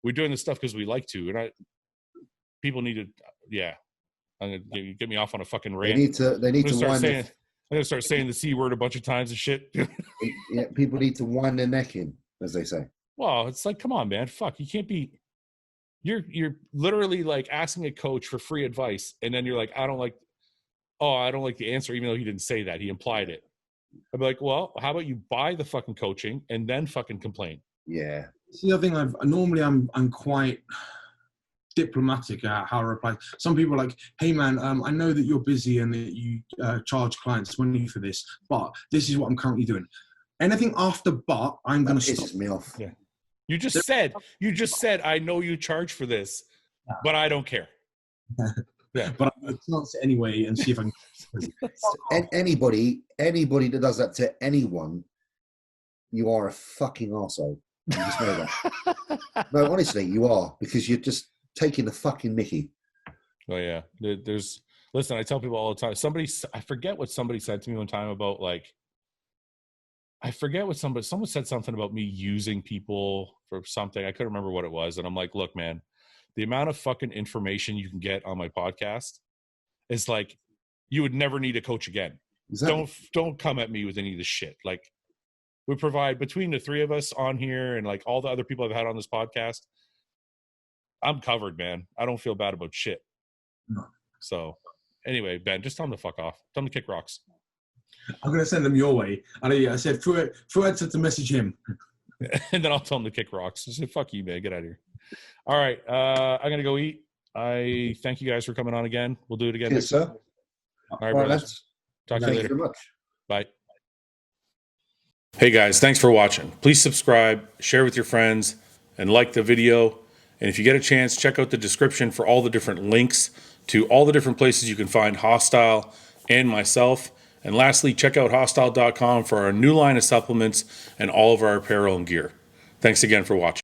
We're doing this stuff because we like to, and people need to. Yeah, I'm gonna get me off on a fucking rant. They need to wind. I'm gonna start saying the C word a bunch of times and shit. Yeah, people need to wind their neck in, as they say. Well, it's like, come on, man, fuck, you can't be. You're literally like asking a coach for free advice, and then you're like, I don't like the answer, even though he didn't say that, he implied it. I'd be like, well, how about you buy the fucking coaching and then fucking complain? Yeah. See, the other thing, normally I'm quite diplomatic at how I reply. Some people are like, "Hey man, I know that you're busy and that you charge clients money for this, but this is what I'm currently doing." Anything after "but," I'm going to stop. Me off. Yeah. You just said, I know you charge for this, but I don't care. Yeah. But I'm going to answer anyway and see if I can. Anybody that does that to anyone, you are a fucking arsehole. You just know that. No, honestly, you are, because you're just taking the fucking mickey. Oh yeah. Listen, I tell people all the time, I forget what somebody said to me one time about someone said something about me using people for something. I couldn't remember what it was. And I'm like, look, man, the amount of fucking information you can get on my podcast is like, you would never need a coach again. Exactly. Don't come at me with any of this shit. Like, we provide, between the three of us on here and like all the other people I've had on this podcast, I'm covered, man. I don't feel bad about shit. No. So anyway, Ben, just tell them to fuck off. Tell them to kick rocks. I'm going to send them your way. I said, Fouad said to message him. And then I'll tell him to kick rocks. I said, fuck you, man. Get out of here. All right. I'm going to go eat. I thank you guys for coming on again. We'll do it again. Yes, sir. All right, brothers. Talk to you later. Thank you very much. Bye. Hey, guys. Thanks for watching. Please subscribe, share with your friends, and like the video. And if you get a chance, check out the description for all the different links to all the different places you can find Hostile and myself. And lastly, check out hostile.com for our new line of supplements and all of our apparel and gear. Thanks again for watching.